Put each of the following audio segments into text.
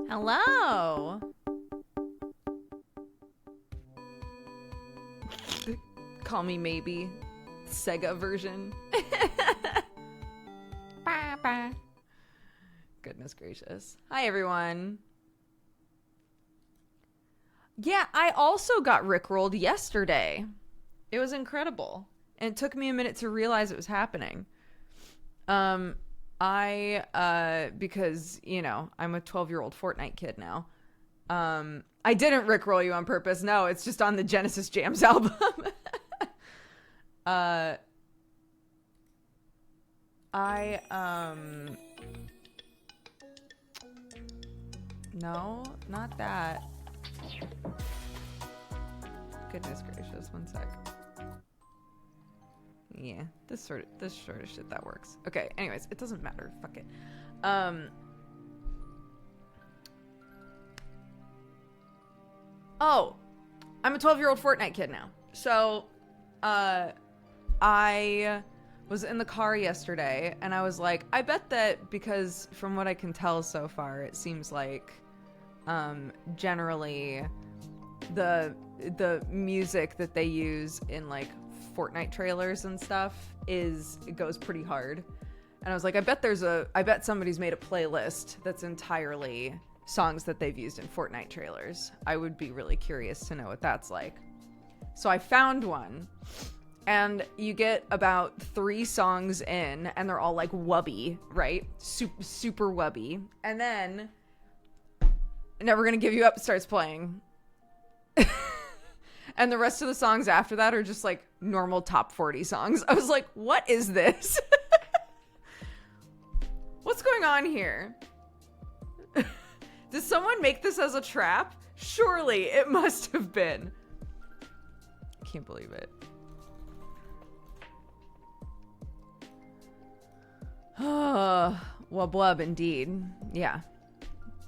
Hello. Call me maybe. Sega version. Bah, bah. Goodness gracious. Hi, everyone. Yeah, I also got rickrolled yesterday. It was incredible. And it took me a minute to realize it was happening. Um, because, I'm a 12-year-old Fortnite kid now. I didn't rickroll you on purpose. No, it's just on the Genesis Jams album. uh, I, no, not that. Goodness gracious, one sec. Yeah, this sort of shit that works. Okay, anyways, it doesn't matter. Fuck it. Oh, I'm a 12-year-old Fortnite kid now. So, I was in the car yesterday, and I was like, I bet that because from what I can tell so far, it seems like, generally, the music that they use in like Fortnite trailers and stuff it goes pretty hard. And I was like, I bet somebody's made a playlist that's entirely songs that they've used in Fortnite trailers. I would be really curious to know what that's like. So I found one, and you get about 3 songs in, and they're all like wubby, right? Super wubby. And then Never Gonna Give You Up starts playing. And the rest of the songs after that are just like normal top 40 songs. I was like, what is this? What's going on here? Did someone make this as a trap? Surely it must have been. I can't believe it. Wub wub indeed. Yeah.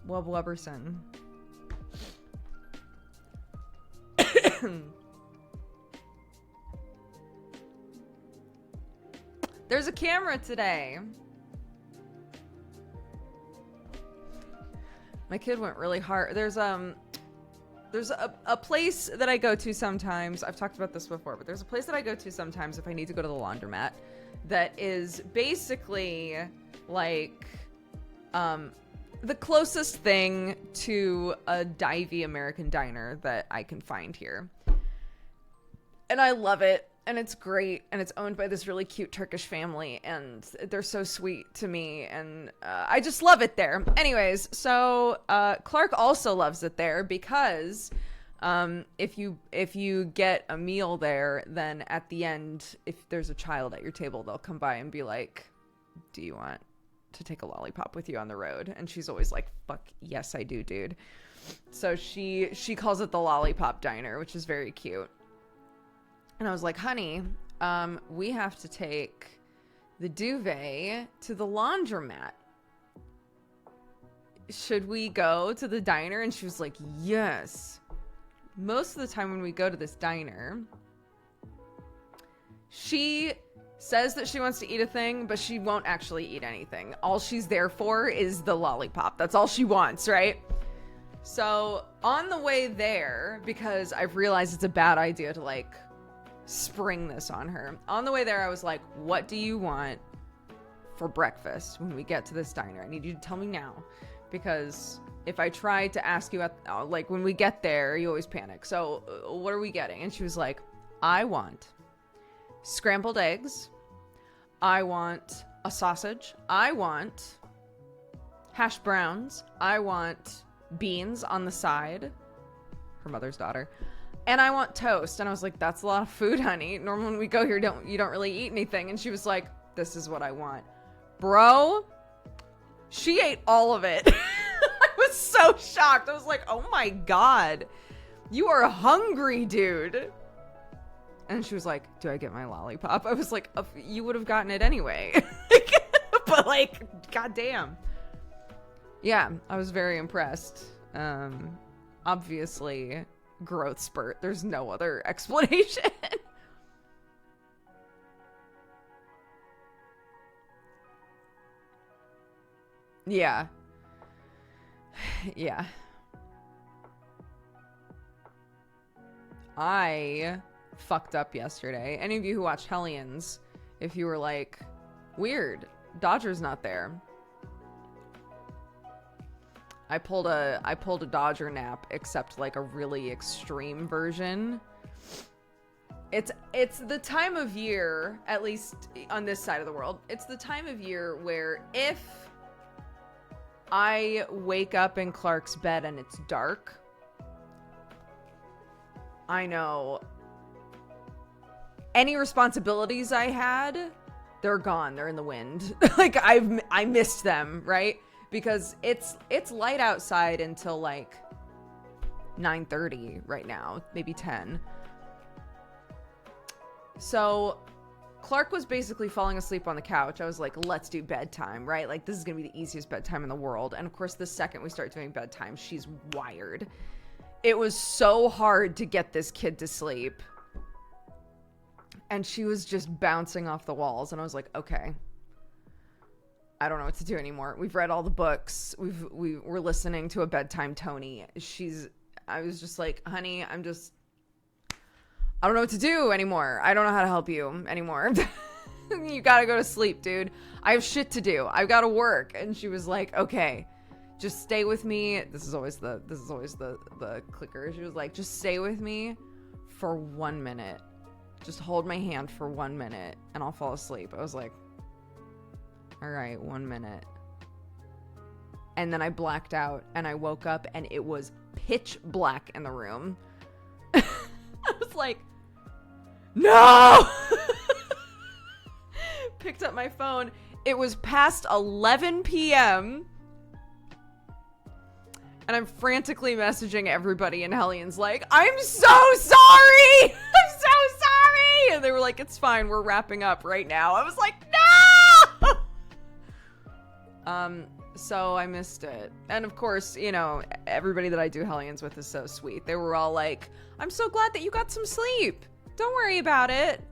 Wub wubberson. There's a camera today. My kid went really hard. There's a place that I go to sometimes. I've talked about this before, but there's a place that I go to sometimes if I need to go to the laundromat that is basically like the closest thing to a divey American diner that I can find here. And I love it, and it's great, and it's owned by this really cute Turkish family, and they're so sweet to me, and I just love it there. Anyways, so Clark also loves it there because if you get a meal there, then at the end, if there's a child at your table, they'll come by and be like, do you want to take a lollipop with you on the road? And she's always like, fuck yes I do, dude. So she calls it the Lollipop Diner, which is very cute. And I was like, honey, we have to take the duvet to the laundromat. Should we go to the diner? And she was like, yes. Most of the time when we go to this diner, she says that she wants to eat a thing, but she won't actually eat anything. All she's there for is the lollipop. That's all she wants, right? So on the way there, because I've realized it's a bad idea to like spring this on her. On the way there, I was like, what do you want for breakfast when we get to this diner? I need you to tell me now, because if I try to ask you at like when we get there, you always panic. So what are we getting? And she was like, I want scrambled eggs. I want a sausage. I want hash browns. I want beans on the side. Her mother's daughter. And I want toast. And I was like, that's a lot of food, honey. Normally when we go here, you don't really eat anything. And she was like, this is what I want. Bro, she ate all of it. I was so shocked. I was like, oh my God. You are hungry, dude. And she was like, do I get my lollipop? I was like, you would have gotten it anyway. But like, goddamn. Yeah, I was very impressed. Obviously, growth spurt. There's no other explanation. Yeah. Yeah. I fucked up yesterday. Any of you who watched Hellions, if you were like, weird, Dodger's not there. I pulled a Dodger nap, except like a really extreme version. It's the time of year, at least on this side of the world, it's the time of year where if I wake up in Clark's bed and it's dark, I know any responsibilities I had, they're gone. They're in the wind. Like I missed them, right? Because it's light outside until like 9:30 right now, maybe 10. So Clark was basically falling asleep on the couch. I was like, let's do bedtime, right? Like, this is going to be the easiest bedtime in the world. And of course, the second we start doing bedtime, she's wired. It was so hard to get this kid to sleep. And she was just bouncing off the walls. And I was like, okay, I don't know what to do anymore. We've read all the books. We're listening to a bedtime Tony. I was just like, honey, I don't know what to do anymore. I don't know how to help you anymore. You gotta go to sleep, dude. I have shit to do. I've got to work. And she was like, okay, just stay with me. This is always the clicker. She was like, just stay with me for 1 minute. Just hold my hand for 1 minute and I'll fall asleep. I was like, all right, 1 minute. And then I blacked out and I woke up and it was pitch black in the room. I was like, no! Picked up my phone. It was past 11 p.m. And I'm frantically messaging everybody in Hellions like, I'm so sorry! I'm so sorry! And they were like, it's fine, we're wrapping up right now. I was like, no! So I missed it. And of course, you know, everybody that I do Hellions with is so sweet. They were all like, I'm so glad that you got some sleep. Don't worry about it.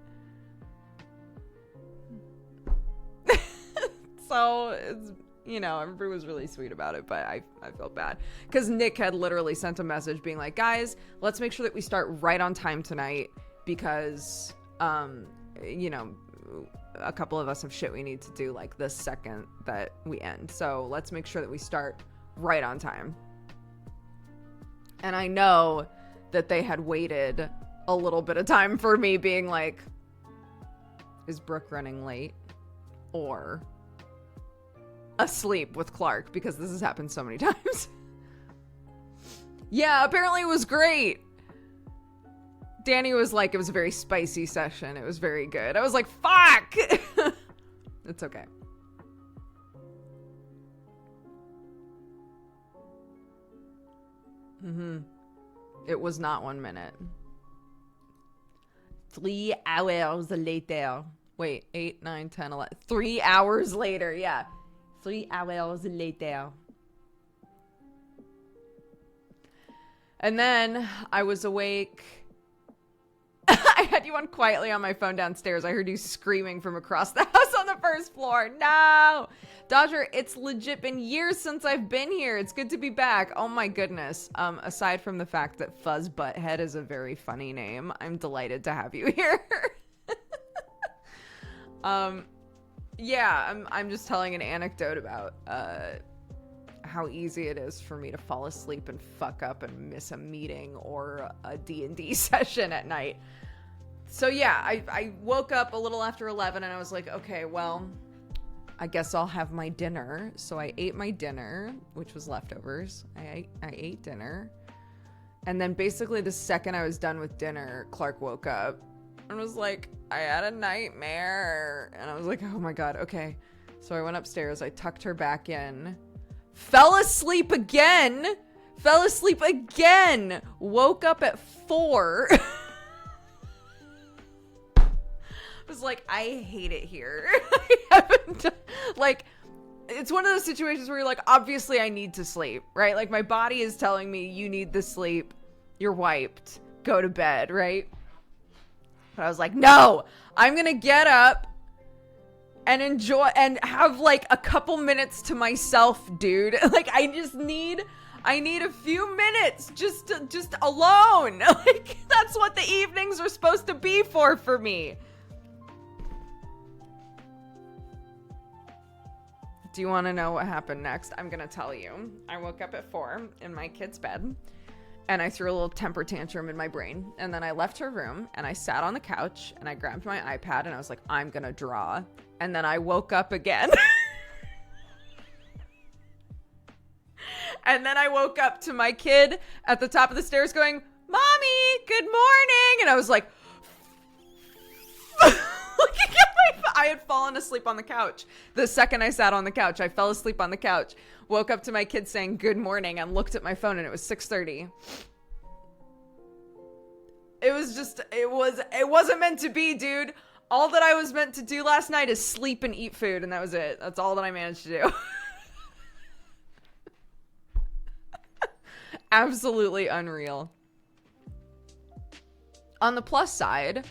So, it's, you know, everybody was really sweet about it, but I felt bad. Because Nick had literally sent a message being like, guys, let's make sure that we start right on time tonight because, you know, a couple of us have shit we need to do like the second that we end. So let's make sure that we start right on time. And I know that they had waited a little bit of time for me being like, is Brooke running late or asleep with Clark? Because this has happened so many times. Yeah, apparently it was great. Danny was like, it was a very spicy session. It was very good. I was like, fuck! It's okay. It was not 1 minute. 3 hours later. Wait, 8, 9, 10, 11. 3 hours later, yeah. 3 hours later. And then I was awake. I had you on quietly on my phone downstairs. I heard you screaming from across the house on the first floor. No! Dodger, it's legit been years since I've been here. It's good to be back. Oh my goodness. Aside from the fact that Fuzz Butthead is a very funny name, I'm delighted to have you here. Yeah, I'm just telling an anecdote about how easy it is for me to fall asleep and fuck up and miss a meeting or a D&D session at night. So yeah, I woke up a little after 11 and I was like, okay, well, I guess I'll have my dinner. So I ate my dinner, which was leftovers. I ate dinner. And then basically the second I was done with dinner, Clark woke up and was like, I had a nightmare. And I was like, oh my God, okay. So I went upstairs, I tucked her back in, fell asleep again, woke up at 4. I was like, I hate it here. I haven't, like, it's one of those situations where you're like, obviously I need to sleep, right? Like my body is telling me you need the sleep. You're wiped. Go to bed, right? But I was like, no, I'm going to get up and enjoy and have like a couple minutes to myself, dude. Like I I need a few minutes just alone. Like, that's what the evenings are supposed to be for me. Do you want to know what happened next? I'm going to tell you. I woke up at 4 in my kid's bed, and I threw a little temper tantrum in my brain. And then I left her room, and I sat on the couch, and I grabbed my iPad, and I was like, I'm going to draw. And then I woke up again. And then I woke up to my kid at the top of the stairs going, Mommy, good morning. And I was like, I had fallen asleep on the couch. The second I sat on the couch, I fell asleep on the couch, woke up to my kid saying good morning, and looked at my phone, and it was 6:30. It wasn't meant to be, dude. All that I was meant to do last night is sleep and eat food, and that was it. That's all that I managed to do. Absolutely unreal. On the plus side,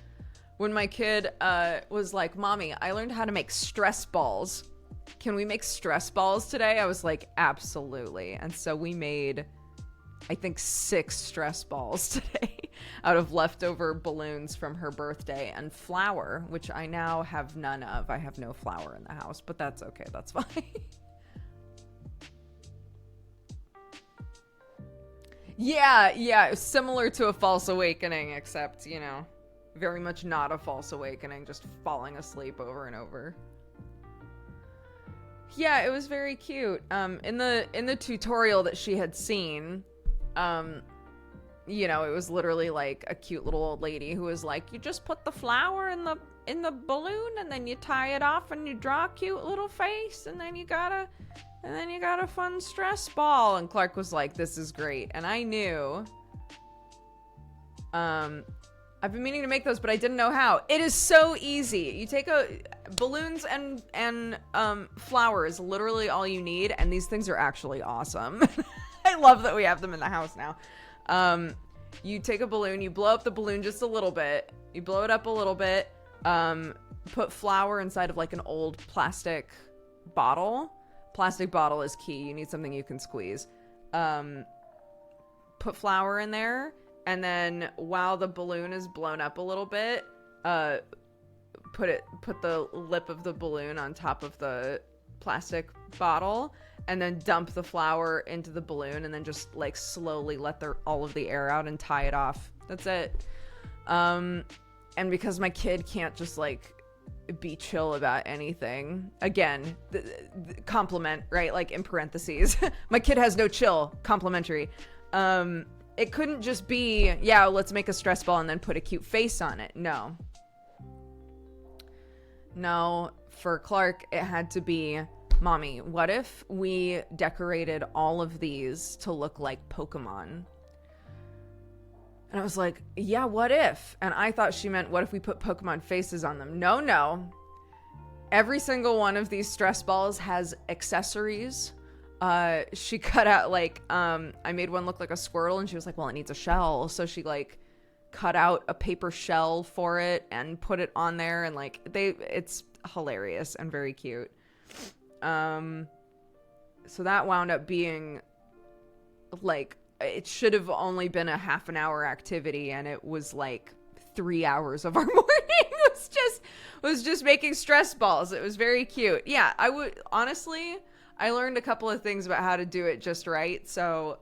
when my kid was like, Mommy, I learned how to make stress balls. Can we make stress balls today? I was like, absolutely. And so we made, I think, 6 stress balls today out of leftover balloons from her birthday and flour, which I now have none of. I have no flour in the house, but that's okay. That's fine. Yeah, similar to a false awakening, except, you know, very much not a false awakening, just falling asleep over and over. Yeah, it was very cute. In the tutorial that she had seen, you know, it was literally like a cute little old lady who was like, you just put the flour in the balloon, and then you tie it off, and you draw a cute little face, and then you got a fun stress ball. And Clark was like, this is great. And I knew, I've been meaning to make those, but I didn't know how. It is so easy. You take balloons and flour is literally all you need, and these things are actually awesome. I love that we have them in the house now. You take a balloon, you blow up the balloon just a little bit, you blow it up a little bit, put flour inside of like an old plastic bottle. Plastic bottle is key. You need something you can squeeze. Put flour in there, and then while the balloon is blown up a little bit, put the lip of the balloon on top of the plastic bottle, and then dump the flour into the balloon, and then just like slowly let all of the air out and tie it off. That's it. And because my kid can't just like be chill about anything, again, the compliment, right? Like in parentheses, my kid has no chill, complimentary. It couldn't just be, yeah, let's make a stress ball and then put a cute face on it. No, for Clark, it had to be, Mommy, what if we decorated all of these to look like Pokemon? And I was like, yeah, what if? And I thought she meant, what if we put Pokemon faces on them? No. Every single one of these stress balls has accessories. She cut out, like, I made one look like a Squirtle, and she was like, well, it needs a shell. So she, like, cut out a paper shell for it and put it on there. And, like, it's hilarious and very cute. So that wound up being, like, it should have only been a half an hour activity, and it was like 3 hours of our morning. It was just making stress balls. It was very cute. Yeah, I learned a couple of things about how to do it just right. So,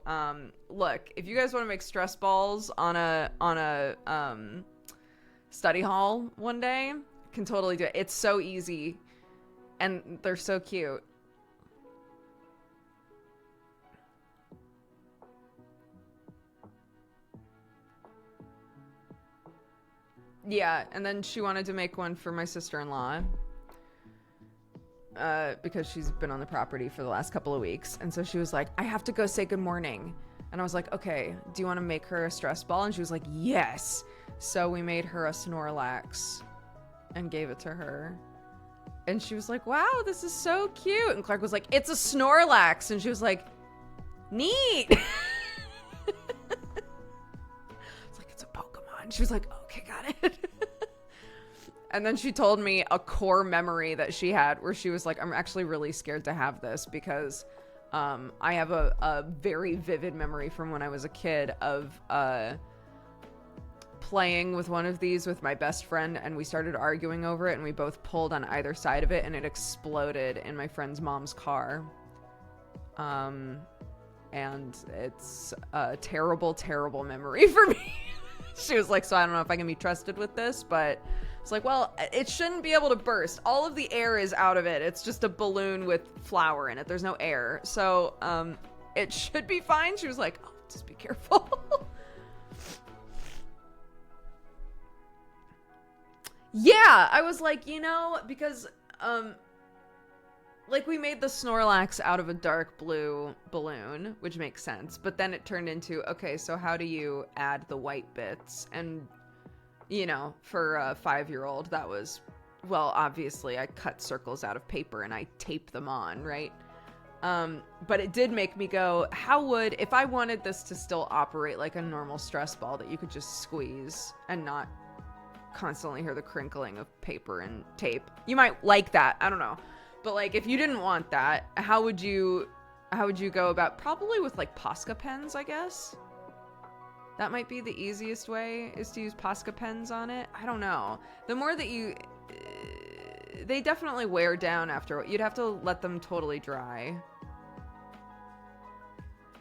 look, if you guys want to make stress balls on a study hall one day, can totally do it. It's so easy, and they're so cute. Yeah, and then she wanted to make one for my sister-in-law, because she's been on the property for the last couple of weeks. And so she was like, I have to go say good morning. And I was like, okay, do you want to make her a stress ball? And she was like, yes. So we made her a Snorlax and gave it to her. And she was like, wow, this is so cute. And Clark was like, it's a Snorlax. And she was like, neat. It's like, it's a Pokemon. She was like, okay, got it. And then she told me a core memory that she had where she was like, I'm actually really scared to have this because I have a very vivid memory from when I was a kid of playing with one of these with my best friend, and we started arguing over it, and we both pulled on either side of it, and it exploded in my friend's mom's car. And it's a terrible, terrible memory for me. She was like, so I don't know if I can be trusted with this, but it's like, well, it shouldn't be able to burst. All of the air is out of it. It's just a balloon with flour in it. There's no air. So, it should be fine. She was like, oh, just be careful. Yeah, I was like, you know, because, like, we made the Snorlax out of a dark blue balloon, which makes sense. But then it turned into, okay, so how do you add the white bits? And, you know, for a 5-year-old, that was, well, obviously, I cut circles out of paper and I tape them on, right? But it did make me go, how would, if I wanted this to still operate like a normal stress ball that you could just squeeze and not constantly hear the crinkling of paper and tape? You might like that. I don't know. But, like, if you didn't want that, how would you go about? Probably with, like, Posca pens, I guess. That might be the easiest way, is to use Posca pens on it. I don't know. The more that you... they definitely wear down after... You'd have to let them totally dry.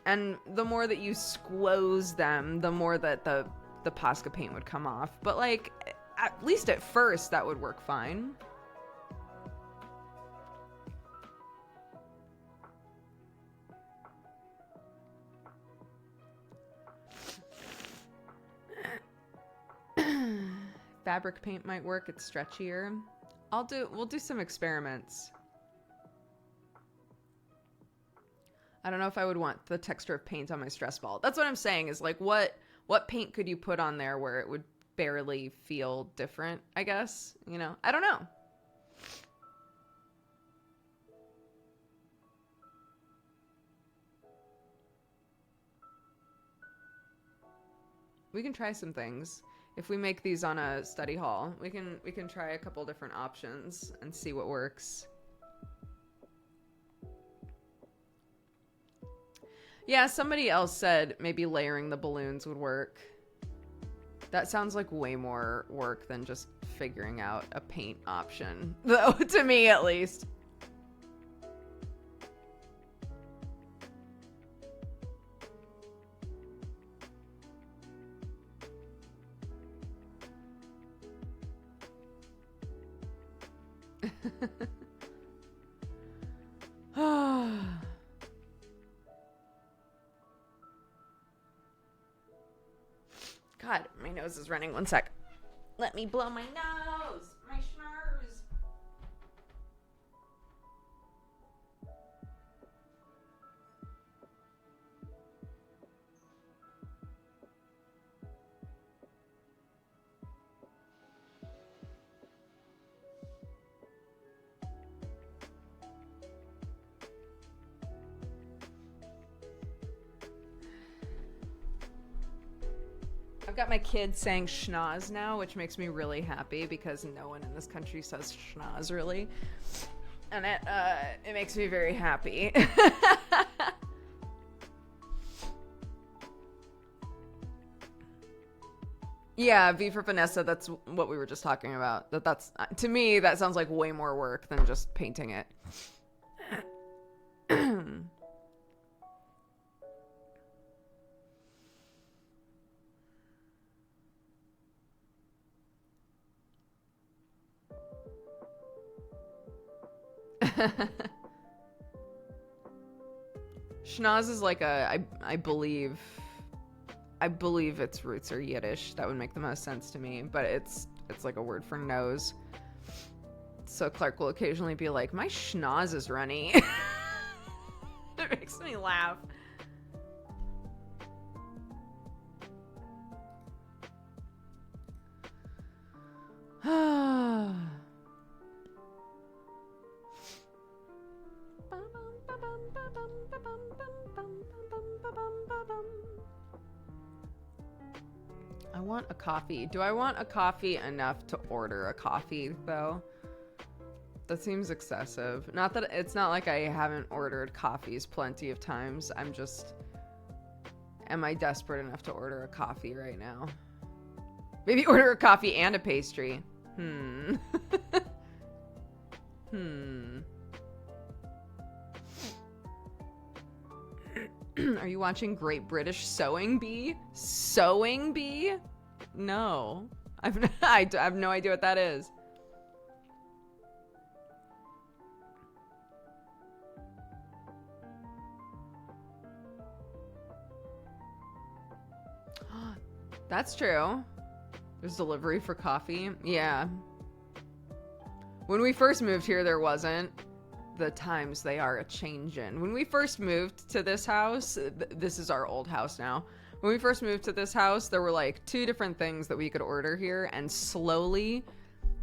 And the more that you squoze them, the more that the Posca paint would come off. But, like, at least at first, that would work fine. Fabric paint might work. It's stretchier. We'll do some experiments. I don't know if I would want the texture of paint on my stress ball. That's what I'm saying, is like, what paint could you put on there where it would barely feel different, I guess? You know, I don't know. We can try some things. If we make these on a study hall, we can try a couple different options and see what works. Yeah, somebody else said maybe layering the balloons would work. That sounds like way more work than just figuring out a paint option, though, to me at least. God, my nose is running. One sec. Let me blow my nose. My schmars. I've got my kids saying schnoz now, which makes me really happy because no one in this country says schnoz really. And it makes me very happy. Yeah, V for Vanessa, that's what we were just talking about. That's to me, that sounds like way more work than just painting it. Schnoz is like I believe its roots are Yiddish. That would make the most sense to me, but it's like a word for nose. So Clark will occasionally be like, my schnoz is runny. It makes me laugh. I want a coffee. Do I want a coffee enough to order a coffee, though? That seems excessive. Not that it's not like I haven't ordered coffees plenty of times. I'm just, am I desperate enough to order a coffee right now? Maybe order a coffee and a pastry. Are you watching Great British Sewing Bee? Sewing Bee? No. I have no idea what that is. That's true. There's delivery for coffee. Yeah. When we first moved here, there wasn't. The times they are a changin'. When we first moved to this house, this is our old house now. When we first moved to this house, there were like 2 different things that we could order here, and slowly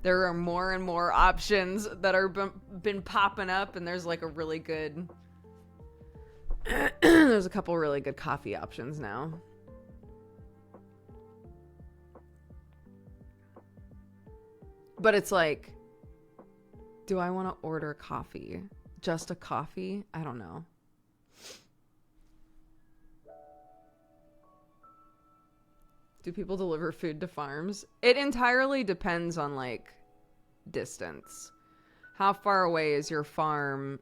there are more and more options that are been popping up, and there's like a really good there's a couple really good coffee options now. But it's like, do I want to order coffee? Just a coffee? I don't know. Do people deliver food to farms? It entirely depends on like distance. How far away is your farm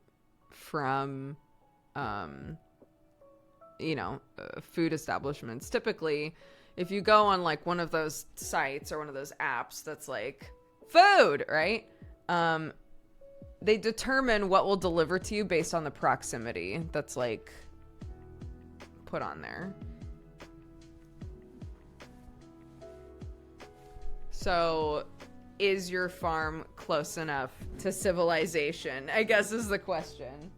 from, food establishments? Typically, if you go on like one of those sites or one of those apps that's like food, right? They determine what will deliver to you based on the proximity that's like put on there. So is your farm close enough to civilization? I guess is the question.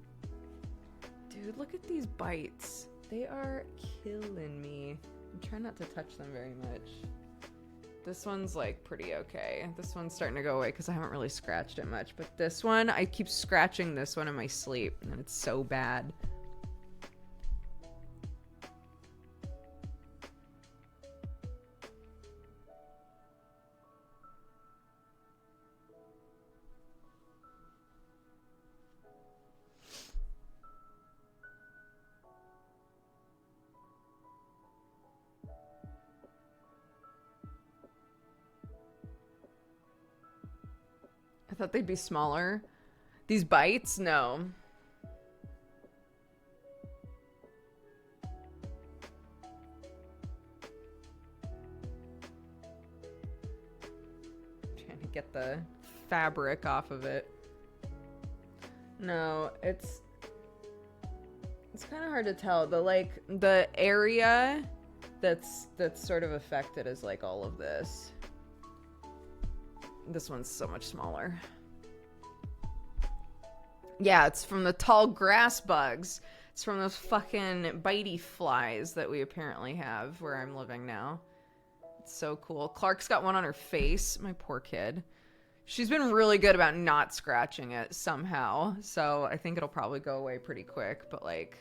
Dude, look at these bites. They are killing me. I'm trying not to touch them very much. This one's like pretty okay. This one's starting to go away because I haven't really scratched it much. But this one, I keep scratching this one in my sleep and it's so bad. I thought they'd be smaller. These bites? No. Trying to get the fabric off of it. No, it's kind of hard to tell. The area that's sort of affected is like all of this. This one's so much smaller. Yeah, it's from the tall grass bugs. It's from those fucking bitey flies that we apparently have where I'm living now. It's so cool. Clark's got one on her face. My poor kid. She's been really good about not scratching it somehow. So I think it'll probably go away pretty quick. But like,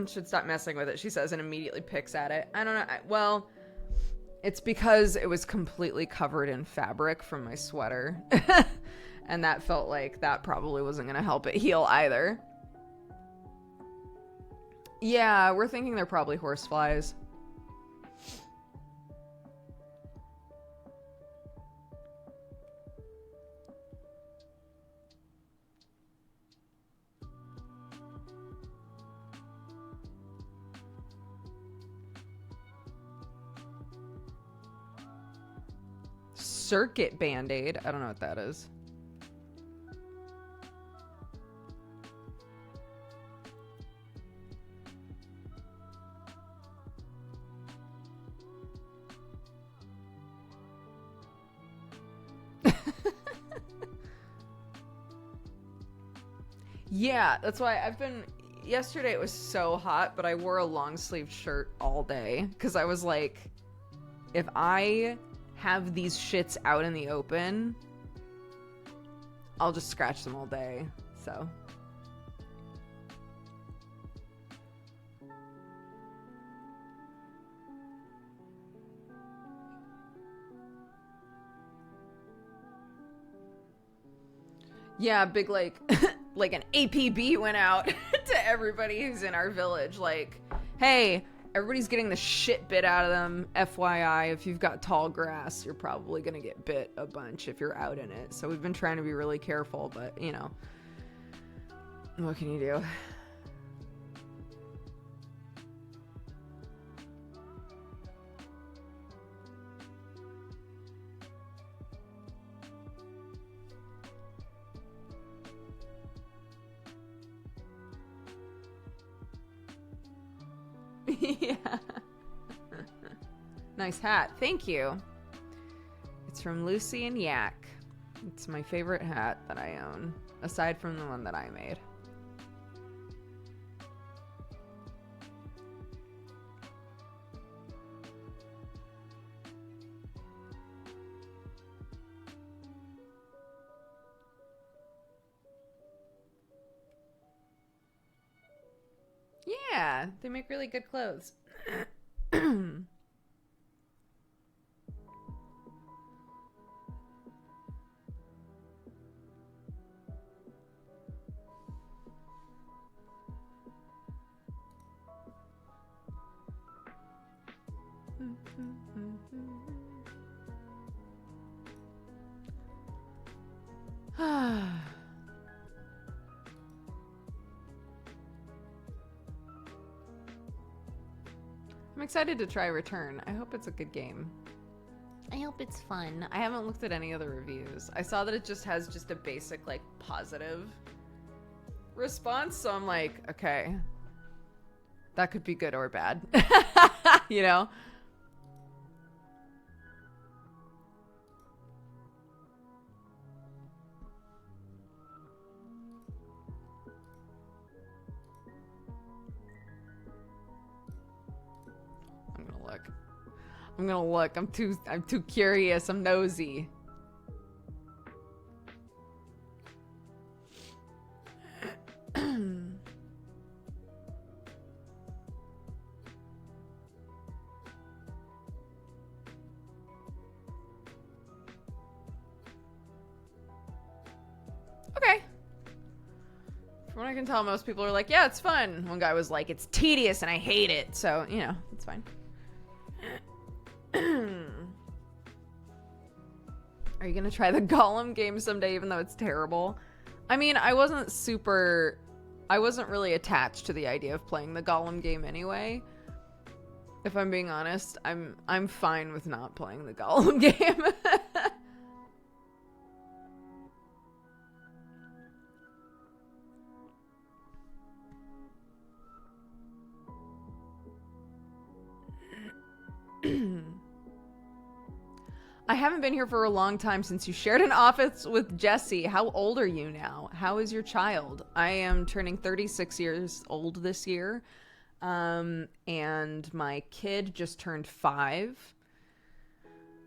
should stop messing with it, she says, and immediately picks at it. I don't know. Well, it's because it was completely covered in fabric from my sweater. And that felt like that probably wasn't going to help it heal either. Yeah, we're thinking they're probably horseflies. Circuit Band-Aid. I don't know what that is. Yeah, that's why yesterday it was so hot, but I wore a long sleeved shirt all day because I was like, if I have these shits out in the open, I'll just scratch them all day. So Yeah, big like like an APB went out to everybody who's in our village. Like, hey, everybody's getting the shit bit out of them. FYI, if you've got tall grass, you're probably gonna get bit a bunch if you're out in it. So we've been trying to be really careful, but you know, what can you do? Yeah. Nice hat. Thank you. It's from Lucy and Yak. It's my favorite hat that I own, aside from the one that I made. Yeah, they make really good clothes. I'm excited to try Return. I hope it's a good game. I hope it's fun. I haven't looked at any other reviews. I saw that it just has just a basic, like, positive response, so I'm like, okay, that could be good or bad. You know? I'm gonna look. I'm too curious. I'm nosy. Okay. From what I can tell, most people are like, yeah, it's fun. One guy was like, it's tedious and I hate it. So, you know, it's fine. Are you gonna try the Gollum game someday, even though it's terrible? I mean, I wasn't really attached to the idea of playing the Gollum game anyway. If I'm being honest, I'm fine with not playing the Gollum game. I haven't been here for a long time since you shared an office with Jesse. How old are you now? How is your child? I am turning 36 years old this year. And my kid just turned 5.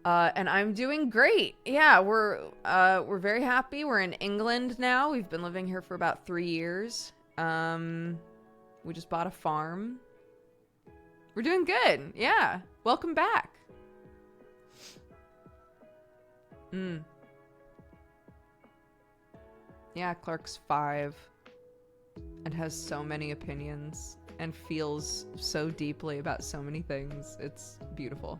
And I'm doing great. Yeah, we're very happy. We're in England now. We've been living here for about 3 years. We just bought a farm. We're doing good. Yeah. Welcome back. Yeah, Clark's 5 and has so many opinions and feels so deeply about so many things. It's beautiful.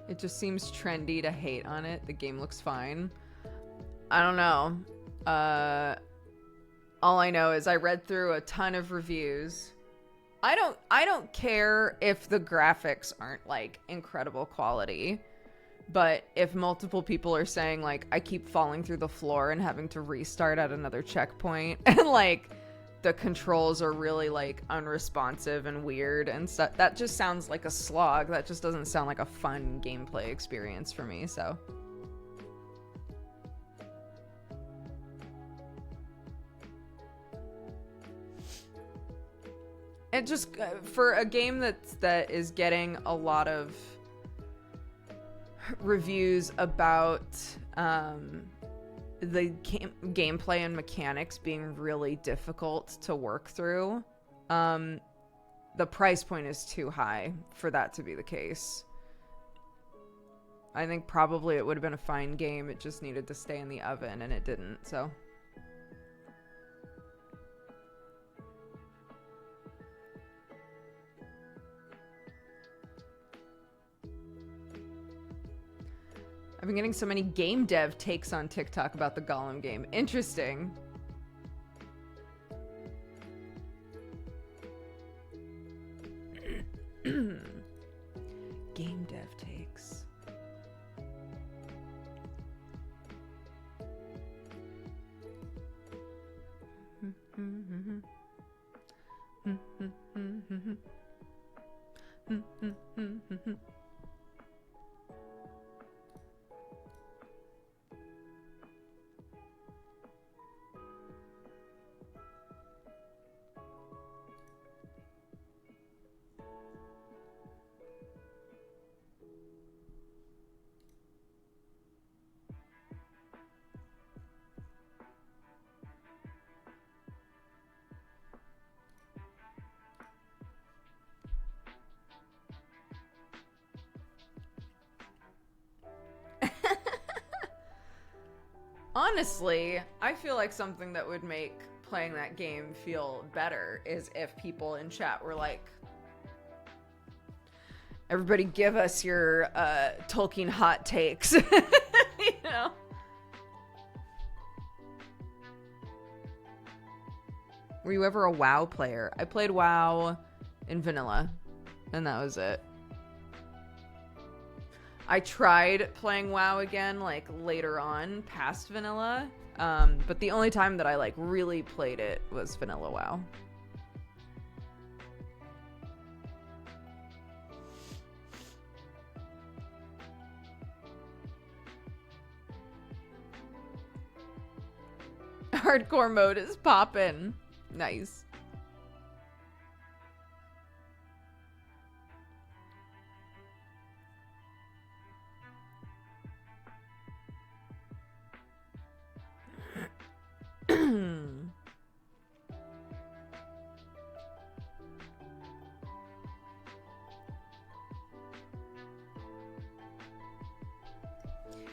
It just seems trendy to hate on it. The game looks fine. I don't know. All I know is I read through a ton of reviews. I don't care if the graphics aren't like incredible quality, but if multiple people are saying like I keep falling through the floor and having to restart at another checkpoint and like the controls are really like unresponsive and weird and stuff, that just sounds like a slog. That just doesn't sound like a fun gameplay experience for me, so it just for a game that is getting a lot of reviews about the gameplay and mechanics being really difficult to work through. the price point is too high for that to be the case. I think probably it would have been a fine game. It just needed to stay in the oven, and it didn't, so. I've been getting so many game dev takes on TikTok about the Gollum game. Interesting. Game dev takes. Honestly, I feel like something that would make playing that game feel better is if people in chat were like, everybody give us your Tolkien hot takes. You know? Were you ever a WoW player? I played WoW in vanilla, and that was it. I tried playing WoW again, like, later on, past vanilla, but the only time that I, like, really played it was vanilla WoW. Hardcore mode is poppin'. Nice.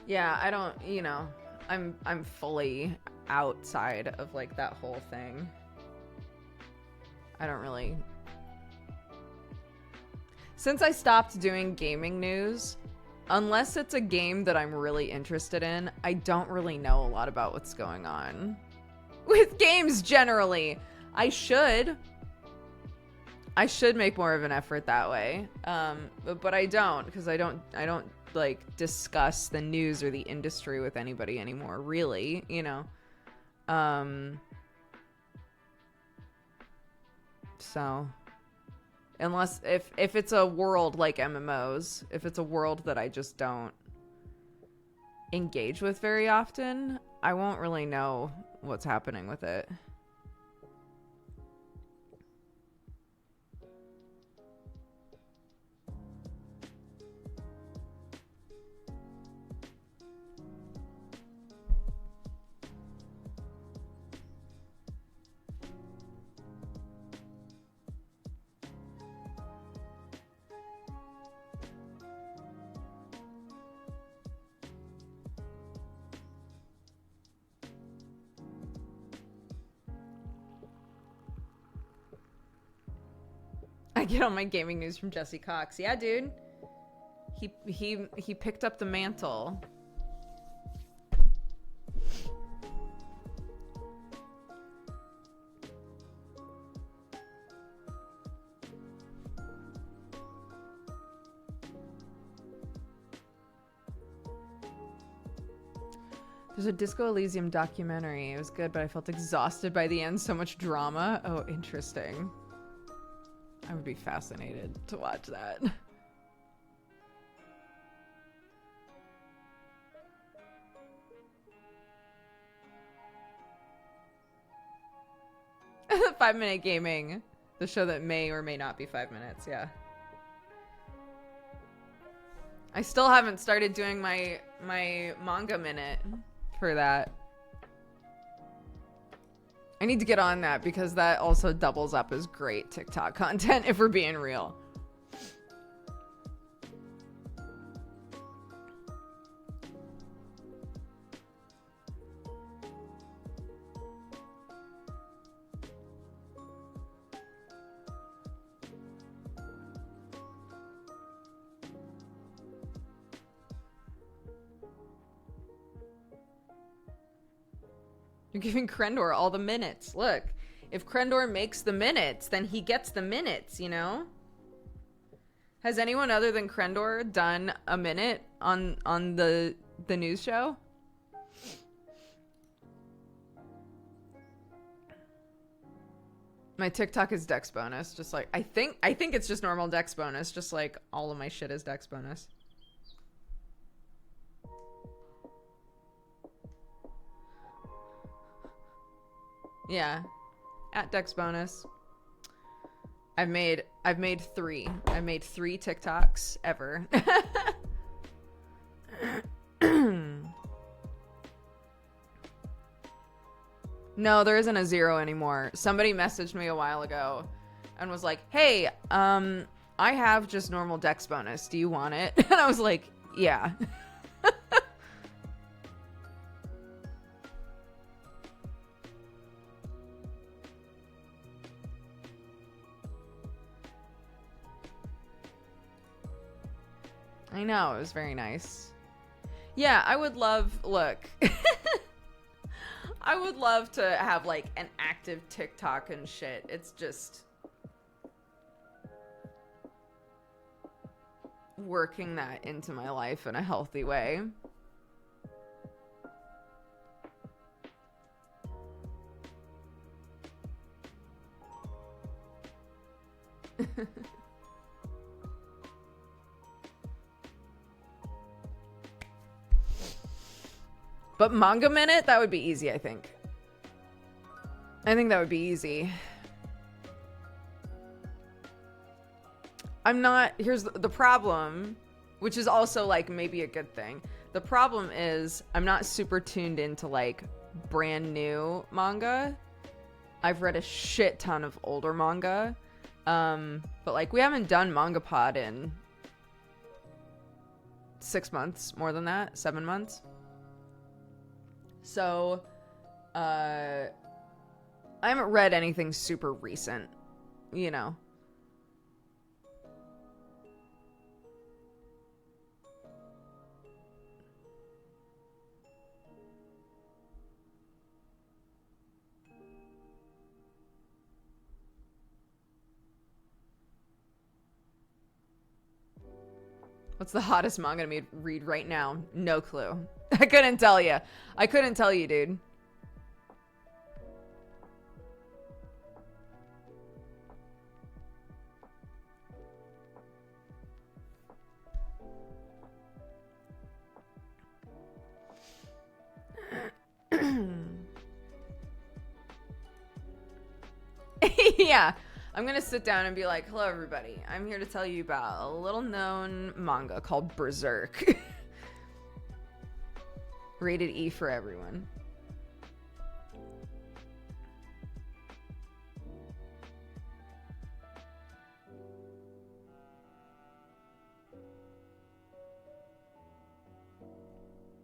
Yeah, I don't, you know, I'm fully outside of like that whole thing. I don't really. Since I stopped doing gaming news, unless it's a game that I'm really interested in, I don't really know a lot about what's going on with games generally. I should make more of an effort that way. But I don't, because I don't like discuss the news or the industry with anybody anymore, really, you know. So unless if it's a world like MMOs, if it's a world that I just don't engage with very often, I won't really know what's happening with it. I get all my gaming news from Jesse Cox. Yeah, dude. He picked up the mantle. There's a Disco Elysium documentary. It was good, but I felt exhausted by the end. So much drama. Oh, interesting. I would be fascinated to watch that. The 5-minute gaming. The show that may or may not be 5 minutes, yeah. I still haven't started doing my manga minute for that. I need to get on that because that also doubles up as great TikTok content if we're being real. You're giving Krendor all the minutes. Look, if Krendor makes the minutes, then he gets the minutes, you know? Has anyone other than Krendor done a minute on the news show? My TikTok is Dexbonus, just like I think it's just normal Dexbonus, just like all of my shit is Dexbonus. Yeah, at Dexbonus. I've made 3. I've made 3 TikToks ever. No, there isn't a 0 anymore. Somebody messaged me a while ago and was like, "Hey, I have just normal Dexbonus. Do you want it?" And I was like, "Yeah." I know, it was very nice. Yeah, I would love, look, I would love to have like an active TikTok and shit. It's just working that into my life in a healthy way. But manga minute, that would be easy, I think. I think that would be easy. I'm not, here's the problem, which is also like maybe a good thing. The problem is I'm not super tuned into like brand new manga. I've read a shit ton of older manga. But like we haven't done Manga Pod in 6 months, more than that, 7 months. So, I haven't read anything super recent, you know. What's the hottest manga to read right now? No clue. I couldn't tell you. I couldn't tell you, dude. Yeah. I'm gonna sit down and be like, "Hello, everybody. I'm here to tell you about a little-known manga called Berserk." Rated E for everyone.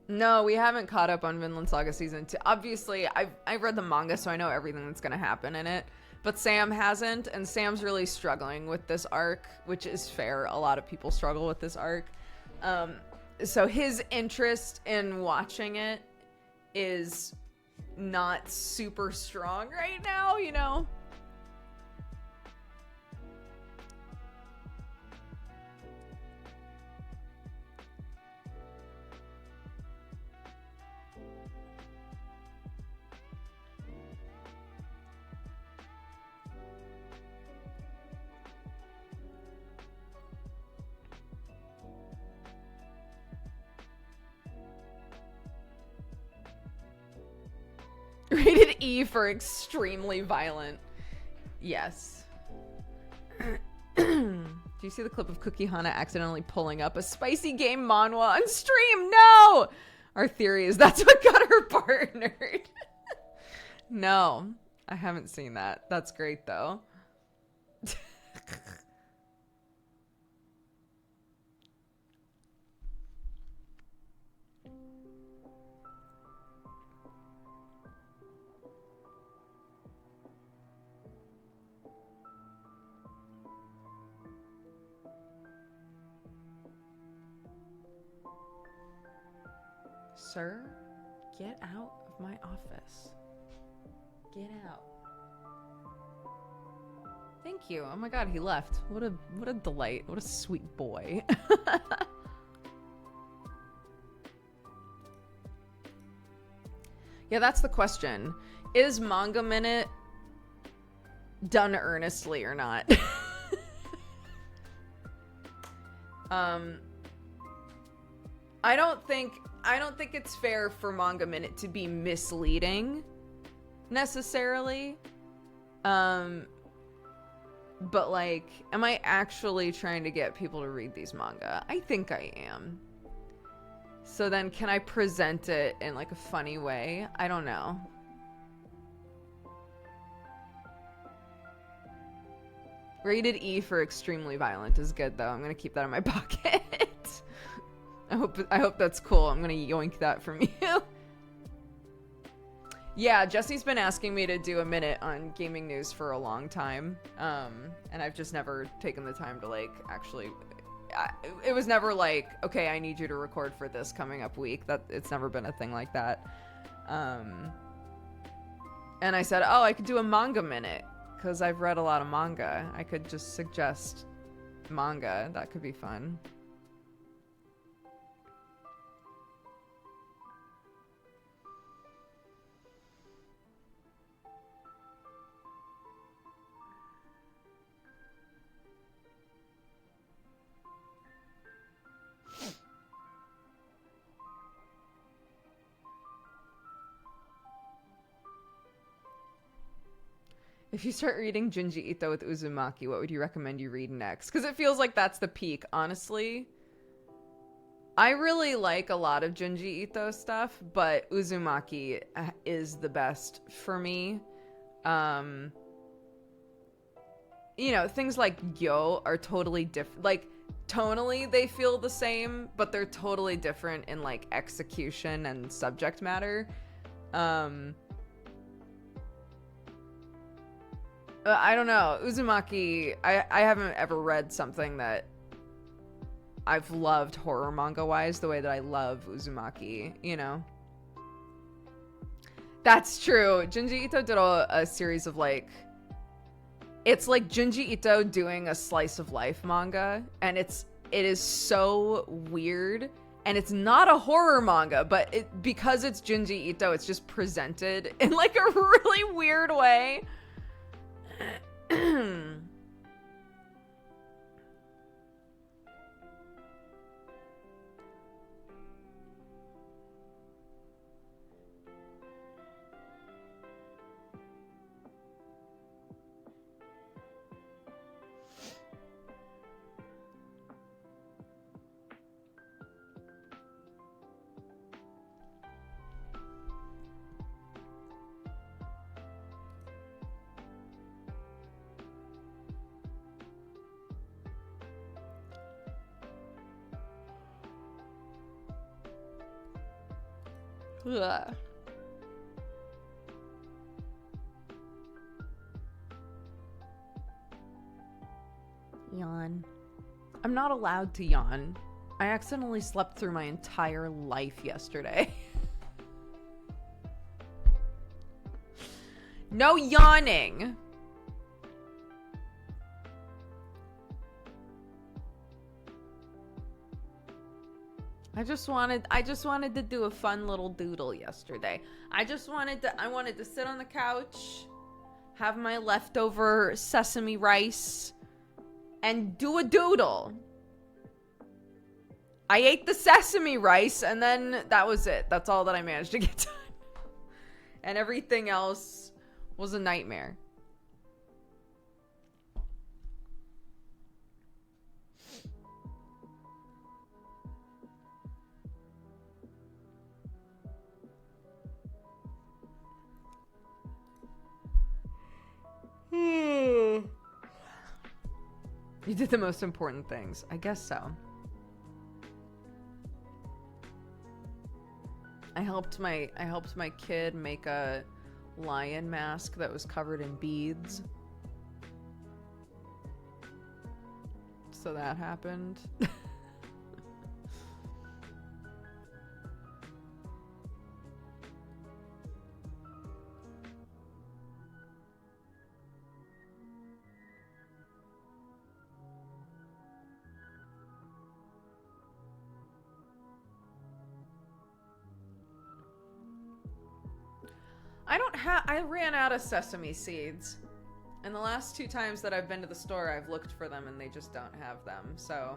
No, we haven't caught up on Vinland Saga Season 2. Obviously, I've read the manga, so I know everything that's going to happen in it. But Sam hasn't, and Sam's really struggling with this arc, which is fair. A lot of people struggle with this arc. So his interest in watching it is not super strong right now, you know? Rated E for extremely violent. Yes. Do you see the clip of Cookie Hana accidentally pulling up a spicy game manhwa on stream? No! Our theory is that's what got her partnered. No. I haven't seen that. That's great, though. Sir, get out of my office. Get out. Thank you. Oh my god, he left. What a delight. What a sweet boy. Yeah, that's the question. Is Manga Minute done earnestly or not? I don't think it's fair for Manga Minute to be misleading necessarily. But like, am I actually trying to get people to read these manga? I think I am. So then can I present it in like a funny way? I don't know. Rated E for extremely violent is good though. I'm gonna keep that in my pocket. I hope that's cool. I'm gonna yoink that from you. Yeah, Jesse's been asking me to do a minute on gaming news for a long time. And I've just never taken the time to like actually it was never like, okay, I need you to record for this coming up week. That it's never been a thing like that. And I said, oh, I could do a manga minute because I've read a lot of manga. I could just suggest manga. That could be fun. If you start reading Junji Ito with Uzumaki, what would you recommend you read next? Because it feels like that's the peak, honestly. I really like a lot of Junji Ito stuff, but Uzumaki is the best for me. You know, things like Gyo are totally different. Like, tonally, they feel the same, but they're totally different in, like, execution and subject matter. I don't know. Uzumaki, I haven't ever read something that I've loved horror manga-wise the way that I love Uzumaki, you know? That's true. Junji Ito did a series of, like... It's like Junji Ito doing a slice of life manga, and it is so weird, and it's not a horror manga, but because it's Junji Ito, it's just presented in, like, a really weird way. Ugh. Yawn. I'm not allowed to yawn. I accidentally slept through my entire life yesterday. No yawning. I just wanted to do a fun little doodle yesterday. I wanted to sit on the couch, have my leftover sesame rice, and do a doodle. I ate the sesame rice, and then that was it. That's all that I managed to get done. And everything else was a nightmare. did the most important things. I guess so. I helped my kid make a lion mask that was covered in beads. So that happened. I ran out of sesame seeds. And the last 2 times that I've been to the store, I've looked for them and they just don't have them. So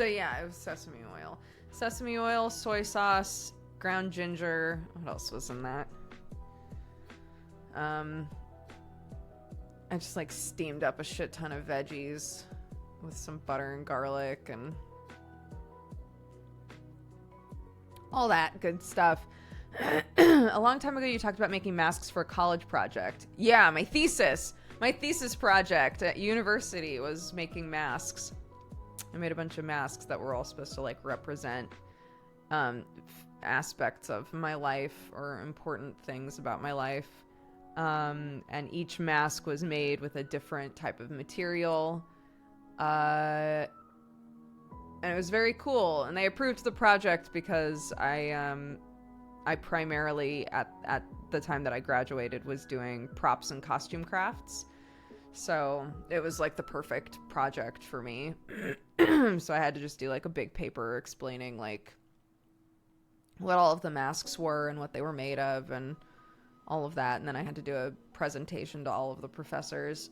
yeah, it was sesame oil. Sesame oil, soy sauce, ground ginger. What else was in that? I just like steamed up a shit ton of veggies with some butter and garlic and all that good stuff. A long time ago, you talked about making masks for a college project. Yeah, my thesis project at university was making masks. I made a bunch of masks that were all supposed to like represent aspects of my life or important things about my life. And each mask was made with a different type of material. And it was very cool. And they approved the project because I primarily, at the time that I graduated, was doing props and costume crafts. So it was like the perfect project for me. So I had to just do like a big paper explaining like what all of the masks were and what they were made of and all of that. And then I had to do a presentation to all of the professors.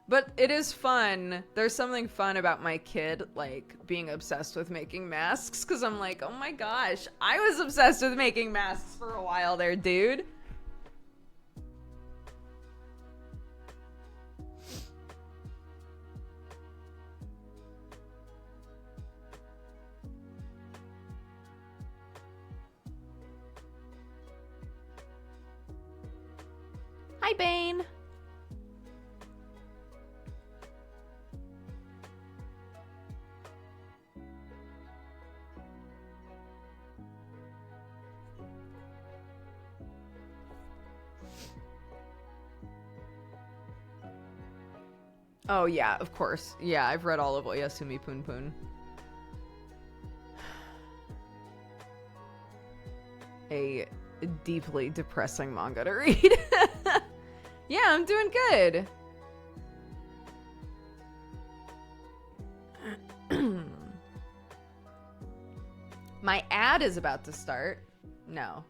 But it is fun. There's something fun about my kid, like, being obsessed with making masks, because I'm like, oh my gosh, I was obsessed with making masks for a while there, dude. Hi, Bane. Oh, yeah, of course. Yeah, I've read all of Oyasumi Pun Pun. A deeply depressing manga to read. Yeah, I'm doing good. My ad is about to start. No.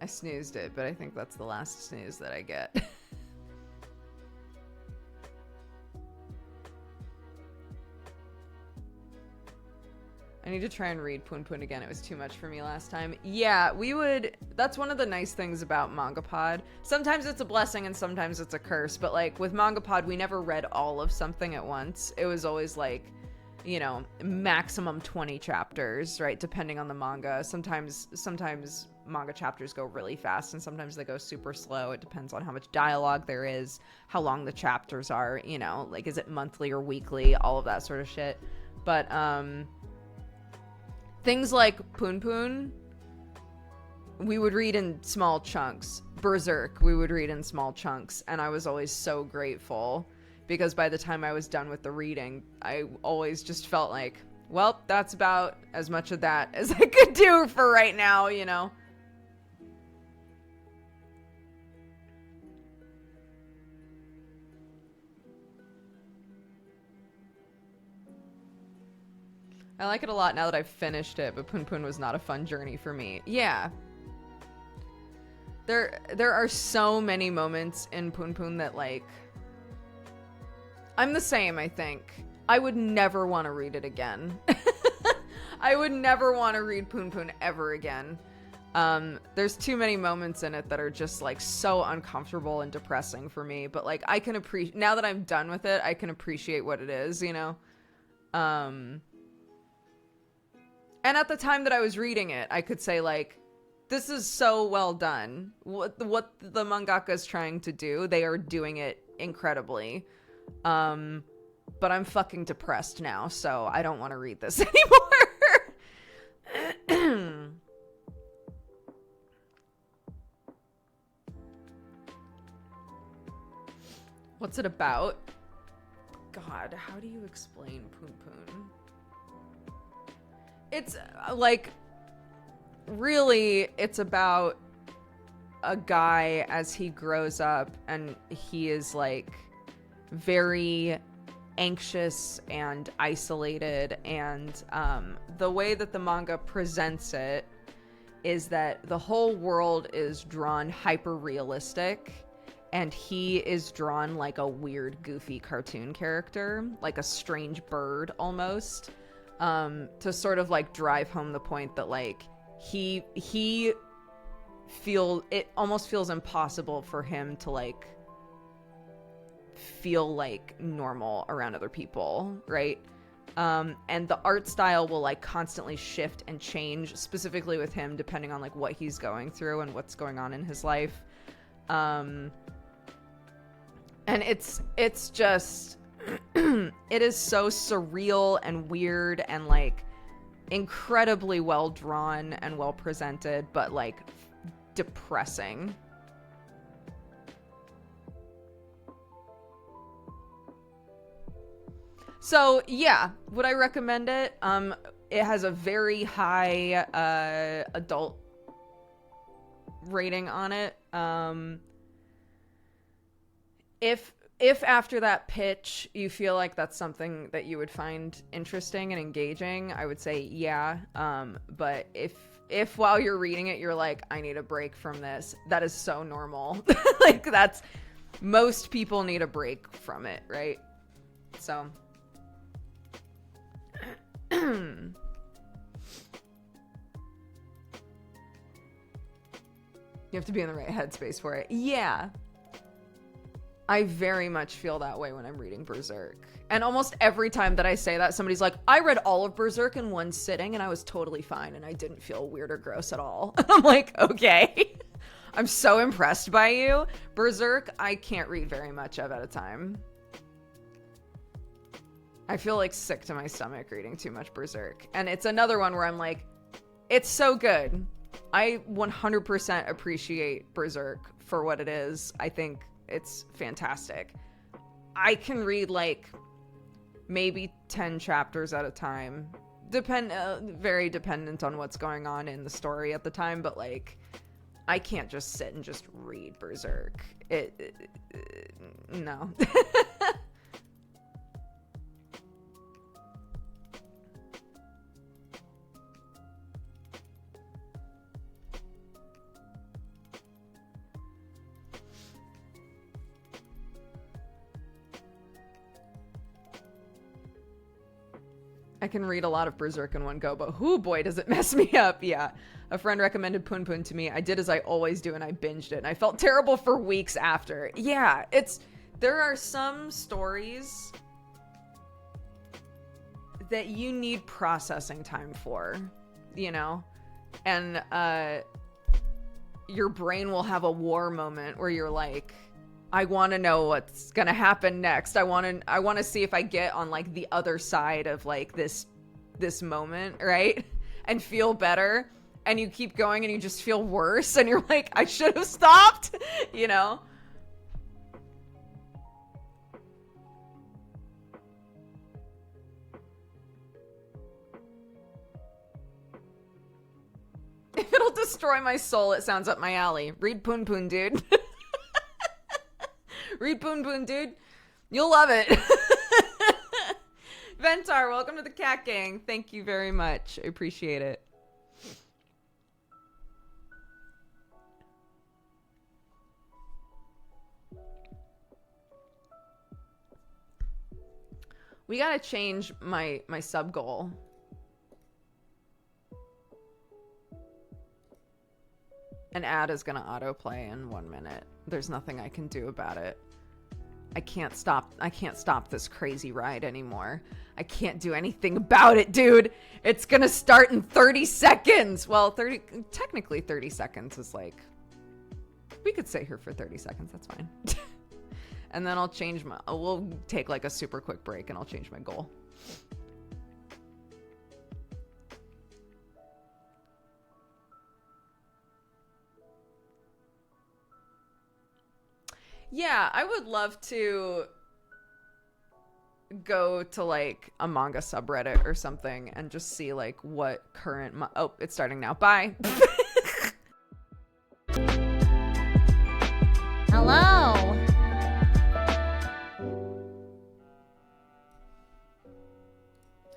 I snoozed it, but I think that's the last snooze that I get. I need to try and read Pun Pun again. It was too much for me last time. Yeah, we would... That's one of the nice things about MangaPod. Sometimes it's a blessing and sometimes it's a curse, but like with MangaPod, we never read all of something at once. It was always like, you know, maximum 20 chapters, right? Depending on the manga. Sometimes manga chapters go really fast and sometimes they go super slow. It depends on how much dialogue there is, how long the chapters are, you know, like is it monthly or weekly, all of that sort of shit. But things like Pun Pun, we would read in small chunks. Berserk, we would read in small chunks, and I was always so grateful because by the time I was done with the reading, I always just felt like, well, that's about as much of that as I could do for right now, you know? I like it a lot now that I've finished it, but Pun Pun was not a fun journey for me. Yeah. There are so many moments in Pun Pun that, like... I'm the same, I think. I would never want to read it again. I would never want to read Pun Pun ever again. There's too many moments in it that are just like so uncomfortable and depressing for me, but like I can appreciate, now that I'm done with it, I can appreciate what it is, you know? And at the time that I was reading it, I could say like, this is so well done. What the mangaka is trying to do, they are doing it incredibly. But I'm fucking depressed now, so I don't want to read this anymore. What's it about? God, how do you explain Poon Poon? It's like, really, it's about a guy as he grows up, and he is like very anxious and isolated, and the way that the manga presents it is that the whole world is drawn hyper realistic, and he is drawn like a weird goofy cartoon character, like a strange bird almost, to sort of like drive home the point that like it almost feels impossible for him to like feel like normal around other people, right? And the art style will like constantly shift and change, specifically with him, depending on like what he's going through and what's going on in his life. And it's just it is so surreal and weird and like incredibly well drawn and well presented, but like depressing. So yeah, would I recommend it? It has a very high adult rating on it. If after that pitch you feel like that's something that you would find interesting and engaging, I would say yeah. But if while you're reading it you're like, I need a break from this, that is so normal. Like that's, most people need a break from it, right? So you have to be in the right headspace for it. Yeah. I very much feel that way when I'm reading Berserk. And almost every time that I say that, somebody's like, I read all of Berserk in one sitting and I was totally fine and I didn't feel weird or gross at all. I'm like, okay. I'm so impressed by you. Berserk, I can't read very much of at a time. I feel like sick to my stomach reading too much Berserk. And it's another one where I'm like, it's so good. I 100% appreciate Berserk for what it is. I think it's fantastic. I can read like maybe 10 chapters at a time. Very dependent on what's going on in the story at the time, but like I can't just sit and just read Berserk. No. I can read a lot of Berserk in one go, but whoo boy, does it mess me up. Yeah. A friend recommended Poon Poon to me. I did as I always do, and I binged it. And I felt terrible for weeks after. Yeah, there are some stories that you need processing time for, you know? And your brain will have a war moment where you're like, I want to know what's going to happen next. I want to see if I get on like the other side of like this moment, right? And feel better. And you keep going and you just feel worse and you're like, I should have stopped, you know? If it'll destroy my soul, it sounds up my alley. Read Poon Poon, dude. Read Poon Poon, dude. You'll love it. Ventar, welcome to the Cat Gang. Thank you very much. I appreciate it. We gotta change my sub goal. An ad is gonna autoplay in 1 minute. There's nothing I can do about it. I can't stop this crazy ride anymore. I can't do anything about it, dude. It's gonna start in 30 seconds. Well, technically 30 seconds is like, we could stay here for 30 seconds. That's fine. And then we'll take like a super quick break and I'll change my goal. Yeah, I would love to go to like a manga subreddit or something and just see like what current oh, it's starting now. Bye. Hello.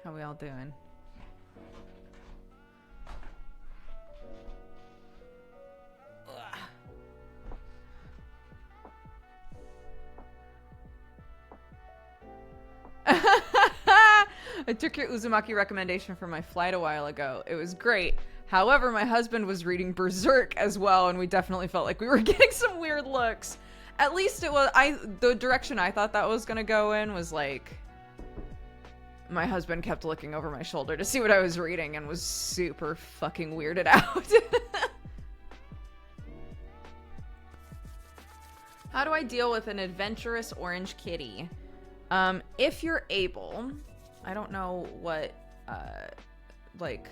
How we all doing? I took your Uzumaki recommendation for my flight a while ago. It was great. However, my husband was reading Berserk as well, and we definitely felt like we were getting some weird looks. At least it was, the direction I thought that was gonna go in was like, my husband kept looking over my shoulder to see what I was reading and was super fucking weirded out. How do I deal with an adventurous orange kitty? If you're able, I don't know what, like,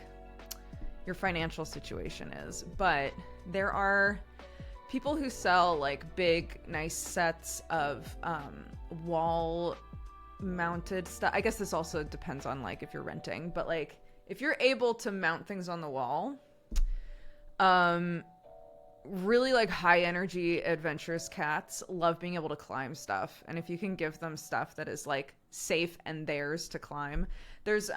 your financial situation is, but there are people who sell, like, big, nice sets of, wall-mounted stuff. I guess this also depends on, like, if you're renting, but, like, if you're able to mount things on the wall, really like high energy adventurous cats love being able to climb stuff, and if you can give them stuff that is like safe and theirs to climb, there's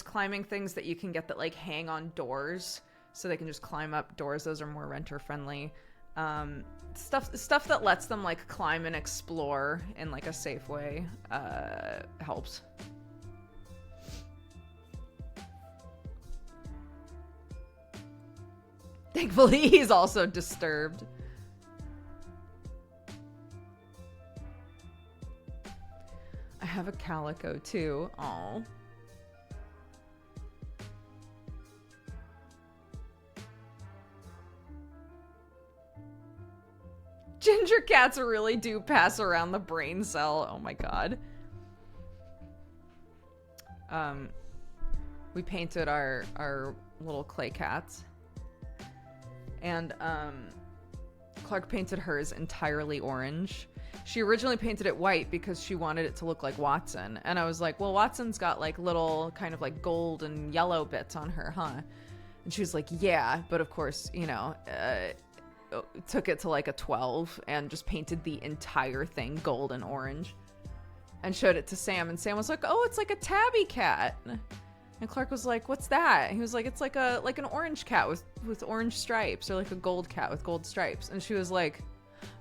climbing things that you can get that like hang on doors so they can just climb up doors. Those are more renter friendly. Stuff that lets them like climb and explore in like a safe way helps. Thankfully, he's also disturbed. I have a calico too. Aw. Ginger cats really do pass around the brain cell. Oh my god. We painted our little clay cats. And Clark painted hers entirely orange. She originally painted it white because she wanted it to look like Watson. And I was like, well, Watson's got like little kind of like gold and yellow bits on her, huh? And she was like, yeah. But of course, you know, took it to like a 12 and just painted the entire thing gold and orange. And showed it to Sam. And Sam was like, oh, it's like a tabby cat. And Clark was like, what's that? He was like, it's like an orange cat with orange stripes, or like a gold cat with gold stripes. And she was like,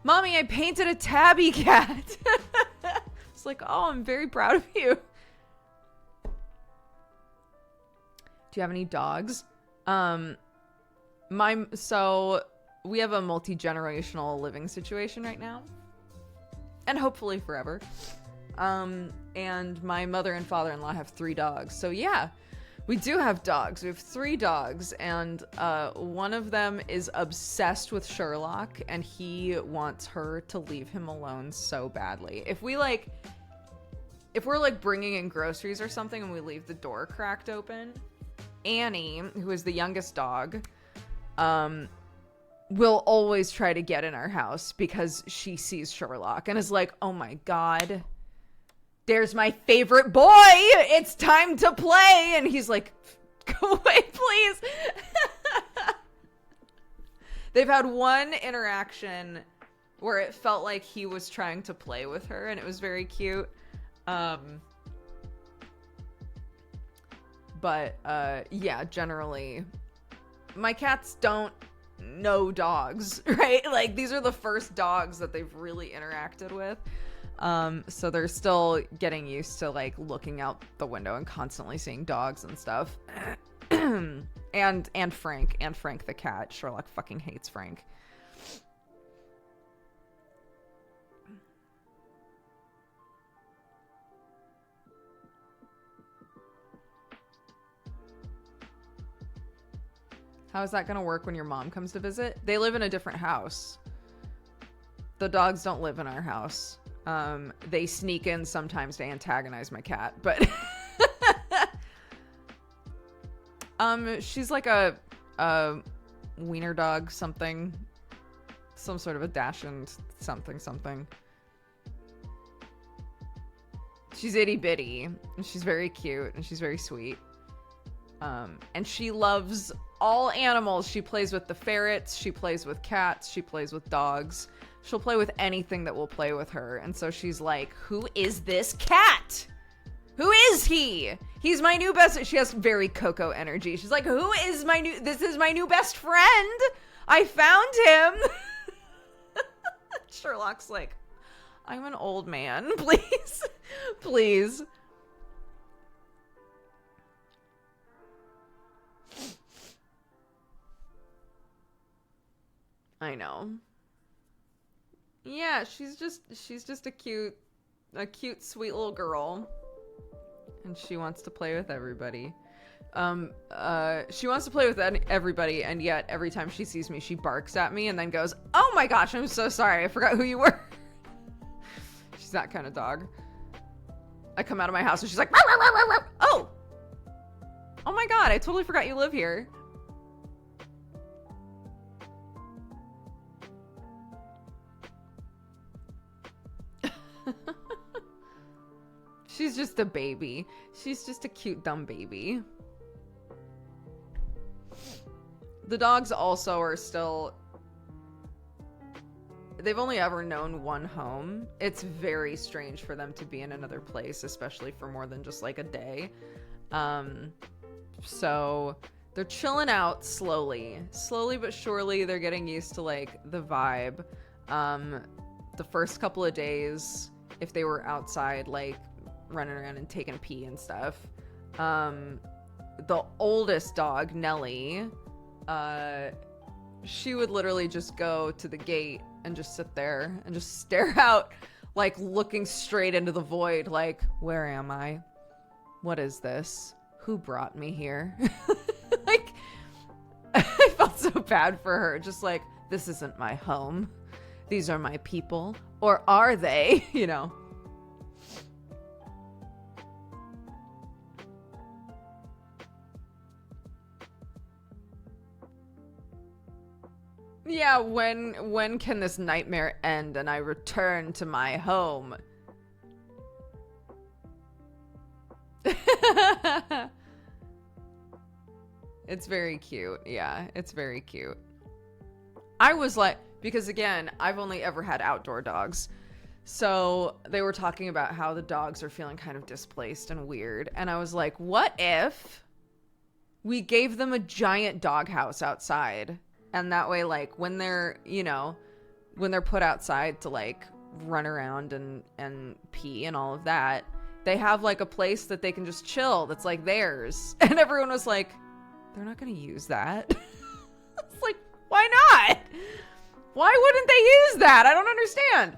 Mommy, I painted a tabby cat. It's like, oh, I'm very proud of you. Do you have any dogs? So we have a multi-generational living situation right now. And hopefully forever. And my mother and father-in-law have 3 dogs. So yeah, we do have dogs. We have 3 dogs, and one of them is obsessed with Sherlock, and he wants her to leave him alone so badly. If we're like bringing in groceries or something and we leave the door cracked open, Annie, who is the youngest dog, will always try to get in our house because she sees Sherlock and is like, oh my god, there's my favorite boy, it's time to play. And he's like, go away, please. They've had one interaction where it felt like he was trying to play with her, and it was very cute. But yeah, generally my cats don't know dogs, right? Like, these are the first dogs that they've really interacted with. So they're still getting used to like looking out the window and constantly seeing dogs and stuff. And Frank the cat. Sherlock fucking hates Frank. How is that gonna work when your mom comes to visit? They live in a different house. The dogs don't live in our house. They sneak in sometimes to antagonize my cat, but she's like a wiener dog something. Some sort of a Dachshund something. She's itty bitty, and she's very cute, and she's very sweet. And she loves all animals. She plays with the ferrets, she plays with cats, she plays with dogs. She'll play with anything that will play with her. And so she's like, who is this cat? Who is he? He's my new best. She has very Coco energy. She's like, this is my new best friend. I found him. Sherlock's like, I'm an old man. Please. Please. I know. Yeah, she's just a cute, sweet little girl. And she wants to play with everybody. She wants to play with everybody, and yet every time she sees me, she barks at me and then goes, oh my gosh, I'm so sorry. I forgot who you were. She's that kind of dog. I come out of my house and she's like, row, row, row, row. Oh my God, I totally forgot you live here. She's just a baby. She's just a cute, dumb baby. The dogs also are still... They've only ever known one home. It's very strange for them to be in another place, especially for more than just like a day. So they're chilling out slowly. Slowly but surely, they're getting used to like the vibe. The first couple of days, if they were outside, like running around and taking a pee and stuff. The oldest dog, Nellie, she would literally just go to the gate and just sit there and just stare out, like looking straight into the void, like, where am I? What is this? Who brought me here? Like, I felt so bad for her. Just like, this isn't my home. These are my people. Or are they? You know? Yeah, when can this nightmare end and I return to my home? It's very cute. Yeah, it's very cute. I was like, because again, I've only ever had outdoor dogs. So they were talking about how the dogs are feeling kind of displaced and weird. And I was like, what if we gave them a giant doghouse outside? And that way, like, when they're, you know, when they're put outside to, like, run around and pee and all of that, they have, like, a place that they can just chill that's, like, theirs. And everyone was like, they're not going to use that. It's like, why not? Why wouldn't they use that? I don't understand.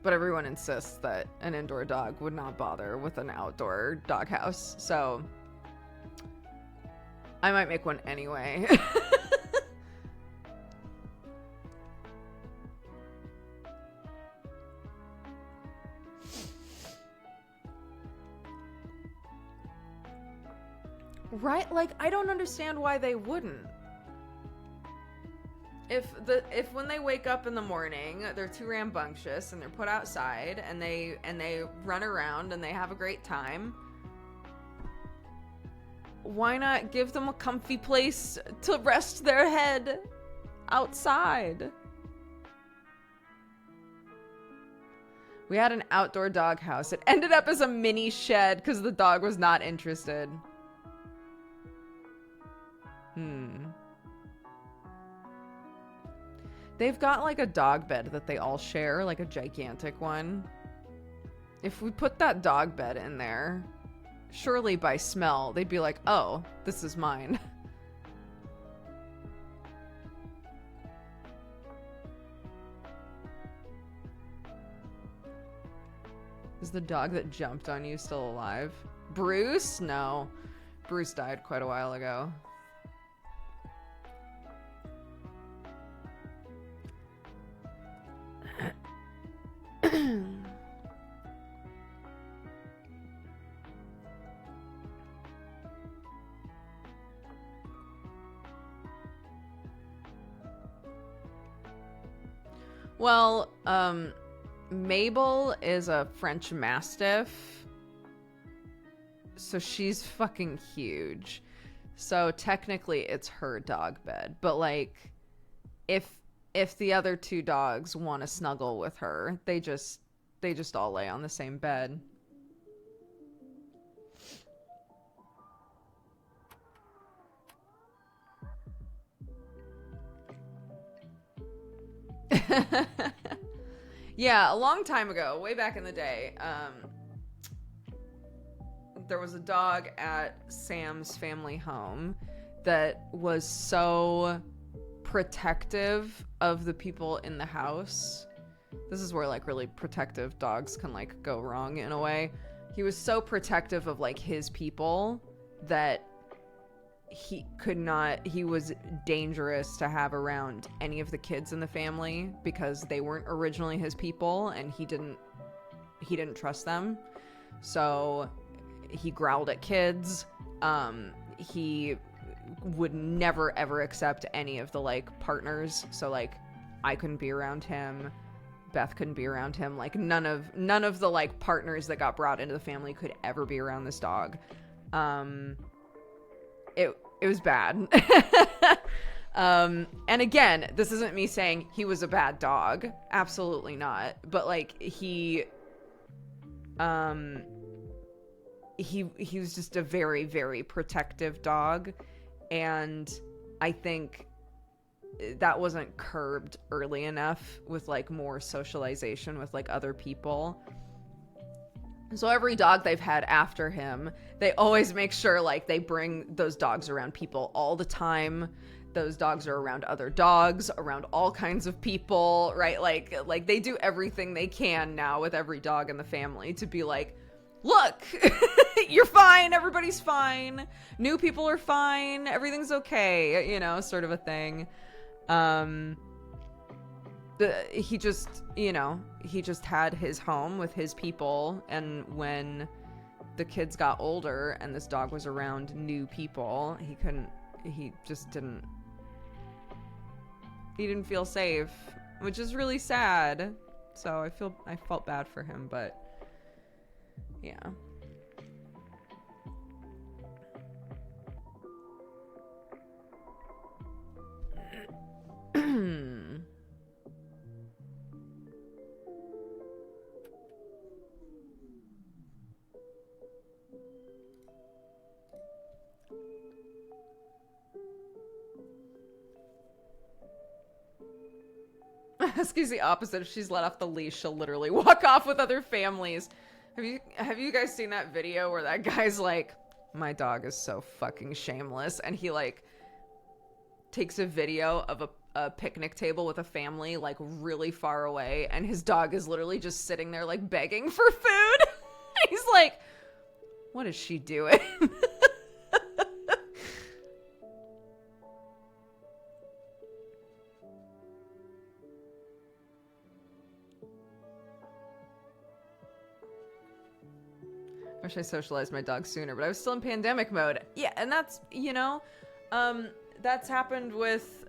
But everyone insists that an indoor dog would not bother with an outdoor doghouse. So I might make one anyway. Right? Like, I don't understand why they wouldn't. If when they wake up in the morning, they're too rambunctious and they're put outside and they run around and they have a great time, why not give them a comfy place to rest their head outside? We had an outdoor doghouse. It ended up as a mini shed because the dog was not interested. They've got like a dog bed that they all share, like a gigantic one. If we put that dog bed in there, surely by smell, they'd be like, oh, this is mine. Is the dog that jumped on you still alive? Bruce? No. Bruce died quite a while ago. Well, Mabel is a French Mastiff, so she's fucking huge. So technically it's her dog bed, but like if the other two dogs want to snuggle with her, they just all lay on the same bed. Yeah, a long time ago, way back in the day, there was a dog at Sam's family home that was so protective of the people in the house. This is where like really protective dogs can like go wrong in a way. He was so protective of like his people that he was dangerous to have around any of the kids in the family because they weren't originally his people and he didn't trust them. So he growled at kids. He would never ever accept any of the like partners. So like I couldn't be around him. Beth couldn't be around him. Like none of the like partners that got brought into the family could ever be around this dog. It was bad. And again, this isn't me saying he was a bad dog. Absolutely not. But like he was just a very, very protective dog. And I think that wasn't curbed early enough with like more socialization with like other people. So every dog they've had after him, they always make sure like they bring those dogs around people all the time. Those dogs are around other dogs, around all kinds of people, right? Like they do everything they can now with every dog in the family to be like, look, you're fine, everybody's fine, new people are fine, everything's okay, you know, sort of a thing. He just had his home with his people, and when the kids got older and this dog was around new people, he didn't feel safe, which is really sad. So I felt bad for him, but yeah. Husky's the opposite. If she's let off the leash, she'll literally walk off with other families. Have you guys seen that video where that guy's like, my dog is so fucking shameless, and he like takes a video of a picnic table with a family like really far away, and his dog is literally just sitting there like begging for food. He's like, what is she doing? I wish I socialized my dog sooner, but I was still in pandemic mode. Yeah, and that's, that's happened with,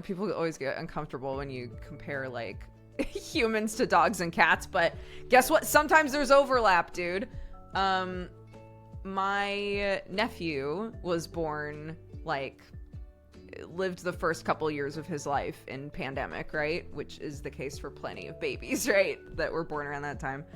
people always get uncomfortable when you compare, like, humans to dogs and cats, but guess what? Sometimes there's overlap, dude. My nephew was born, lived the first couple years of his life in pandemic, right? Which is the case for plenty of babies, right? That were born around that time.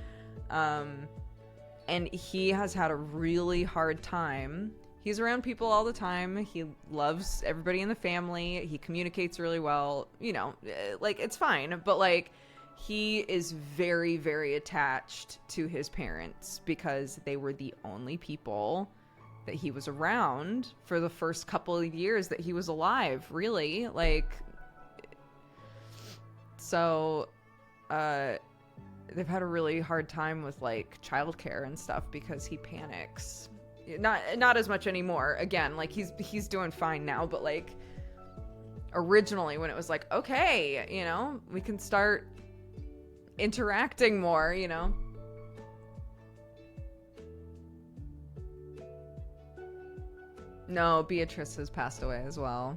And he has had a really hard time. He's around people all the time. He loves everybody in the family. He communicates really well. You know, like, it's fine. But, like, he is very, very attached to his parents because they were the only people that he was around for the first couple of years that he was alive, really. Like, so, they've had a really hard time with, like, childcare and stuff because he panics. Not as much anymore. Again, like, he's doing fine now, but, like, originally when it was like, okay, you know, we can start interacting more, you know. No, Beatrice has passed away as well.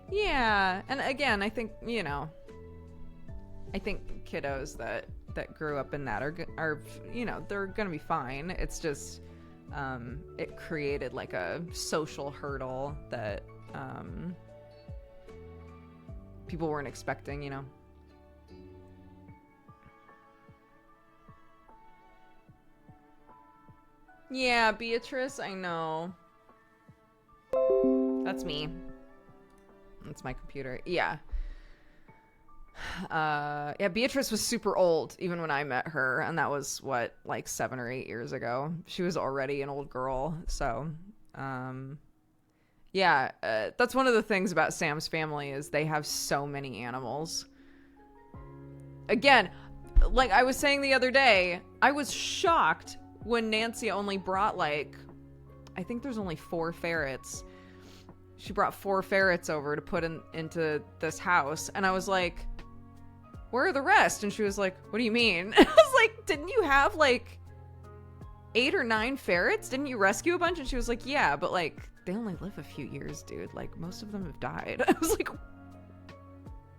Yeah, and again, I think, you know, I think kiddos that grew up in that are, you know, they're gonna be fine. It's just, it created like a social hurdle that people weren't expecting, you know. Yeah, Beatrice, I know. That's me. That's my computer. Yeah. Yeah, Beatrice was super old even when I met her, and that was what, like 7 or 8 years ago. She was already an old girl. So yeah, that's one of the things about Sam's family is they have so many animals. Again, like I was saying the other day, I was shocked when Nancy only brought, like, I think there's only 4 ferrets. She brought 4 ferrets over to put into this house, and I was like, where are the rest? And she was like, what do you mean? I was like, didn't you have like 8 or 9 ferrets? Didn't you rescue a bunch? And she was like, yeah, but like they only live a few years, dude. Like most of them have died. I was like,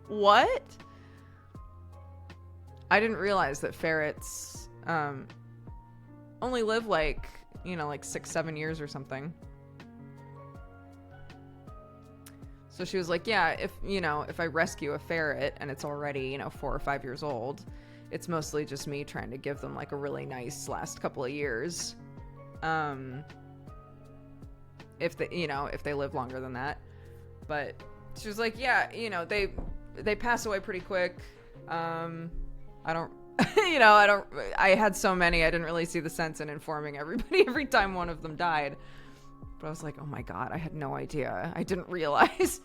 what? I didn't realize that ferrets only live like, you know, like 6-7 years or something. So she was like, yeah, if, you know, if I rescue a ferret and it's already, you know, 4 or 5 years old, it's mostly just me trying to give them like a really nice last couple of years. If they, you know, if they live longer than that. But she was like, yeah, you know, they pass away pretty quick. I don't, you know, I had so many, I didn't really see the sense in informing everybody every time one of them died. But I was like, oh my God, I had no idea. I didn't realize.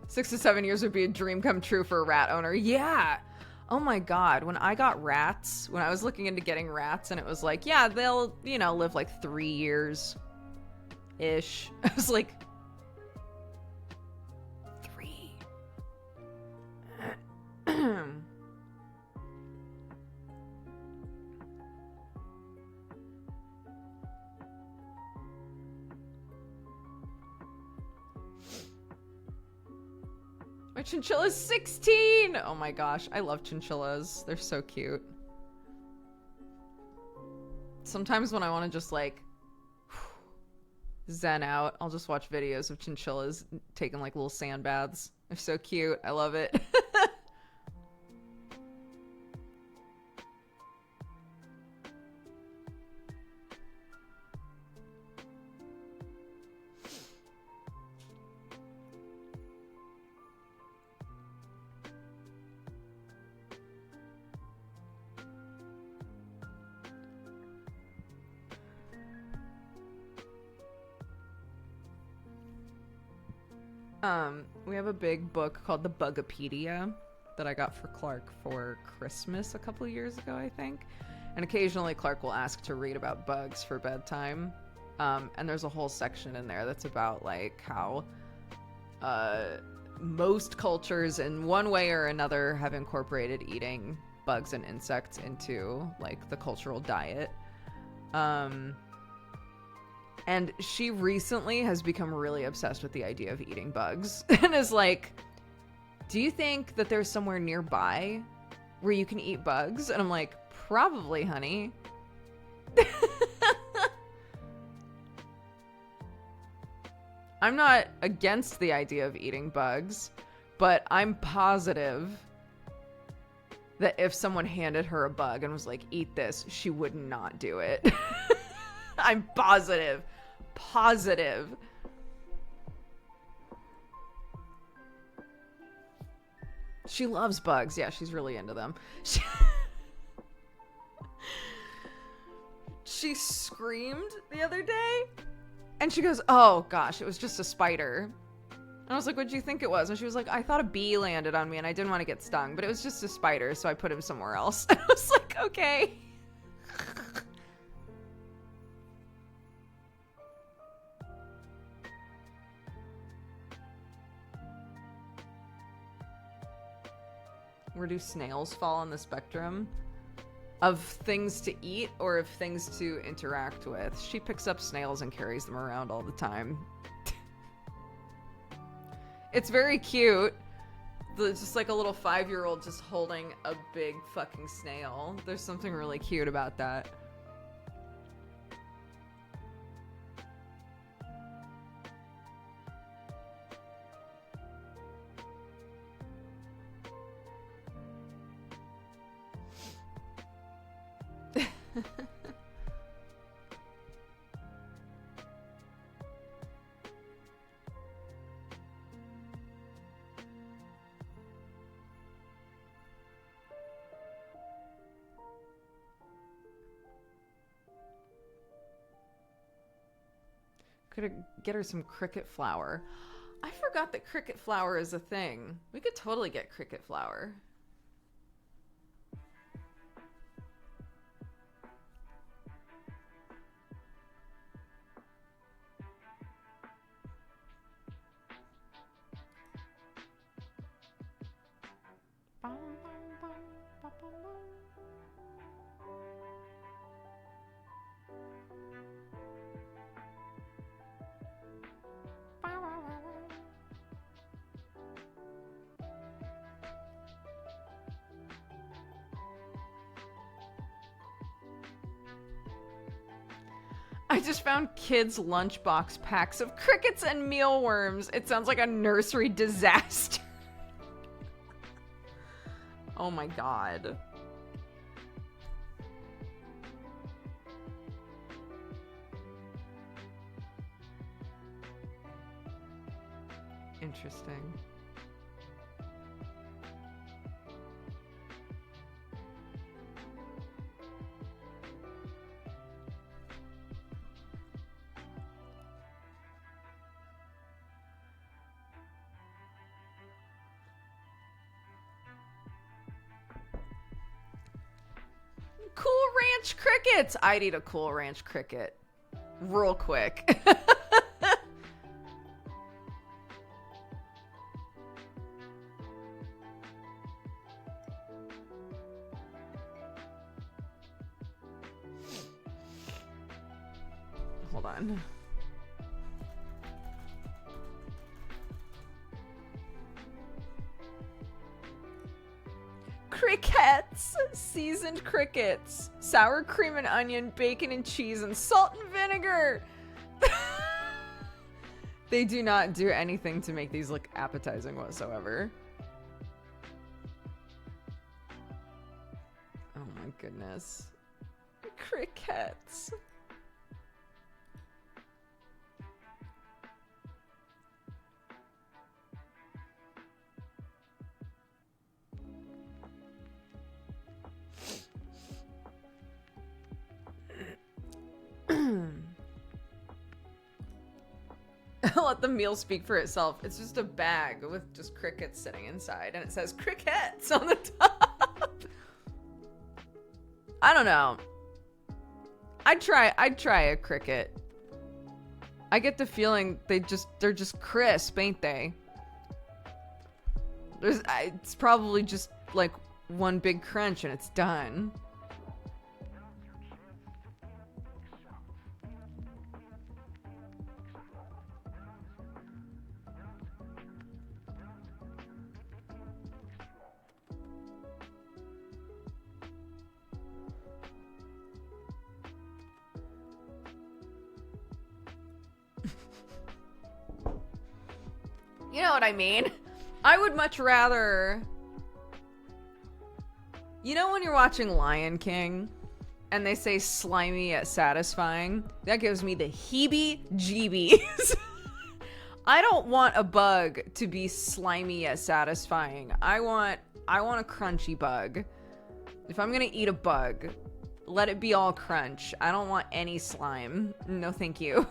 6 to 7 years would be a dream come true for a rat owner. Yeah. Oh my God. When I got rats, when I was looking into getting rats and it was like, yeah, they'll, you know, live like 3 years ish. I was like, 3. My chinchilla's 16! Oh my gosh, I love chinchillas. They're so cute. Sometimes when I want to just like zen out, I'll just watch videos of chinchillas taking like little sand baths. They're so cute. I love it. We have a big book called the Bugopedia that I got for Clark for Christmas a couple of years ago, I think. And occasionally Clark will ask to read about bugs for bedtime. And there's a whole section in there that's about like how most cultures in one way or another have incorporated eating bugs and insects into like the cultural diet. And she recently has become really obsessed with the idea of eating bugs and is like, do you think that there's somewhere nearby where you can eat bugs? And I'm like, probably, honey. I'm not against the idea of eating bugs, but I'm positive that if someone handed her a bug and was like, eat this, she would not do it. I'm positive. Positive. She loves bugs. Yeah, she's really into them. She screamed the other day and she goes, oh gosh, it was just a spider. And I was like, what'd you think it was? And she was like, I thought a bee landed on me and I didn't want to get stung, but it was just a spider, so I put him somewhere else. And I was like, okay. Where do snails fall on the spectrum of things to eat or of things to interact with? She picks up snails and carries them around all the time. It's very cute. It's just like a little 5-year-old just holding a big fucking snail. There's something really cute about that. Could get her some cricket flour. I forgot that cricket flour is a thing. We could totally get cricket flour. I just found kids' lunchbox packs of crickets and mealworms. It sounds like a nursery disaster. Oh my god. Interesting. Cool Ranch crickets. I'd eat a Cool Ranch cricket real quick. Hold on. Crickets, seasoned crickets, sour cream and onion, bacon and cheese, and salt and vinegar. They do not do anything to make these look appetizing whatsoever. Oh my goodness. Crickets. Let the meal speak for itself. It's just a bag with just crickets sitting inside, and it says crickets on the top. I don't know. I'd try a cricket. I get the feeling they're just crisp, ain't they? It's probably just like one big crunch and it's done. You know what I mean? I would much rather... You know when you're watching Lion King and they say slimy yet satisfying? That gives me the heebie-jeebies. I don't want a bug to be slimy yet satisfying. I want a crunchy bug. If I'm gonna eat a bug, let it be all crunch. I don't want any slime. No, thank you.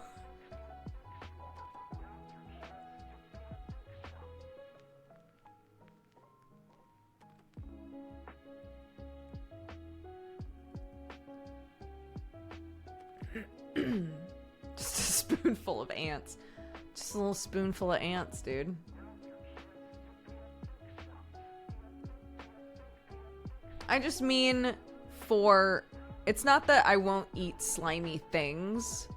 Just a spoonful of ants. Just a little spoonful of ants, dude. I just mean for... It's not that I won't eat slimy things.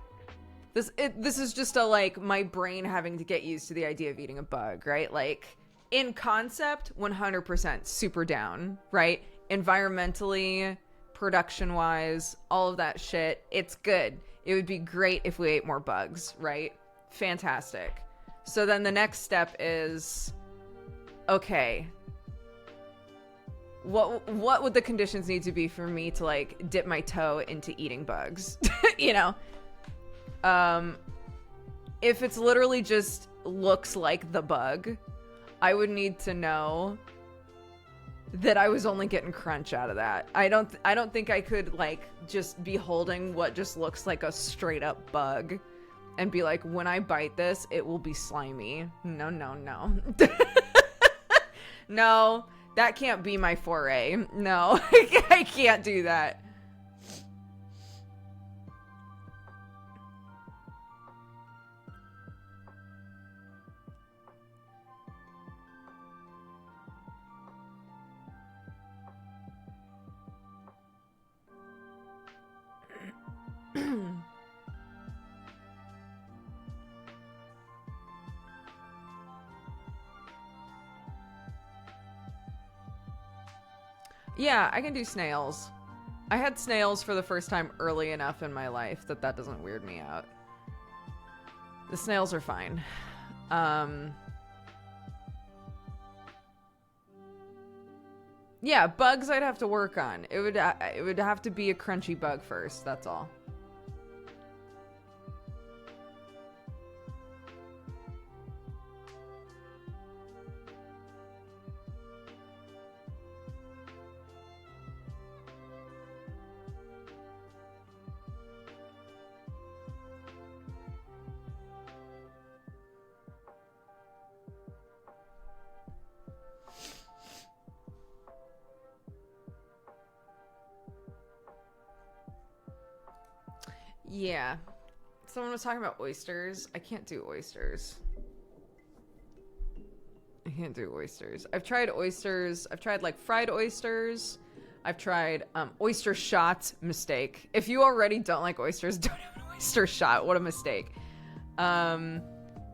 This is just a, like, my brain having to get used to the idea of eating a bug, right? Like, in concept, 100% super down, right? Environmentally, production-wise, all of that shit, it's good. It would be great if we ate more bugs, right? Fantastic. So then the next step is, okay, what would the conditions need to be for me to, like, dip my toe into eating bugs? You know? If it's literally just looks like the bug, I would need to know that I was only getting crunch out of that. I don't think I could, like, just be holding what just looks like a straight up bug and be like, when I bite this, it will be slimy. No, no, no. No, that can't be my foray. No, I can't do that. Yeah, I can do snails. I had snails for the first time early enough in my life that that doesn't weird me out. The snails are fine. Yeah, bugs I'd have to work on. It would have to be a crunchy bug first, that's all. Yeah. Someone was talking about oysters. I can't do oysters. I can't do oysters. I've tried oysters. I've tried, like, fried oysters. I've tried oyster shots. Mistake. If you already don't like oysters, don't have an oyster shot. What a mistake. And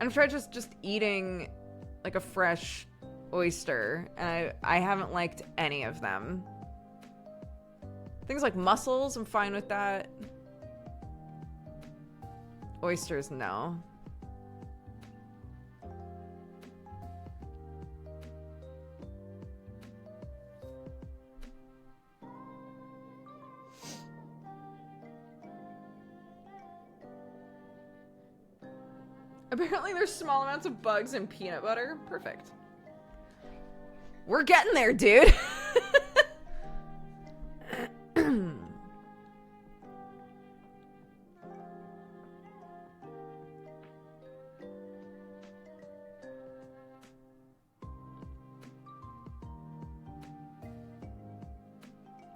I've tried just eating, like, a fresh oyster, and I haven't liked any of them. Things like mussels, I'm fine with that. Oysters, no. Apparently there's small amounts of bugs in peanut butter. Perfect. We're getting there, dude.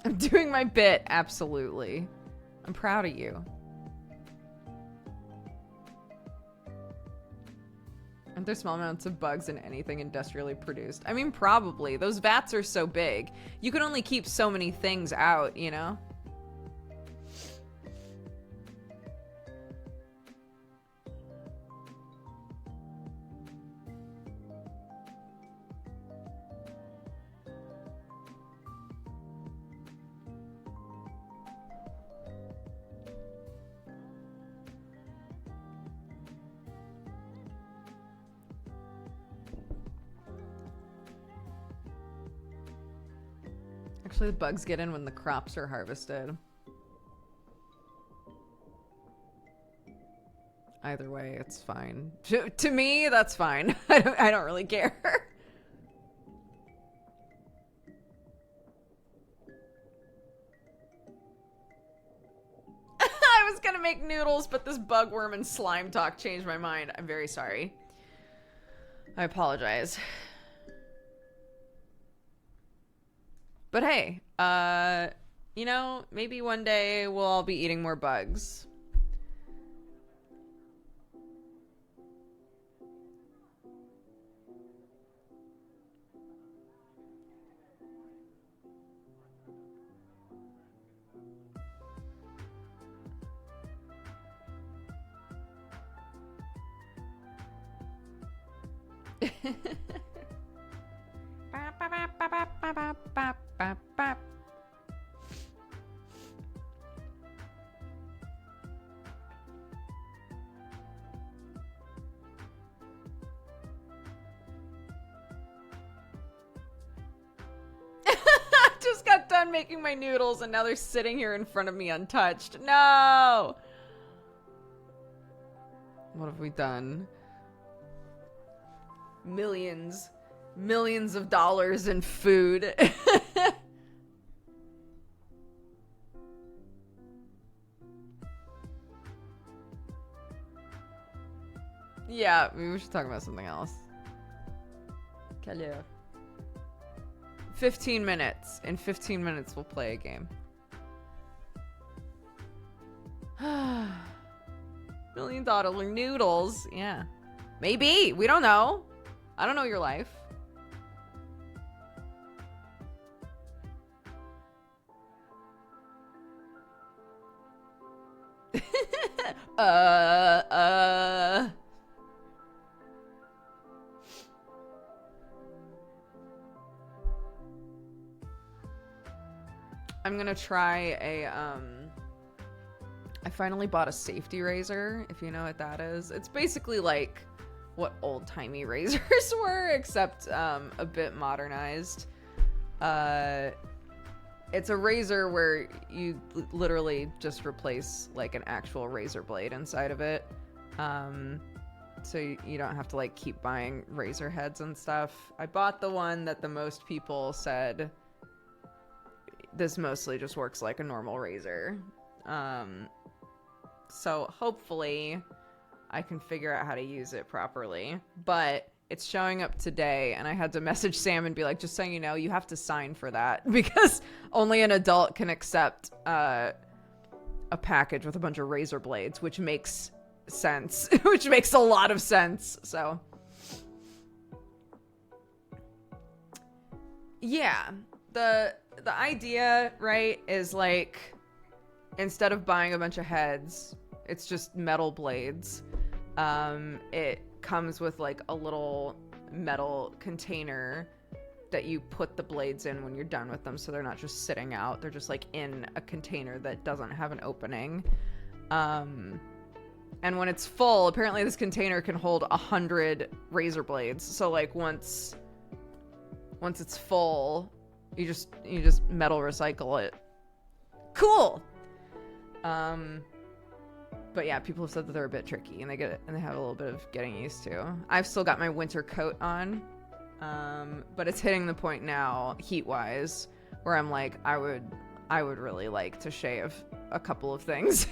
I'm doing my bit, absolutely. I'm proud of you. Aren't there small amounts of bugs in anything industrially produced? I mean, probably. Those vats are so big. You can only keep so many things out, you know? Actually, the bugs get in when the crops are harvested. Either way, it's fine. To me, that's fine. I don't really care. I was gonna make noodles, but this bugworm and slime talk changed my mind. I'm very sorry. I apologize. But hey, you know, maybe one day we'll all be eating more bugs. Just got done making my noodles and now they're sitting here in front of me untouched. No! What have we done? Millions of dollars in food. Yeah, maybe we should talk about something else. Quelle heure? 15 minutes. In 15 minutes, we'll play a game. $1 million noodles. Yeah. Maybe. We don't know. I don't know your life. I'm gonna try a, I finally bought a safety razor, if you know what that is. It's basically like what old-timey razors were, except a bit modernized. It's a razor where you literally just replace like an actual razor blade inside of it. So you don't have to like keep buying razor heads and stuff. I bought the one that the most people said this mostly just works like a normal razor. So hopefully I can figure out how to use it properly. But it's showing up today, and I had to message Sam and be like, just so you know, you have to sign for that because only an adult can accept a package with a bunch of razor blades, which makes sense, which makes a lot of sense. So yeah, the idea, right, is like instead of buying a bunch of heads, it's just metal blades. It comes with like a little metal container that you put the blades in when you're done with them, so they're not just sitting out, they're just like in a container that doesn't have an opening. And when it's full, apparently this container can hold 100 razor blades, so like once it's full, you just metal recycle it. Cool. But yeah, people have said that they're a bit tricky and they have a little bit of getting used to. I've still got my winter coat on, but it's hitting the point now, heat-wise, where I'm like, I would really like to shave a couple of things.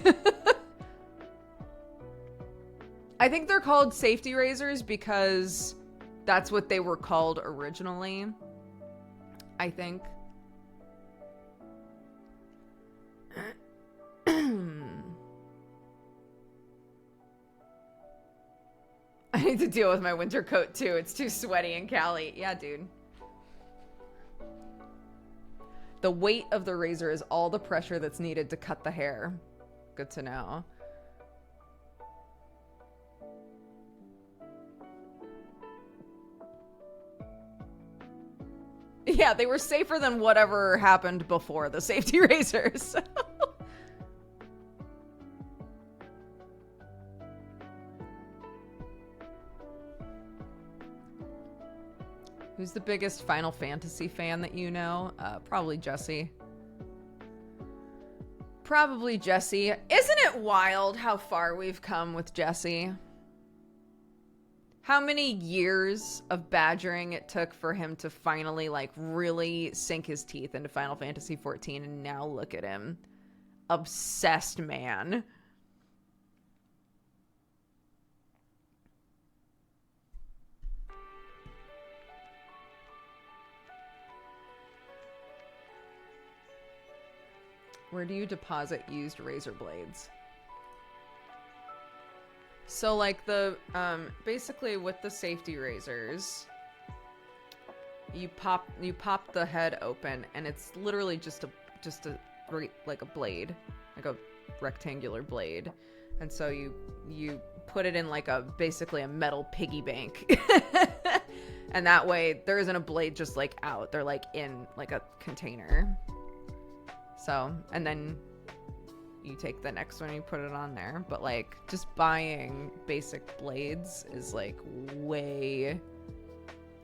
I think they're called safety razors because that's what they were called originally, I think. I need to deal with my winter coat too. It's too sweaty in Cali. Yeah, dude. The weight of the razor is all the pressure that's needed to cut the hair. Good to know. Yeah, they were safer than whatever happened before the safety razors. Who's the biggest Final Fantasy fan that you know? Probably Jesse. Probably Jesse. Isn't it wild how far we've come with Jesse? How many years of badgering it took for him to finally, like, really sink his teeth into Final Fantasy XIV, and now look at him. Obsessed man. Where do you deposit used razor blades? So like the, basically with the safety razors, you pop the head open and it's literally just a like a blade, like a rectangular blade. And so you put it in like basically a metal piggy bank. And that way there isn't a blade just like out. They're like in like a container. So, and then you take the next one, you put it on there. But like just buying basic blades is like way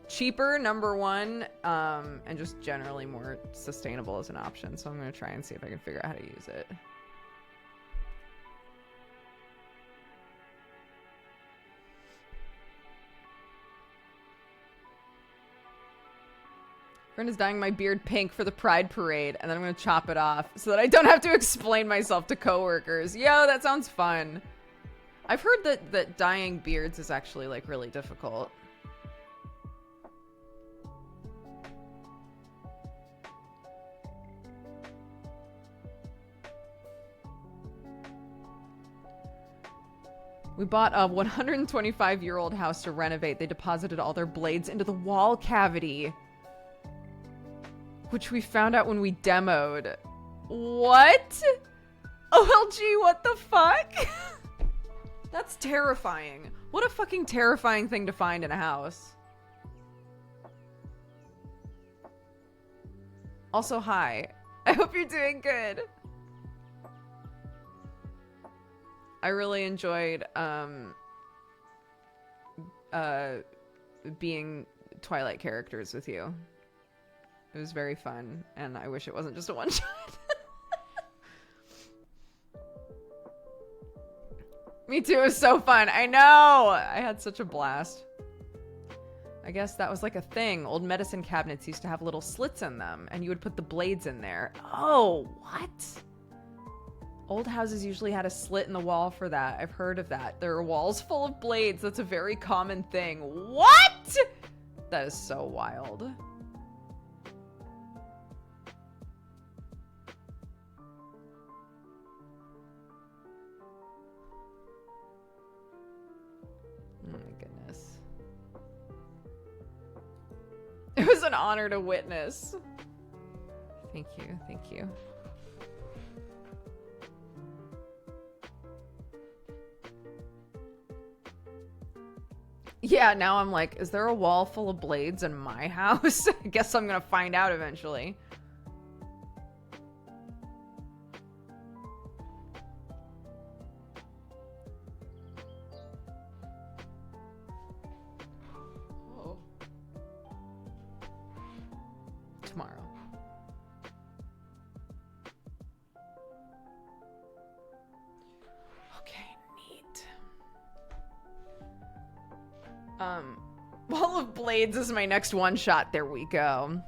cheaper, number one, and just generally more sustainable as an option. So I'm going to try and see if I can figure out how to use it. Friend is dyeing my beard pink for the Pride Parade, and then I'm gonna chop it off so that I don't have to explain myself to coworkers. Yo, that sounds fun. I've heard that dyeing beards is actually like really difficult. We bought a 125-year-old house to renovate. They deposited all their blades into the wall cavity, which we found out when we demoed. What? OLG, what the fuck? That's terrifying. What a fucking terrifying thing to find in a house. Also, hi. I hope you're doing good. I really enjoyed being Twilight characters with you. It was very fun, and I wish it wasn't just a one-shot. Me too, it was so fun. I know! I had such a blast. I guess that was like a thing. Old medicine cabinets used to have little slits in them, and you would put the blades in there. Oh, what? Old houses usually had a slit in the wall for that. I've heard of that. There are walls full of blades. That's a very common thing. What? That is so wild. Oh my goodness. It was an honor to witness. Thank you, thank you. Yeah, now I'm like, is there a wall full of blades in my house? I guess I'm gonna find out eventually. Oh. Tomorrow. Wall of Blades is my next one shot. There we go.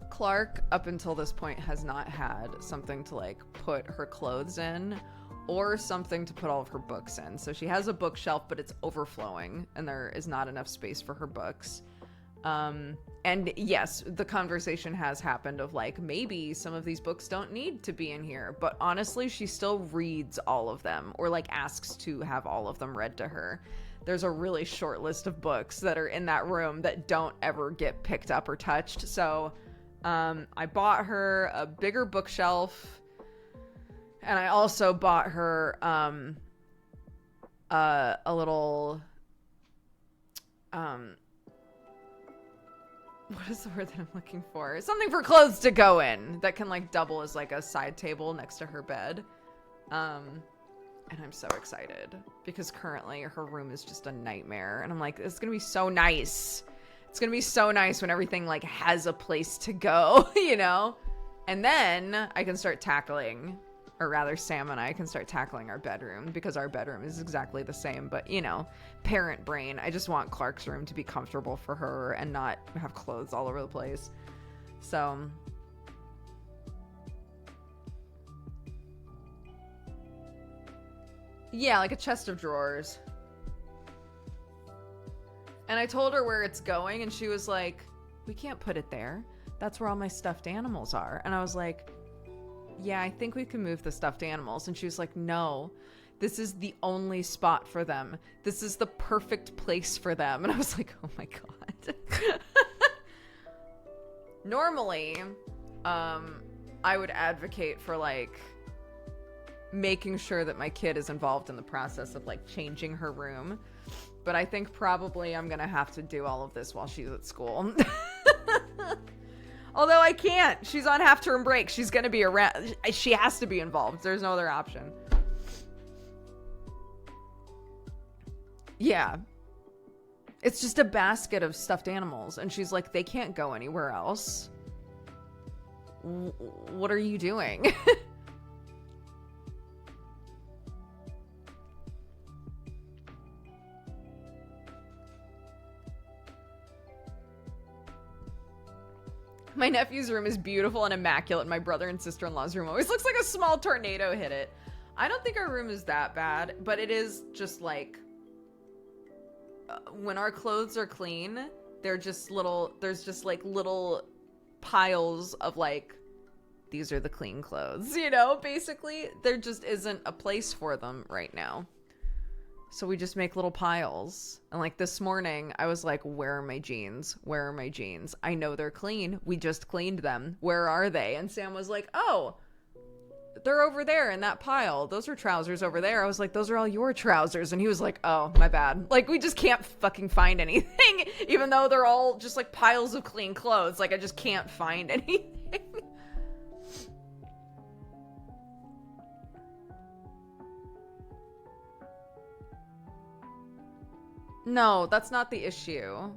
Clark, up until this point, has not had something to like put her clothes in or something to put all of her books in. So she has a bookshelf, but it's overflowing and there is not enough space for her books. And yes, the conversation has happened of like, maybe some of these books don't need to be in here, but honestly, she still reads all of them or like asks to have all of them read to her. There's a really short list of books that are in that room that don't ever get picked up or touched. So, I bought her a bigger bookshelf and I also bought her, a little, what is the word that I'm looking for? Something for clothes to go in that can like double as like a side table next to her bed. And I'm so excited because currently her room is just a nightmare. And I'm like, it's going to be so nice. It's gonna be so nice when everything like has a place to go, you know? And then I can start tackling, or rather Sam and I can start tackling our bedroom, because our bedroom is exactly the same, but you know, parent brain. I just want Clark's room to be comfortable for her and not have clothes all over the place. So yeah, like a chest of drawers. And I told her where it's going, and she was like, we can't put it there. That's where all my stuffed animals are. And I was like, yeah, I think we can move the stuffed animals. And she was like, no, this is the only spot for them. This is the perfect place for them. And I was like, oh my God. Normally, I would advocate for like making sure that my kid is involved in the process of like changing her room. But I think probably I'm going to have to do all of this while she's at school. Although I can't. She's on half-term break. She's going to be around. She has to be involved. There's no other option. Yeah. It's just a basket of stuffed animals. And she's like, they can't go anywhere else. What are you doing? My nephew's room is beautiful and immaculate. My brother and sister-in-law's room always looks like a small tornado hit it. I don't think our room is that bad, but it is just like when our clothes are clean, they're just little, there's just like little piles of like, these are the clean clothes, you know, basically. There just isn't a place for them right now. So we just make little piles. And like this morning, I was like, where are my jeans? Where are my jeans? I know they're clean. We just cleaned them. Where are they? And Sam was like, oh, they're over there in that pile. Those are trousers over there. I was like, those are all your trousers. And he was like, oh, my bad. Like, we just can't fucking find anything, even though they're all just like piles of clean clothes. Like, I just can't find anything. No, that's not the issue.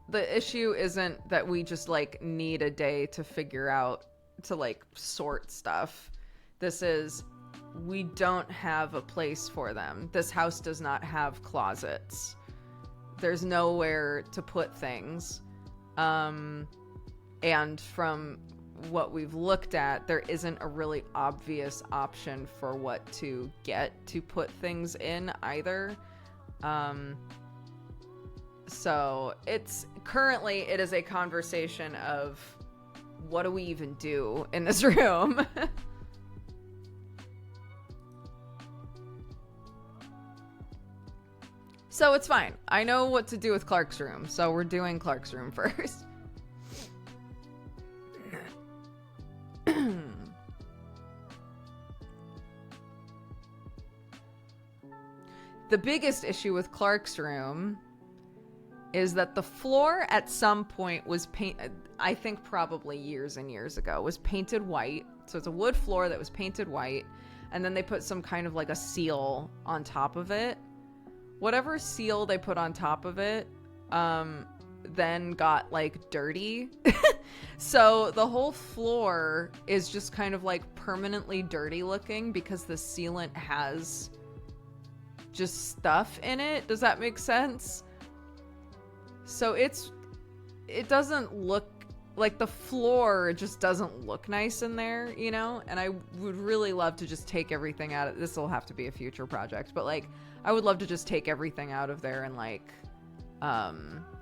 The issue isn't that we just like need a day to figure out to like sort stuff. This is, we don't have a place for them. This house does not have closets. There's nowhere to put things. And from what we've looked at, there isn't a really obvious option for what to get to put things in either. So it's currently, it is a conversation of what do we even do in this room? So it's fine. I know what to do with Clark's room, so we're doing Clark's room first. The biggest issue with Clark's room is that the floor at some point was painted, I think probably years and years ago, was painted white. So it's a wood floor that was painted white, and then they put some kind of like a seal on top of it. Whatever seal they put on top of it, then got like dirty. So the whole floor is just kind of like permanently dirty looking because the sealant has just stuff in it. Does that make sense? So it doesn't look like, the floor just doesn't look nice in there, you know? And I would really love to just take everything out of, this will have to be a future project, but like I would love to just take everything out of there and like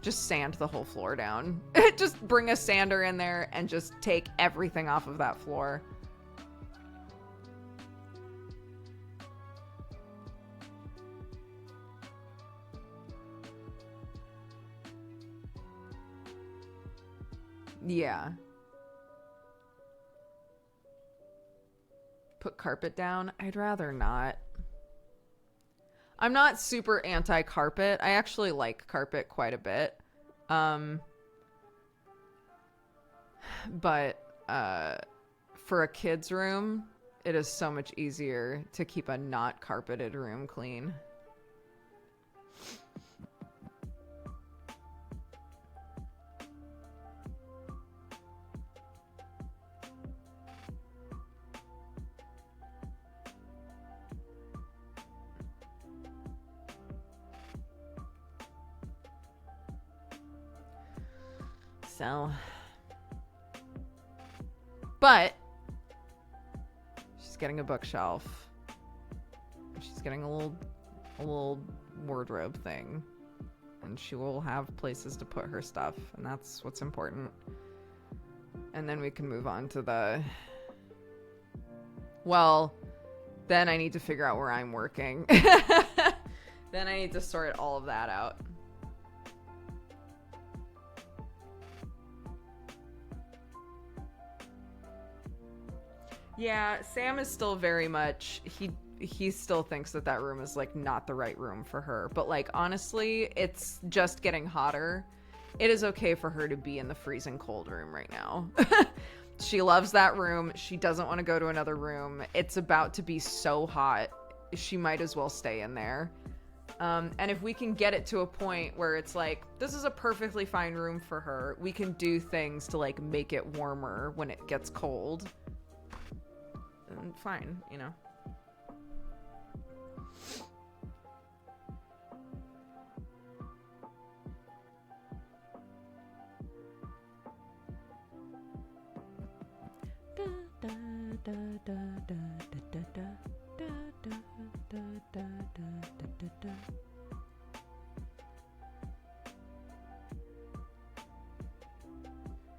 just sand the whole floor down. Just bring a sander in there and just take everything off of that floor. Yeah. Put carpet down? I'd rather not. I'm not super anti-carpet. I actually like carpet quite a bit. But for a kid's room, it is so much easier to keep a not carpeted room clean. So, but she's getting a bookshelf. She's getting a little wardrobe thing, and she will have places to put her stuff, and that's what's important. And then we can move on to the, well, then I need to figure out where I'm working. Then I need to sort all of that out. Yeah, Sam is still very much, he still thinks that that room is like not the right room for her. But like, honestly, it's just getting hotter. It is okay for her to be in the freezing cold room right now. She loves that room. She doesn't want to go to another room. It's about to be so hot. She might as well stay in there. And if we can get it to a point where it's like, this is a perfectly fine room for her, we can do things to like make it warmer when it gets cold. And fine, you know.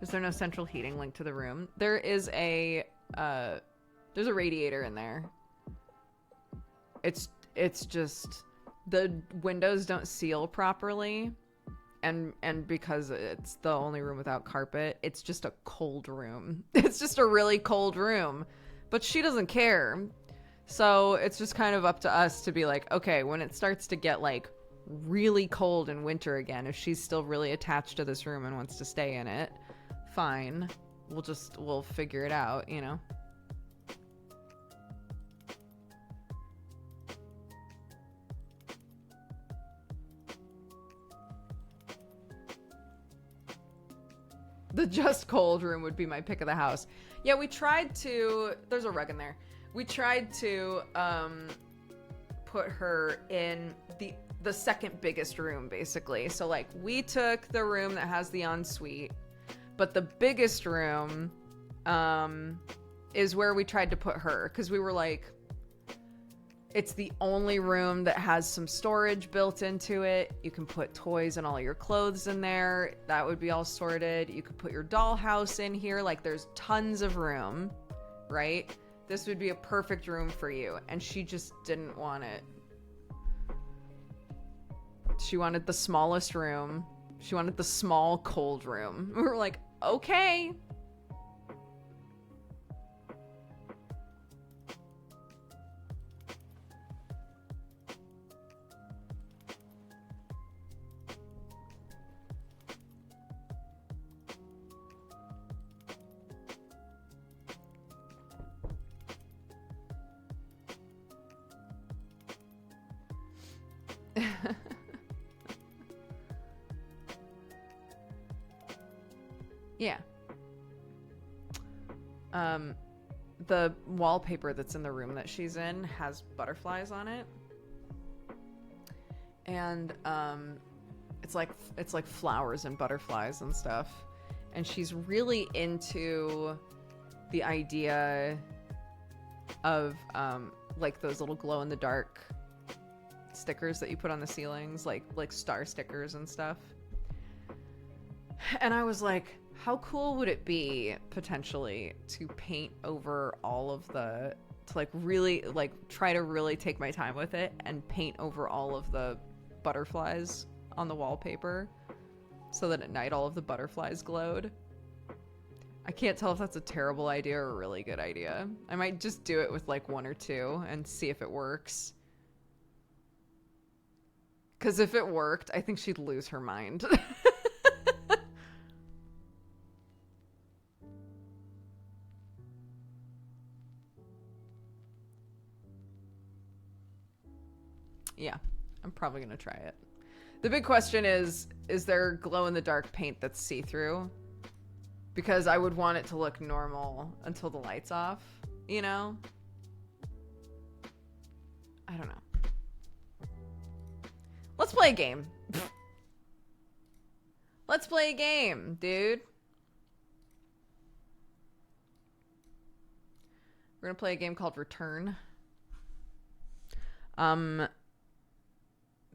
Is there no central heating linked to the room? There is a there's a radiator in there. It's just the windows don't seal properly, and because it's the only room without carpet, it's just a cold room. It's just a really cold room, but she doesn't care. So it's just kind of up to us to be like, okay, when it starts to get like really cold in winter again, if she's still really attached to this room and wants to stay in it, fine. We'll figure it out, you know? The just cold room would be my pick of the house. Yeah, we tried to... There's a rug in there. We tried to put her in the second biggest room, basically. So, like, we took the room that has the ensuite, but the biggest room is where we tried to put her, because we were like, it's the only room that has some storage built into it. You can put toys and all your clothes in there. That would be all sorted. You could put your dollhouse in here. Like, there's tons of room, right? This would be a perfect room for you. And she just didn't want it. She wanted the smallest room. She wanted the small, cold room. We were like, okay. Yeah. The wallpaper that's in the room that she's in has butterflies on it. And it's like flowers and butterflies and stuff. And she's really into the idea of like those little glow in the dark stickers that you put on the ceilings, like star stickers and stuff. And I was like, how cool would it be potentially to paint over all of the, to like really like try to really take my time with it and paint over all of the butterflies on the wallpaper so that at night all of the butterflies glowed. I can't tell if that's a terrible idea or a really good idea. I might just do it with like one or two and see if it works. Because if it worked, I think she'd lose her mind. Yeah, I'm probably going to try it. The big question is there glow-in-the-dark paint that's see-through? Because I would want it to look normal until the light's off, you know? I don't know. Let's play a game. Let's play a game, dude. We're gonna play a game called Return.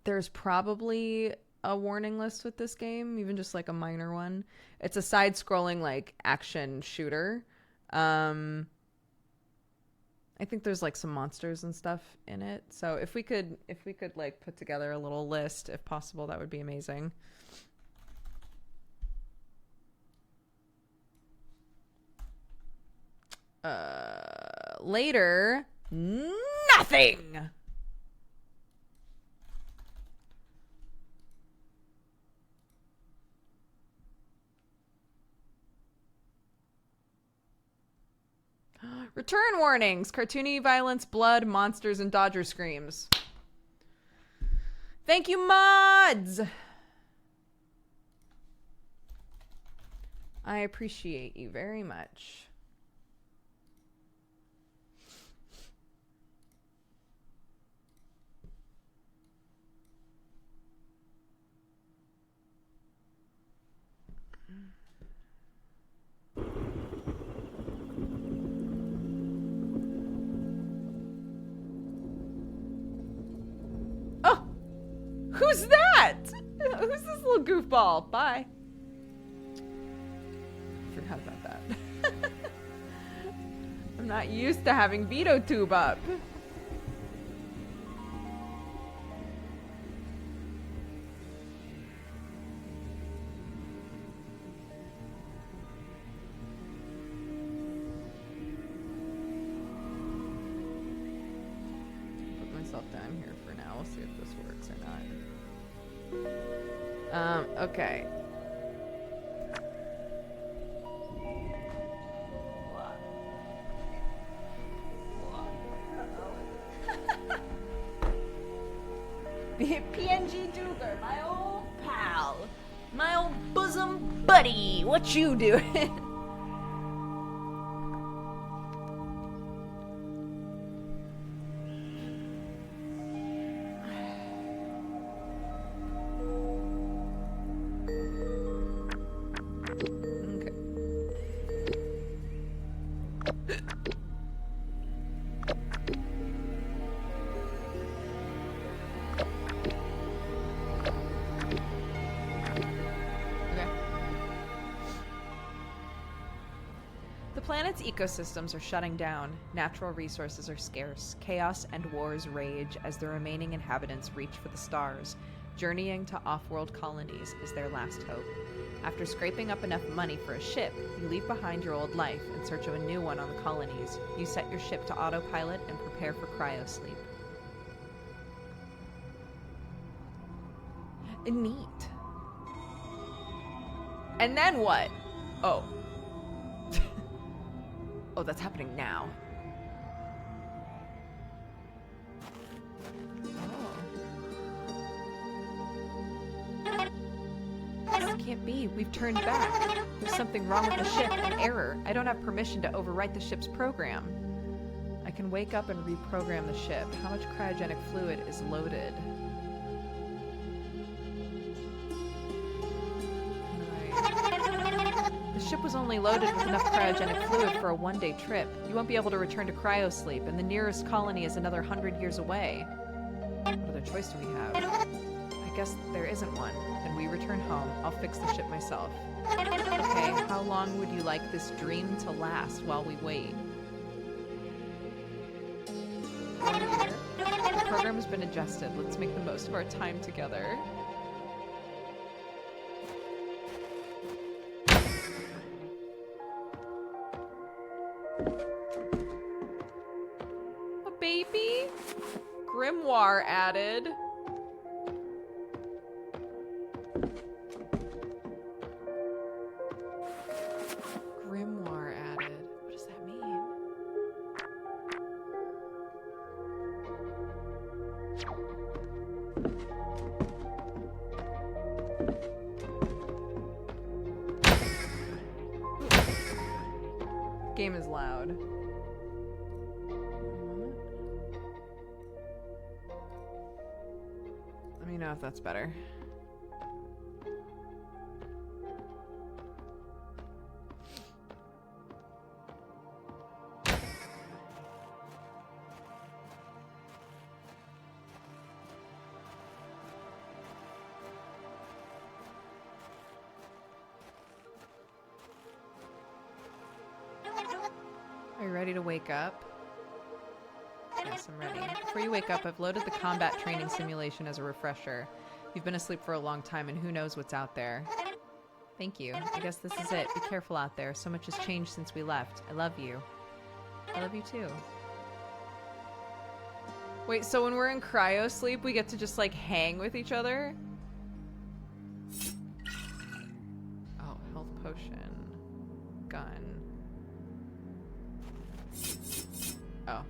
There's probably a warning list with this game, even just like a minor one. It's a side-scrolling like action shooter. I think there's like some monsters and stuff in it. So if we could like put together a little list, if possible, that would be amazing. Later, nothing. Return warnings, cartoony violence, blood, monsters, and Dodger screams. Thank you, mods. I appreciate you very much. Who's that? Who's this little goofball? Bye. Forgot about that. I'm not used to having Veto Tube up. Put myself down here for now. We'll see if this works or not. Okay. PNG Duger, my old pal. My old bosom buddy. What you doing? Ecosystems are shutting down, natural resources are scarce, chaos and wars rage as the remaining inhabitants reach for the stars. Journeying to off-world colonies is their last hope. After scraping up enough money for a ship, you leave behind your old life in search of a new one on the colonies. You set your ship to autopilot and prepare for cryosleep. Neat. And then what? Oh. Oh, that's happening now. Oh. This can't be. We've turned back. There's something wrong with the ship. An error. I don't have permission to overwrite the ship's program. I can wake up and reprogram the ship. How much cryogenic fluid is loaded? The ship was only loaded with enough cryogenic fluid for a one-day trip. You won't be able to return to cryosleep, and the nearest colony is another 100 years away. What other choice do we have? I guess there isn't one. Then we return home. I'll fix the ship myself. Okay, how long would you like this dream to last while we wait? The program has been adjusted. Let's make the most of our time together. Baby? Grimoire added. Grimoire added. What does that mean? Game is loud. Let me know if that's better. Are you ready to wake up? Yes, I'm ready. Before you wake up, I've loaded the combat training simulation as a refresher. You've been asleep for a long time, and who knows what's out there. Thank you. I guess this is it. Be careful out there. So much has changed since we left. I love you. I love you too. Wait, so when we're in cryo sleep, we get to just like hang with each other? Oh, health potion. Gun. Oh.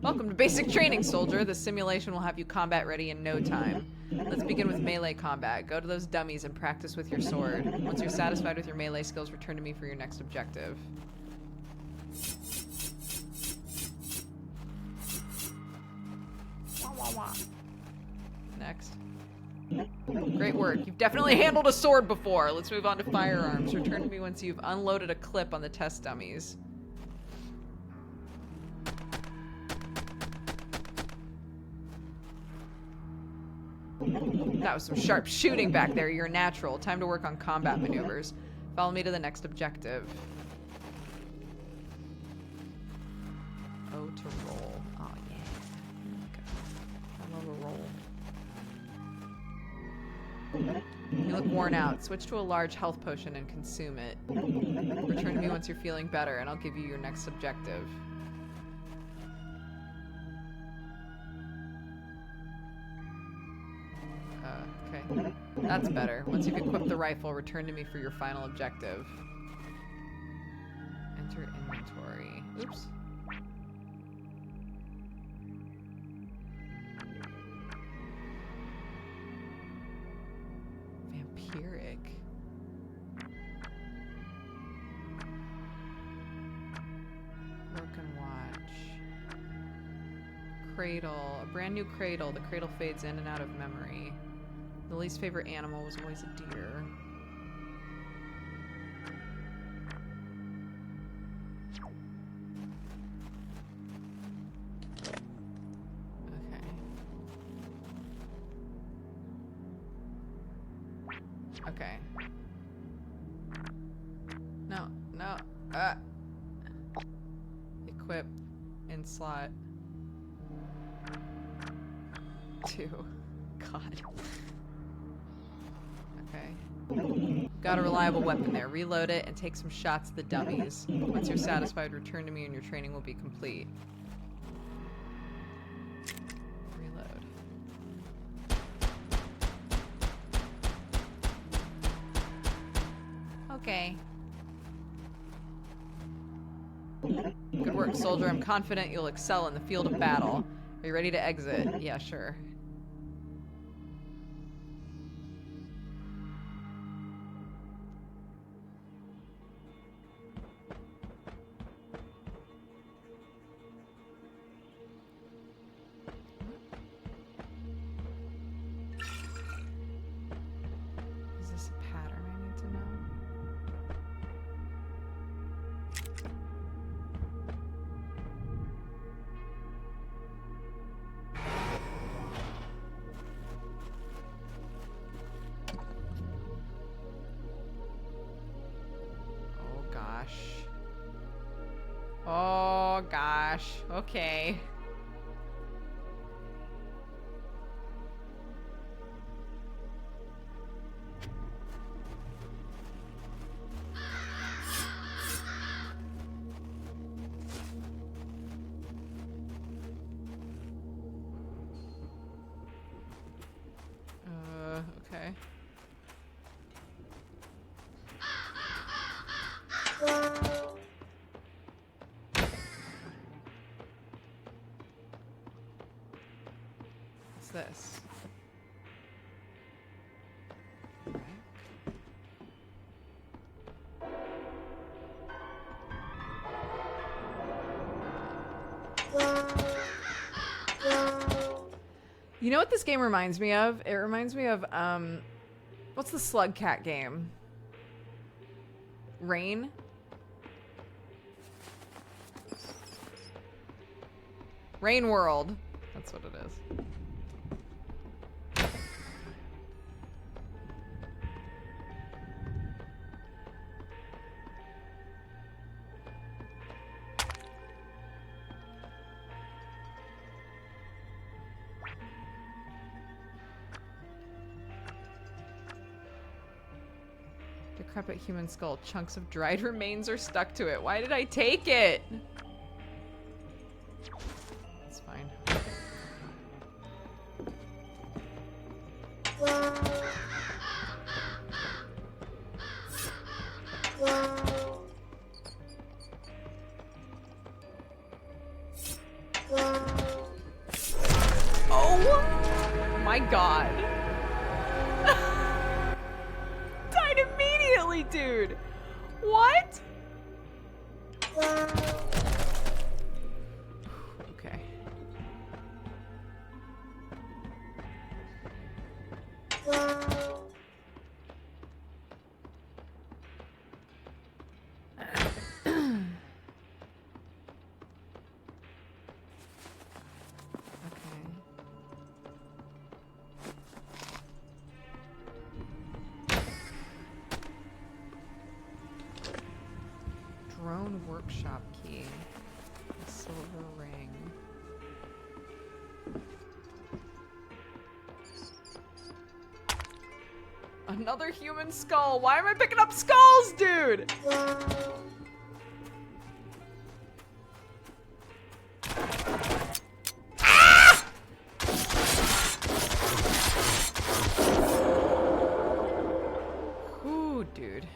Welcome to basic training, soldier. The simulation will have you combat ready in no time. Let's begin with melee combat. Go to those dummies and practice with your sword. Once you're satisfied with your melee skills, return to me for your next objective. Next. Great work. You've definitely handled a sword before. Let's move on to firearms. Return to me once you've unloaded a clip on the test dummies. That was some sharp shooting back there. You're a natural. Time to work on combat maneuvers. Follow me to the next objective. O to roll. Oh, yeah. Okay. I love a roll. You look worn out. Switch to a large health potion and consume it. Return to me once you're feeling better, and I'll give you your next objective. Okay. That's better. Once you've equipped the rifle, return to me for your final objective. Enter inventory. Oops. Vampiric. Broken watch. Cradle. A brand new cradle. The cradle fades in and out of memory. The least favorite animal was always a deer. Okay. Okay. No, no. Equip in slot 2. God. Okay. Got a reliable weapon there. Reload it and take some shots at the dummies. Once you're satisfied, return to me and your training will be complete. Reload. Okay. Good work, soldier. I'm confident you'll excel in the field of battle. Are you ready to exit? Yeah, sure. Oh gosh. Okay. Okay. What's this? You know what this game reminds me of? It reminds me of, what's the slug cat game? Rain? Rain World. That's what it is. decrepit human skull. Chunks of dried remains are stuck to it. Why did I take it? It's fine. Oh my god. Died immediately, dude. What? Okay. Drone workshop key. A silver ring. Another human skull. Why am I picking up skulls, dude? Ah! Ooh, dude.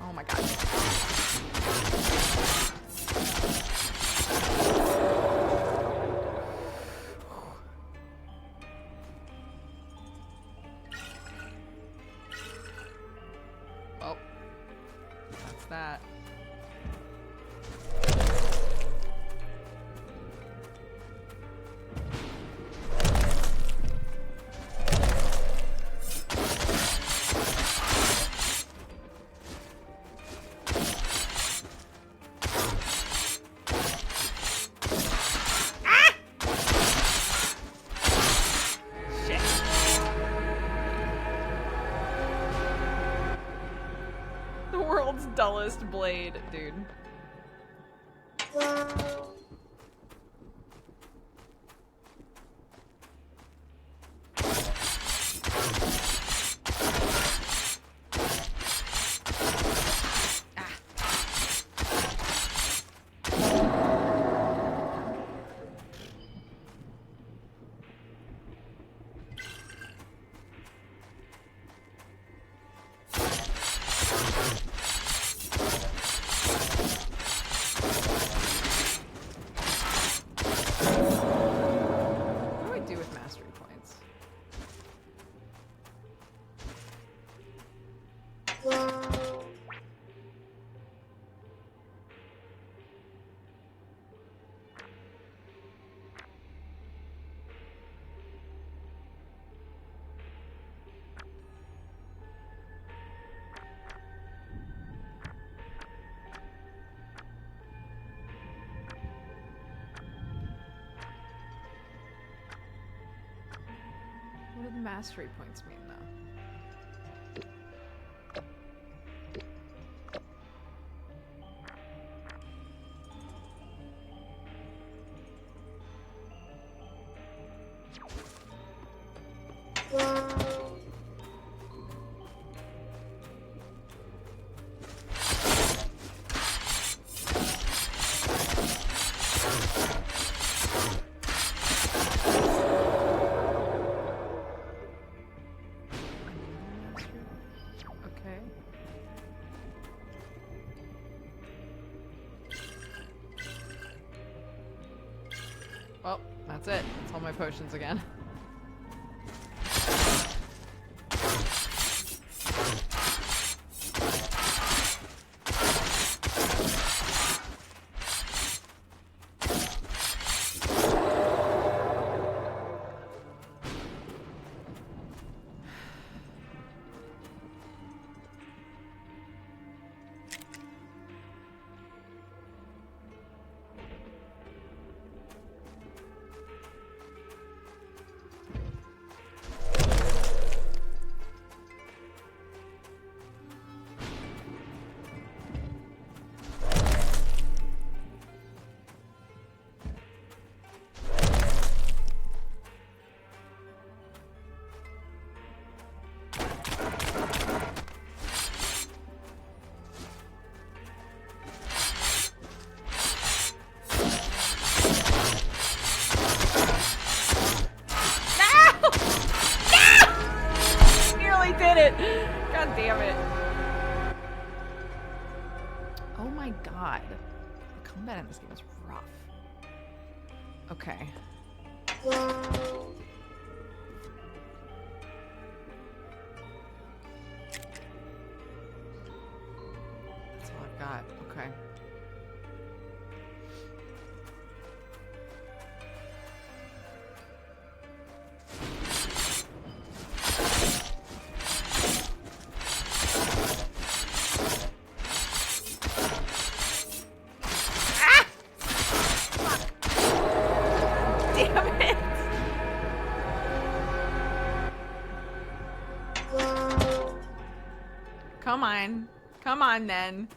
Oh my god. Well, that's that. The world's dullest blade, dude. What do I do with mastery points? What do the mastery points mean, though? Okay. Well, that's it. That's all my potions again. Combat in this game is rough. Okay. That's all I've got. Okay. Come on. Come on, then.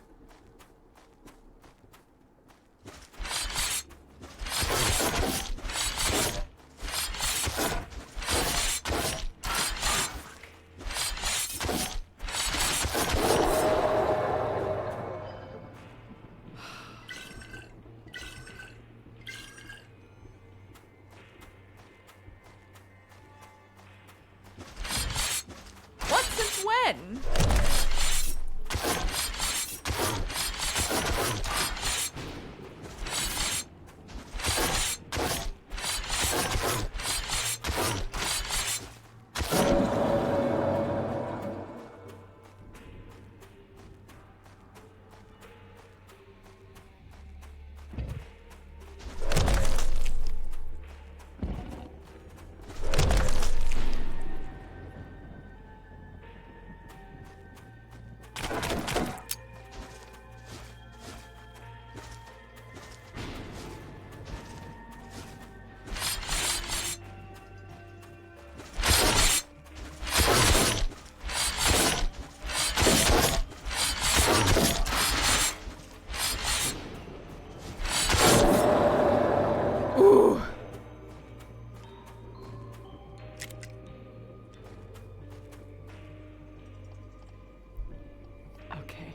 What? Since when? Ooh. Okay.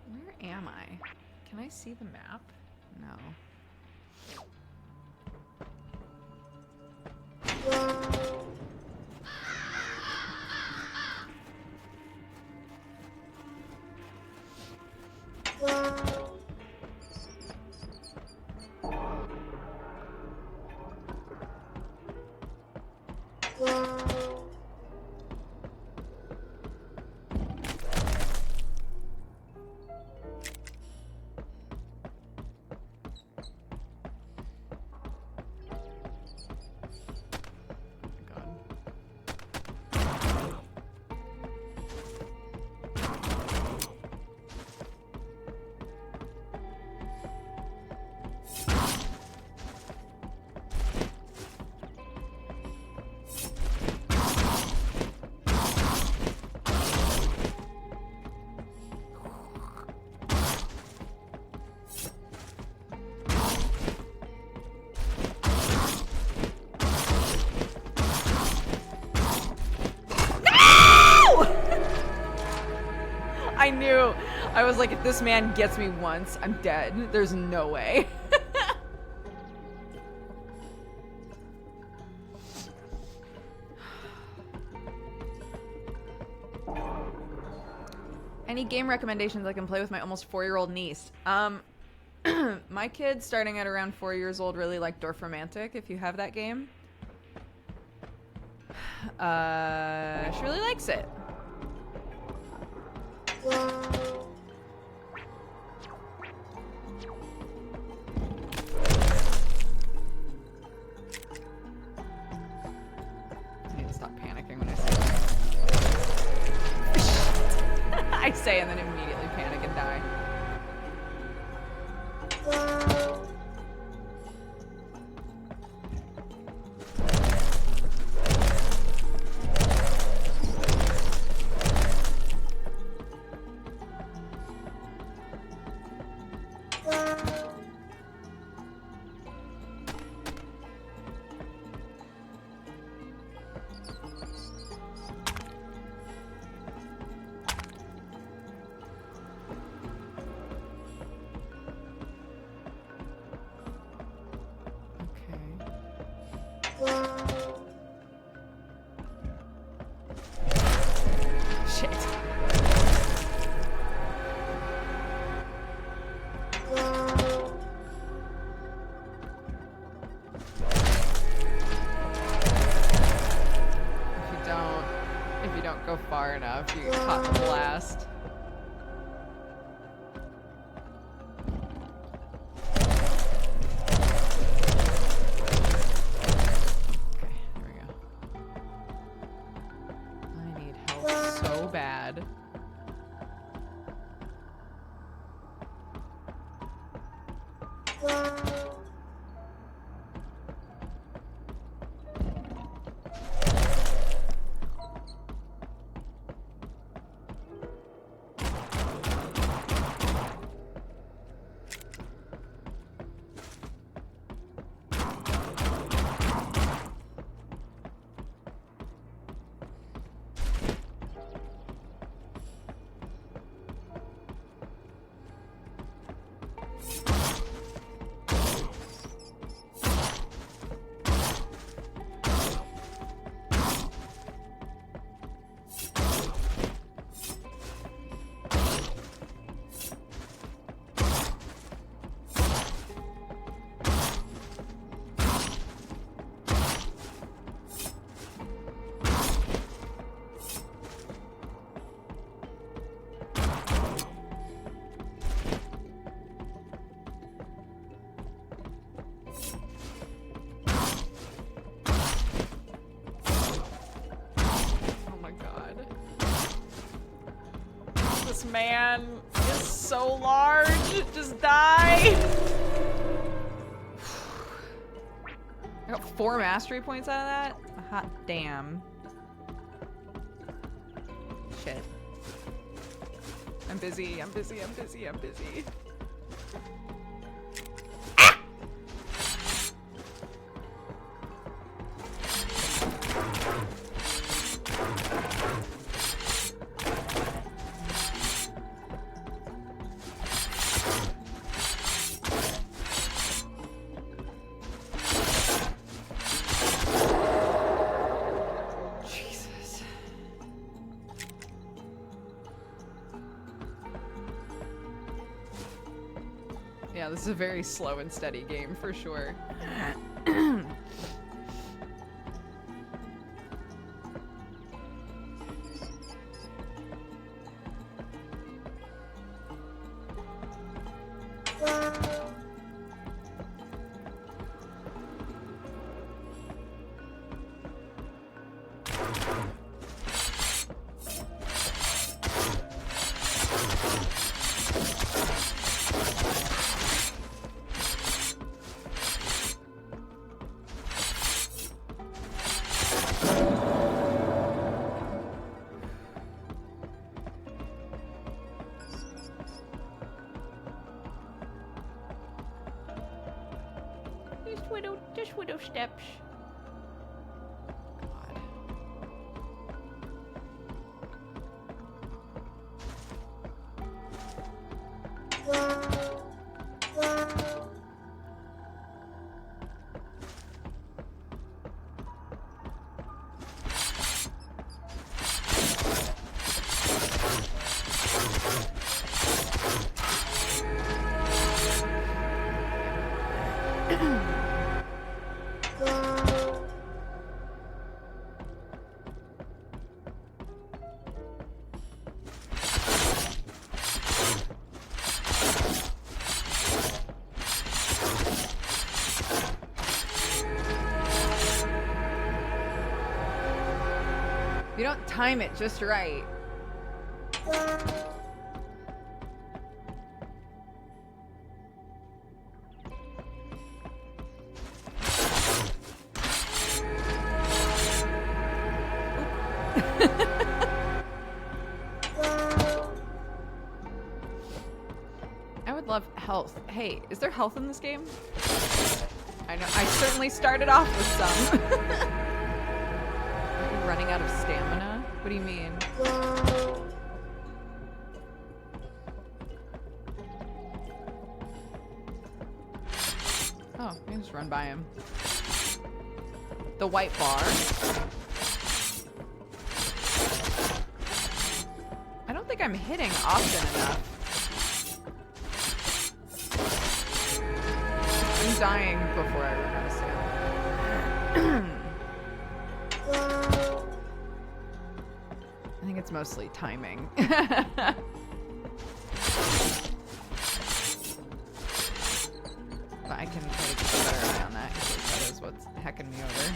Where am I? Can I see the map? No. I knew. I was like, if this man gets me once, I'm dead. There's no way. Any game recommendations I can play with my almost 4-year-old niece? My kid, starting at around 4 years old, really like Dorf Romantic, if you have that game. She really likes it. I need to stop panicking when I say that. I say and then immediately panic and die. don't go far enough, you get caught in the blast. Okay, there we go. I need help so bad. This man is so large. Just die. I got 4 mastery points out of that? Hot damn. Shit. I'm busy, I'm busy, I'm busy, I'm busy. Yeah, this is a very slow and steady game for sure. Just widow steps. You don't time it just right. I would love health. Hey, is there health in this game? I know. I certainly started off with some. Running out of stamina? What do you mean? Oh, I can just run by him. The white bar. I don't think I'm hitting often enough. I'm dying before I run out of stamina. it's mostly timing. But I can try to keep a better eye on that because that is what's hecking me over.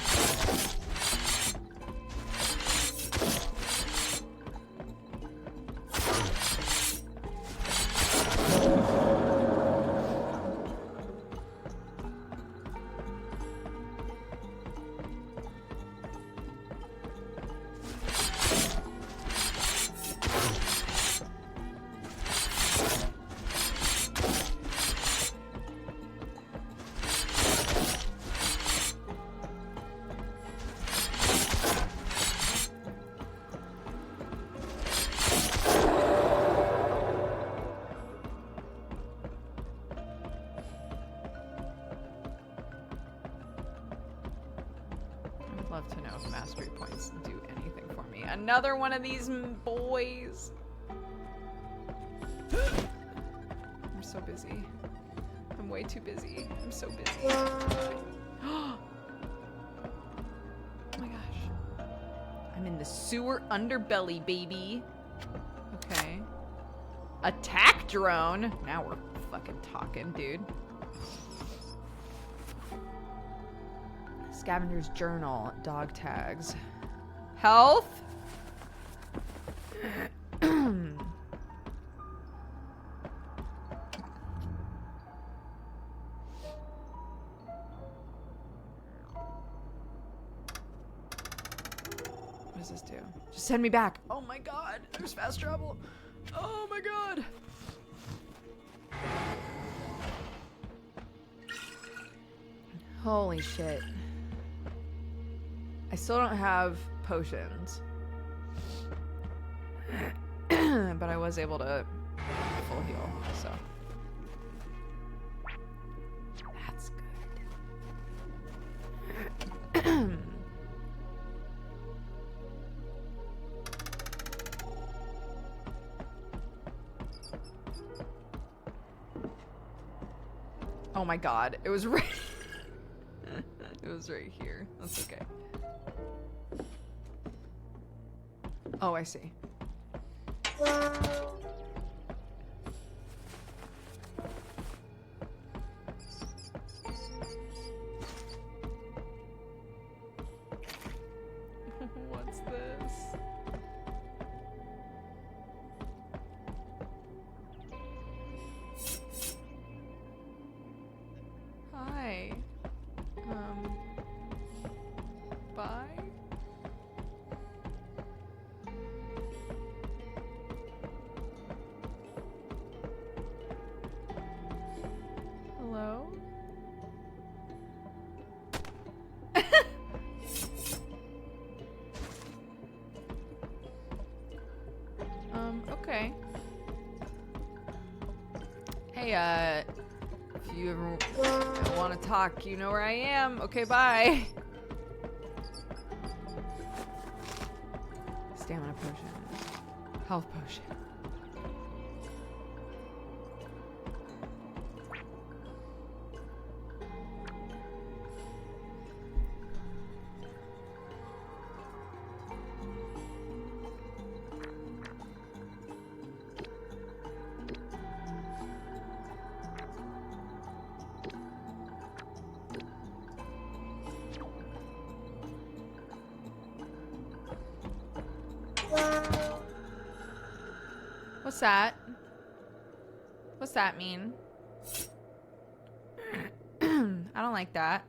Love to know if mastery points do anything for me. Another one of these boys. I'm so busy. I'm way too busy. I'm so busy. Oh my gosh. I'm in the sewer underbelly, baby. Okay. Attack drone. Now we're fucking talking, dude. Scavenger's journal, dog tags. Health? What does this do? Just send me back. Oh my god, there's fast travel. Oh my god. Holy shit. I still don't have potions. But I was able to full heal, so. That's good. Oh my god, it was right it was right here. That's okay. Oh, I see. What's this? Hi. Bye? Hello? Okay. Hey, if you ever want to talk, you know where I am. Okay, bye. Stamina potion. Health potion. What's that? What's that mean? I don't like that.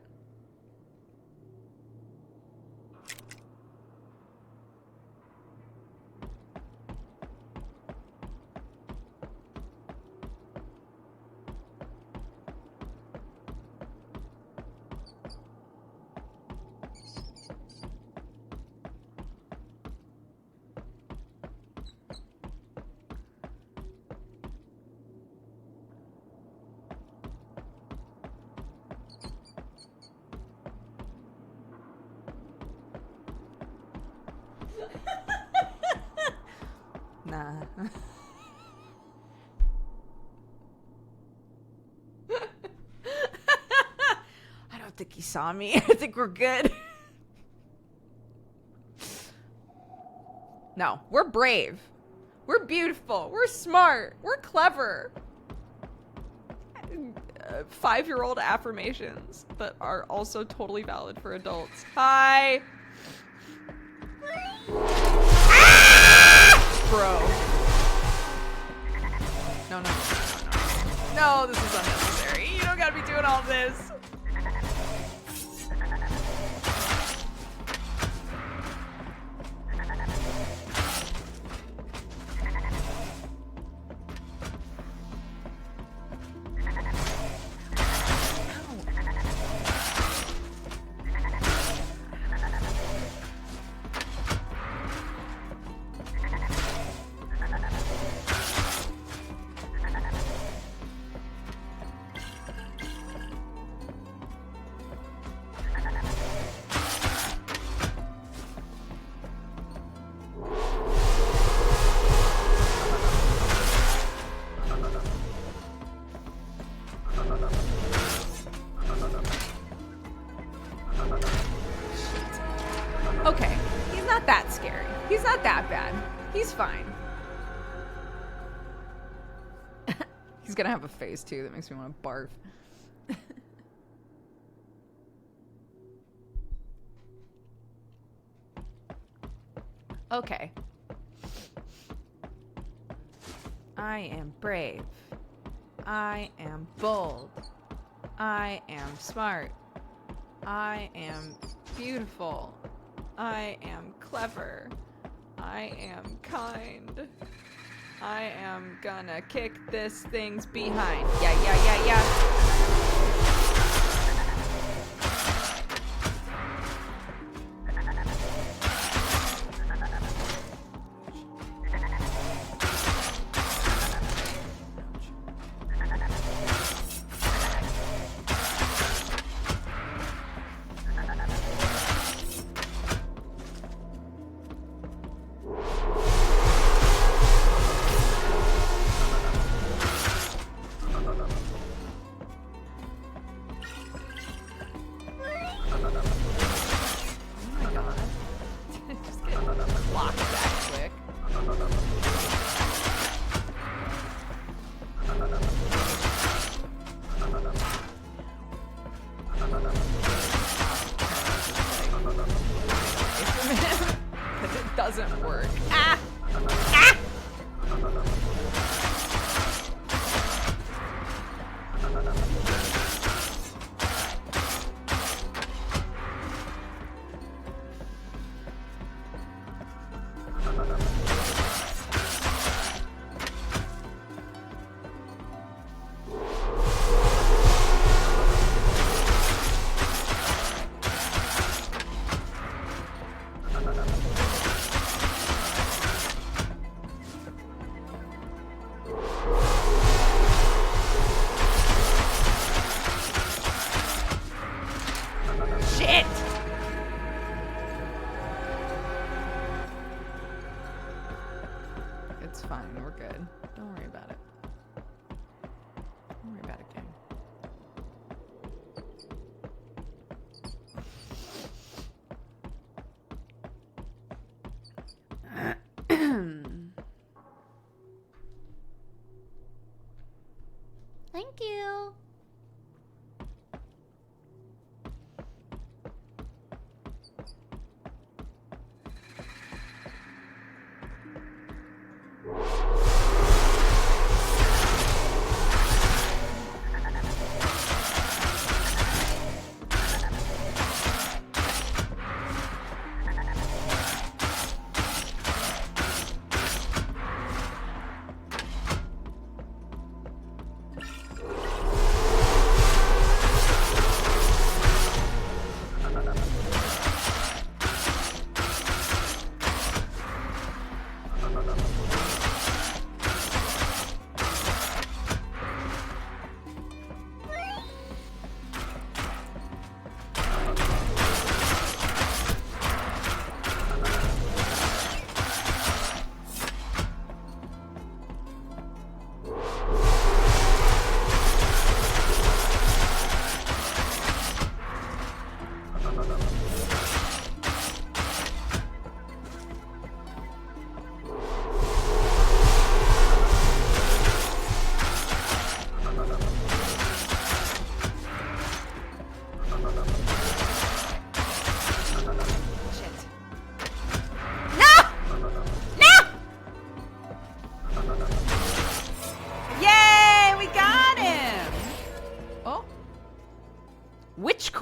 Nah. I don't think he saw me. I think we're good. No, we're brave. We're beautiful. We're smart. We're clever. 5-year-old affirmations that are also totally valid for adults. Hi. Ah! Bro. No, this is unnecessary. You don't gotta be doing all this. Okay, he's not that scary. He's not that bad. He's fine. He's gonna have a face too that makes me want to barf. Okay. I am brave. I am bold. I am smart. I am beautiful. I am clever. I am kind. I am gonna kick this thing's behind. Yeah. Doesn't work. Ah! Ah! Shit! It's fine, we're good. Don't worry about it. Don't worry about it, gang. Thank you.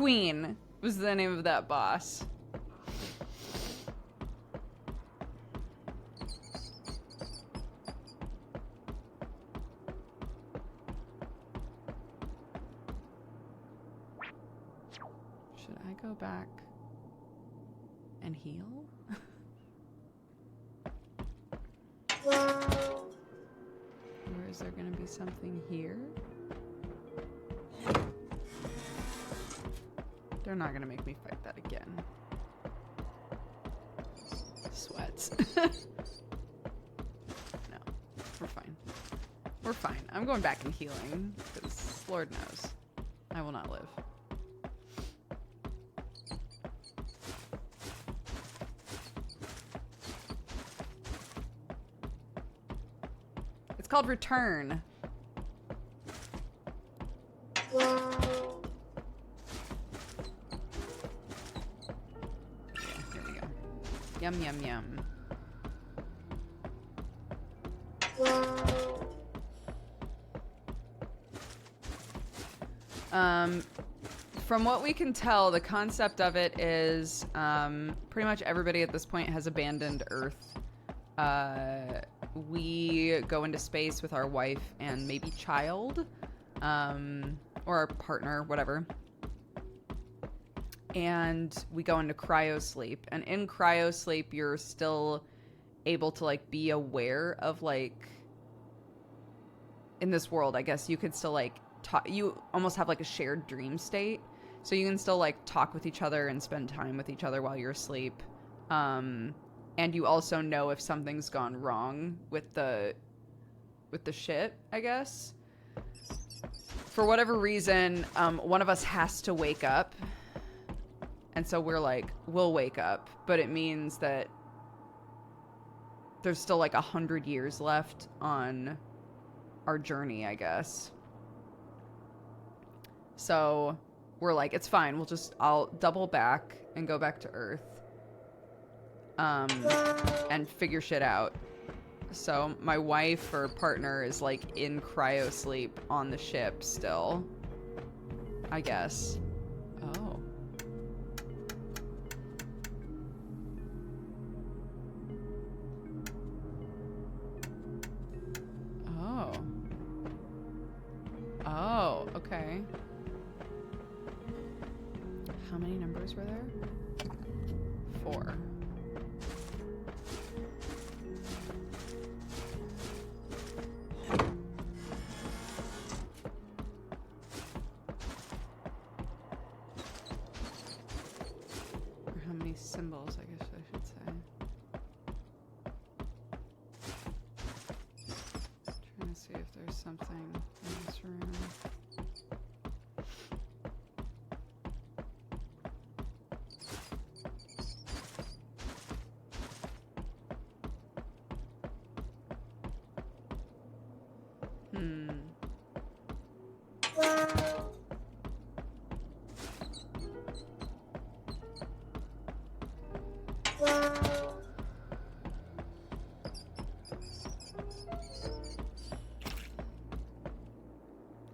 Queen was the name of that boss. Should I go back and heal? Or is there gonna be something here? They're not gonna make me fight that again. Sweats. No, we're fine. We're fine. I'm going back and healing, because Lord knows, I will not live. It's called Return. Yum, yum, yum. From what we can tell, the concept of it is pretty much everybody at this point has abandoned Earth. We go into space with our wife and maybe child, or our partner, whatever. And we go into cryo sleep. And in cryo sleep, you're still able to, like, be aware of, like, in this world, I guess you could still, like, talk. You almost have, like, a shared dream state. So you can still, like, talk with each other and spend time with each other while you're asleep. And you also know if something's gone wrong with the shit, I guess. For whatever reason, one of us has to wake up. And so we're like, we'll wake up, but it means that there's still like 100 years left on our journey, I guess. So we're like, it's fine. I'll double back and go back to Earth, and figure shit out. So my wife or partner is like in cryo sleep on the ship still, I guess. Oh. Oh, okay. How many numbers were there? 4. Or how many symbols, I guess I should say. Trying to see if there's something in this room.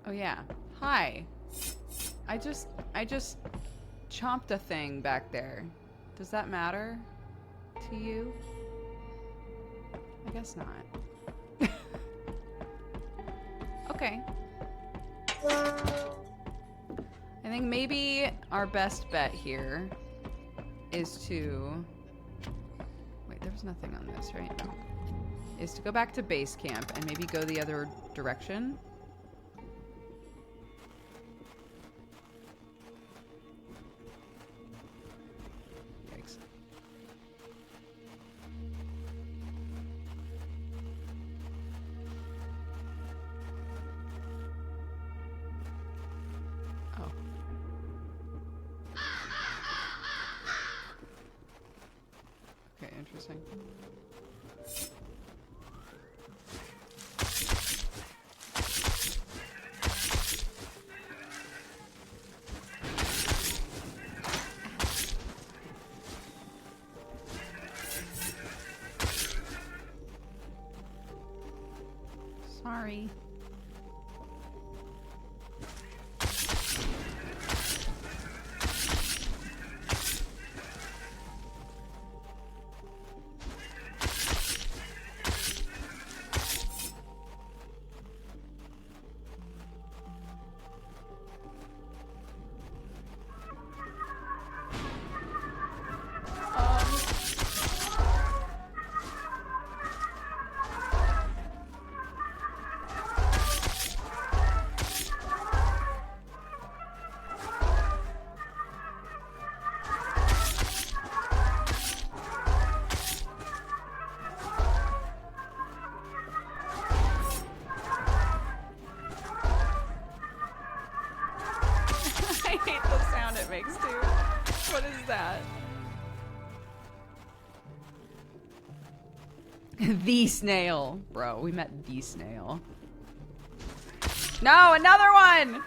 Oh yeah. Hi. I just chomped a thing back there. Does that matter to you? I guess not. Okay. I think maybe our best bet here is to... Wait, there was nothing on this, right? No. Is to go back to base camp and maybe go the other direction. Yikes. Oh. Okay, interesting. Sorry. The snail. Bro, we met the snail. No, another one!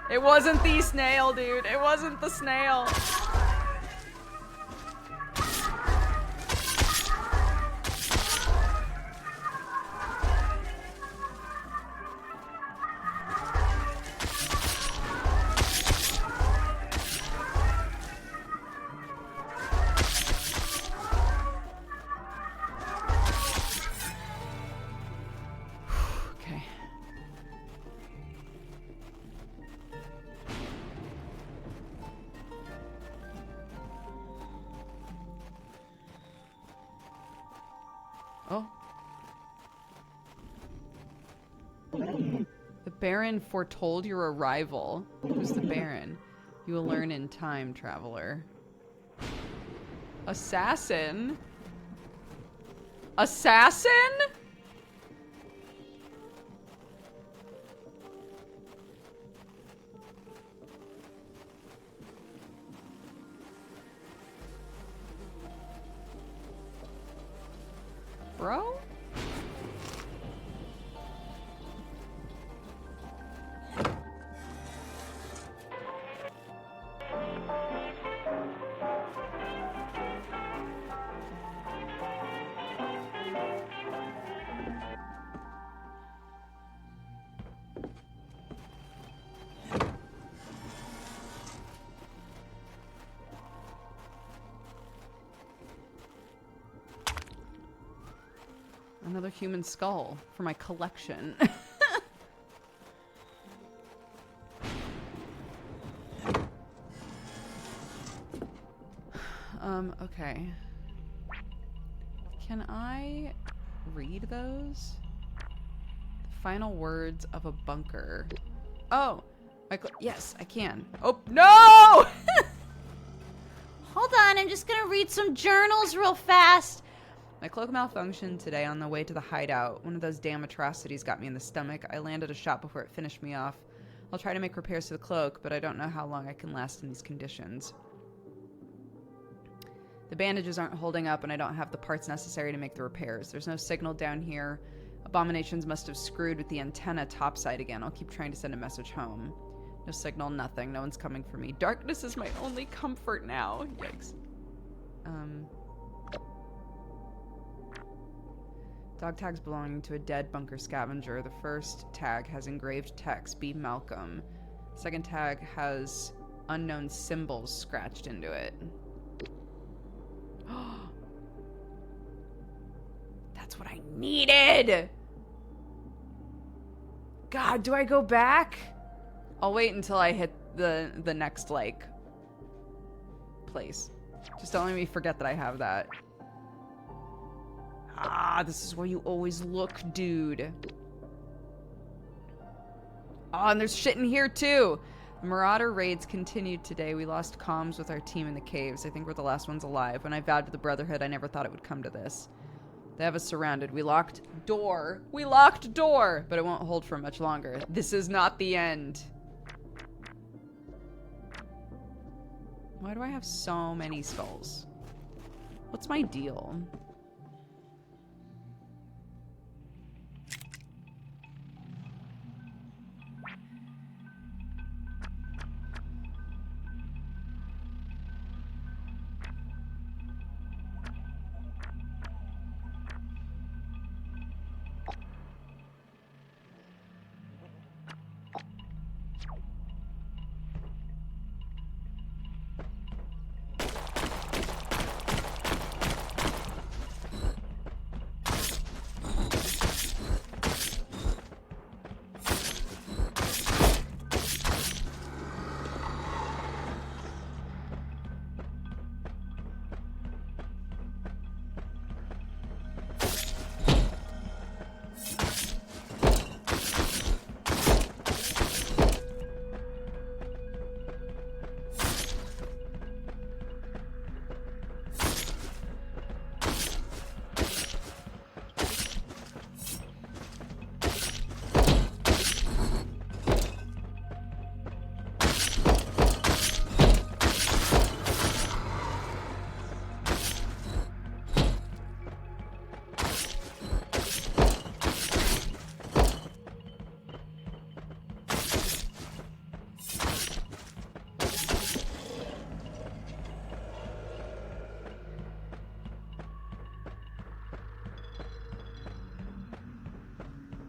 It wasn't the snail, dude. It wasn't the snail. Oh. The Baron foretold your arrival. Who's the Baron? You will learn in time, traveler. Assassin? Assassin? Bro? Another human skull for my collection. Okay. Can I read those? The final words of a bunker. Oh! Yes, I can. Oh, no! Hold on, I'm just gonna read some journals real fast. My cloak malfunctioned today on the way to the hideout. One of those damn atrocities got me in the stomach. I landed a shot before it finished me off. I'll try to make repairs to the cloak, but I don't know how long I can last in these conditions. The bandages aren't holding up, and I don't have the parts necessary to make the repairs. There's no signal down here. Abominations must have screwed with the antenna topside again. I'll keep trying to send a message home. No signal, nothing. No one's coming for me. Darkness is my only comfort now. Yikes. Dog tags belonging to a dead bunker scavenger. The first tag has engraved text, B. Malcolm. The second tag has unknown symbols scratched into it. That's what I needed! God, do I go back? I'll wait until I hit the next, like, place. Just don't let me forget that I have that. Ah, this is where you always look, dude. Oh, and there's shit in here, too. The Marauder raids continued today. We lost comms with our team in the caves. I think we're the last ones alive. When I vowed to the Brotherhood, I never thought it would come to this. They have us surrounded. We locked door. We locked door! But it won't hold for much longer. This is not the end. Why do I have so many skulls? What's my deal?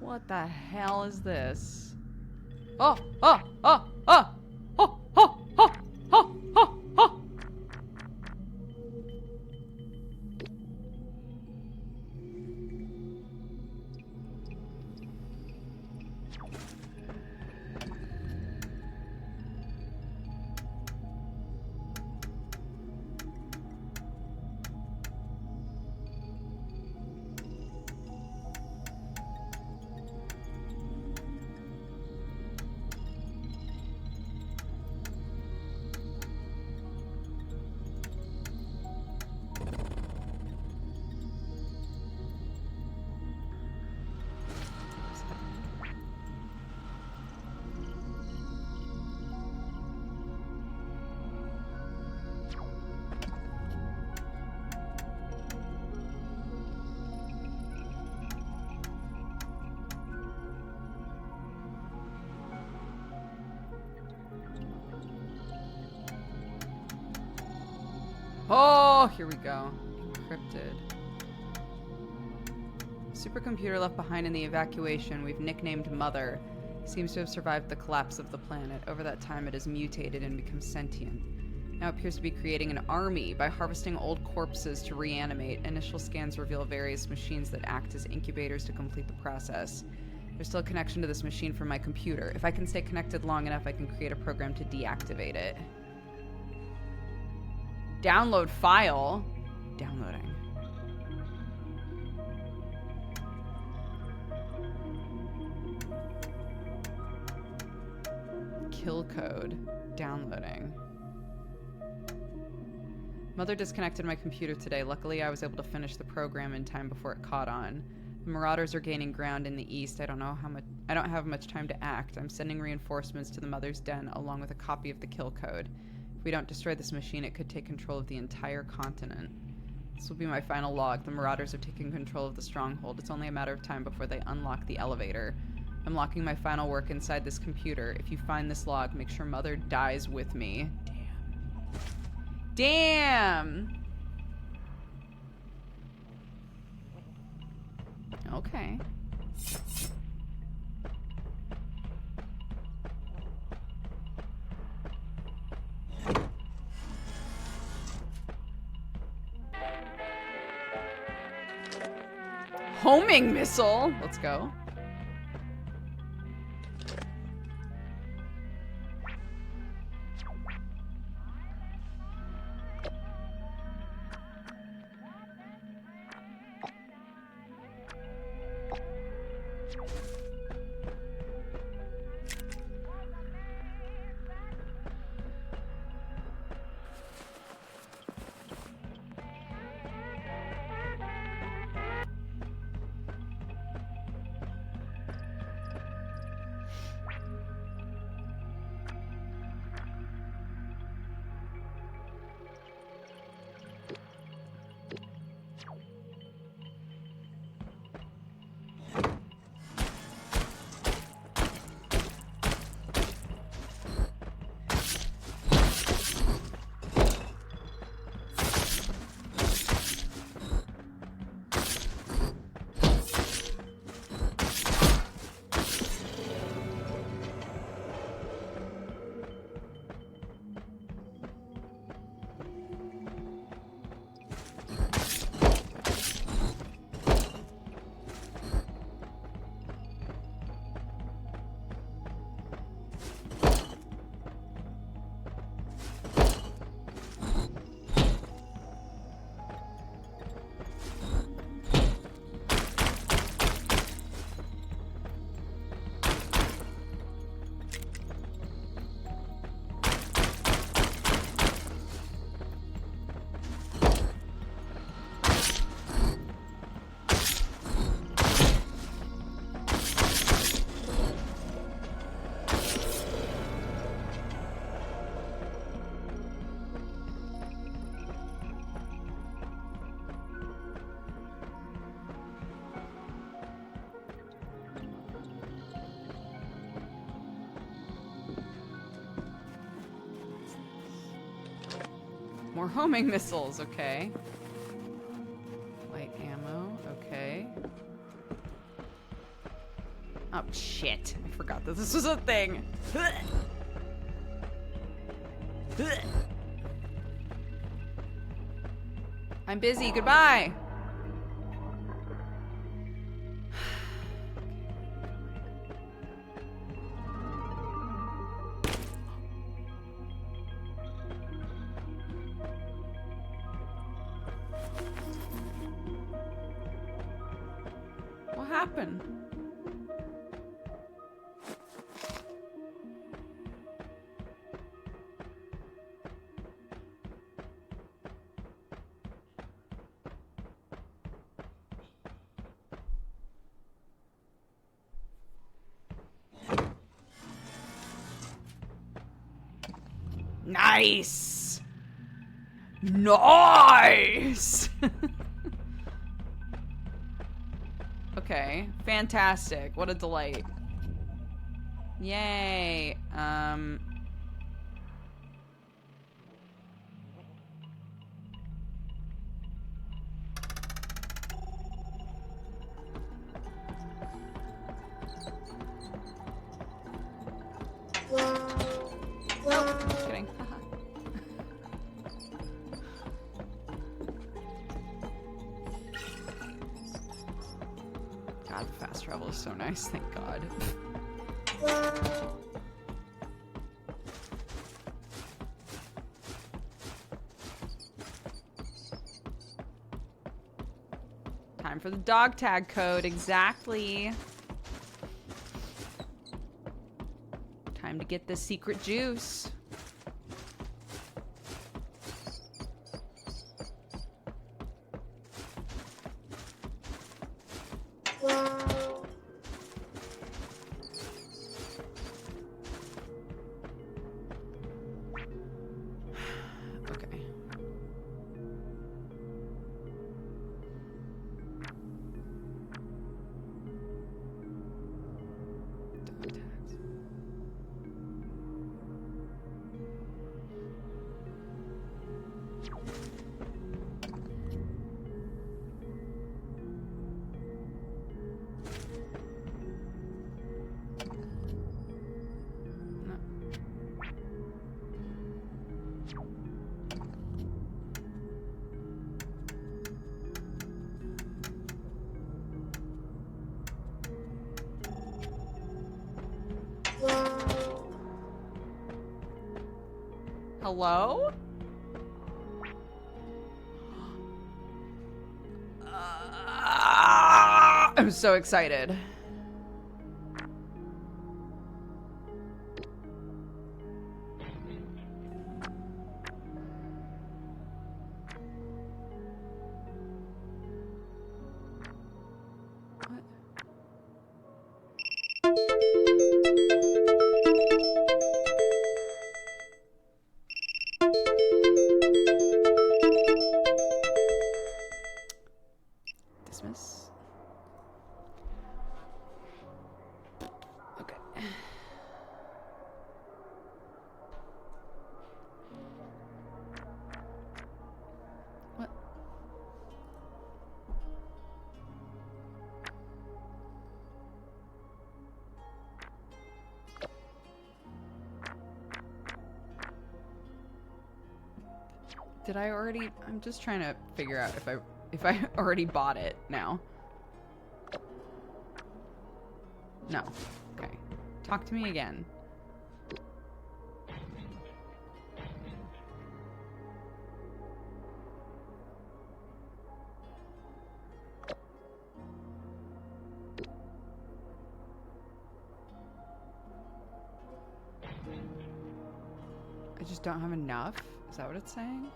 What the hell is this? Oh, oh, oh, oh, oh, oh, oh, oh, oh, oh. Oh, here we go. Encrypted. Supercomputer left behind in the evacuation we've nicknamed Mother seems to have survived the collapse of the planet. Over that time, it has mutated and become sentient. Now it appears to be creating an army by harvesting old corpses to reanimate. Initial scans reveal various machines that act as incubators to complete the process. There's still a connection to this machine from my computer. If I can stay connected long enough, I can create a program to deactivate it. Download file. Downloading. Kill code. Downloading. Mother disconnected my computer today. Luckily, I was able to finish the program in time before it caught on. The Marauders are gaining ground in the east. I don't have much time to act. I'm sending reinforcements to the Mother's Den along with a copy of the kill code. If we don't destroy this machine, it could take control of the entire continent. This will be my final log. The Marauders have taken control of the stronghold. It's only a matter of time before they unlock the elevator. I'm locking my final work inside this computer. If you find this log, make sure Mother dies with me. Damn! Okay. Homing missile. Let's go. More homing missiles, okay. Light ammo, okay. Oh, shit. I forgot that this was a thing. I'm busy. Goodbye. What happened? Nice! Nice! Okay, fantastic. What a delight. Yay. Just kidding. God, fast travel is so nice, thank God. Time for the dog tag code, exactly. Time to get the secret juice. Okay. Dog tags. No. Hello? I'm so excited. What? Dismiss. Okay. What? Did I already? I'm just trying to figure out if I already bought it now. No. Okay. Talk to me again. I just don't have enough? Is that what it's saying?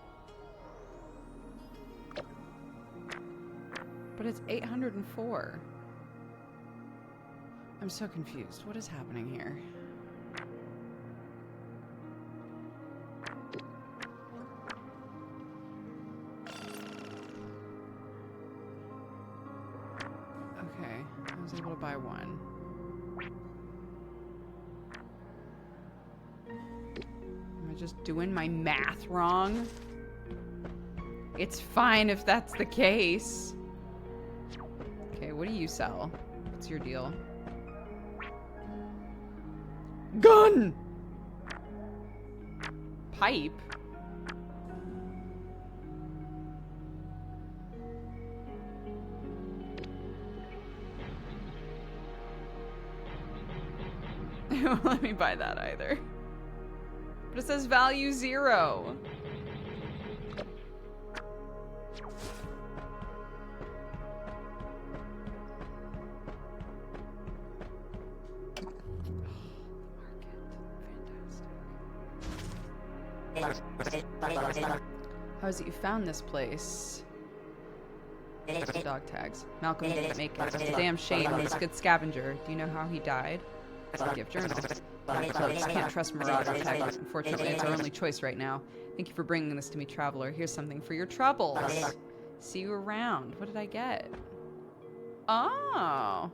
But it's 804. I'm so confused. What is happening here? Okay, I was able to buy one. Am I just doing my math wrong? It's fine if that's the case. Okay, what do you sell? What's your deal? Gun! Pipe? It won't let me buy that either. But it says value 0. How is it you found this place? Dog tags. Malcolm didn't make it. It's a damn shame. He's a good scavenger. Do you know how he died? Gift journal. Close. Can't trust Marauder tags. Unfortunately, it's our only choice right now. Thank you for bringing this to me, traveler. Here's something for your troubles. See you around. What did I get? Oh.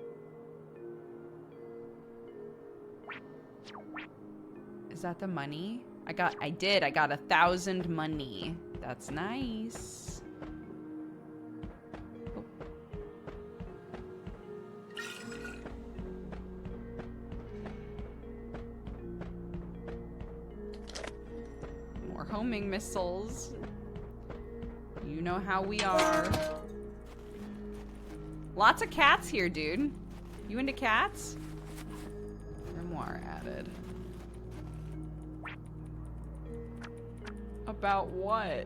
Is that the money? I got 1,000 money. That's nice. Oh. More homing missiles. You know how we are. Lots of cats here, dude. You into cats? Grimoire added. About what?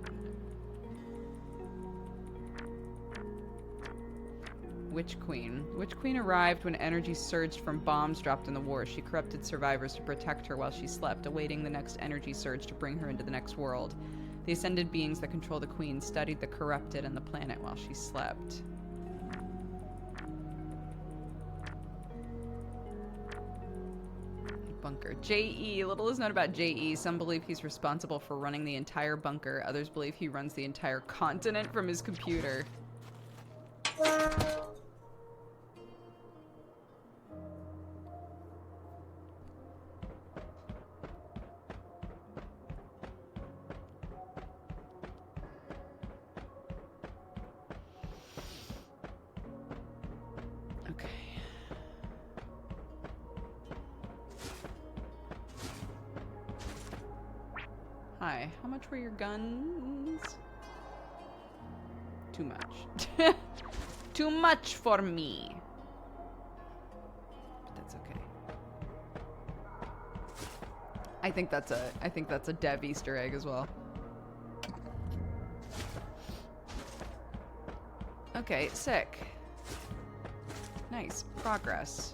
Witch Queen. Witch Queen arrived when energy surged from bombs dropped in the war. She corrupted survivors to protect her while she slept, awaiting the next energy surge to bring her into the next world. The ascended beings that control the Queen studied the corrupted and the planet while she slept. Bunker. J.E. Little is known about J.E. Some believe he's responsible for running the entire bunker. Others believe he runs the entire continent from his computer. Hi, how much were your guns? Too much. Too much for me. But that's okay. I think that's a dev Easter egg as well. Okay, sick. Nice. Progress.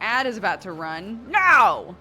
Ad is about to run. No!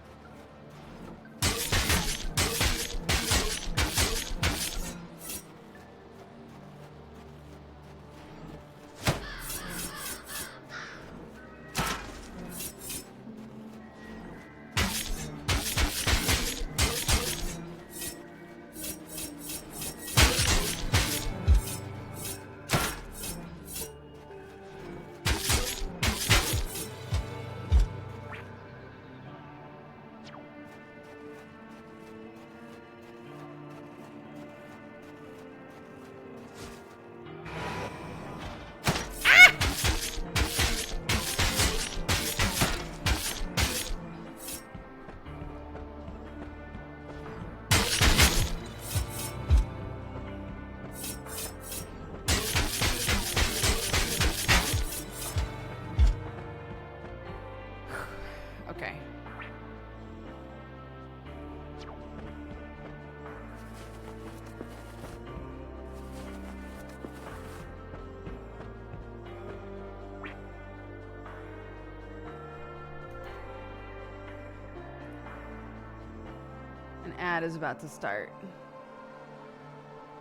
ad is about to start.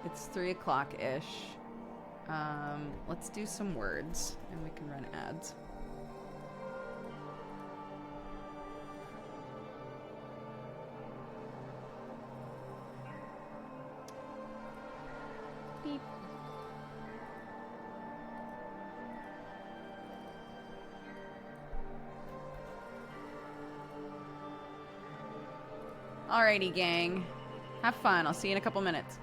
It's 3 o'clock-ish. Let's do some words, and we can run ads. Beep. Alrighty, gang. Have fun. I'll see you in a couple minutes.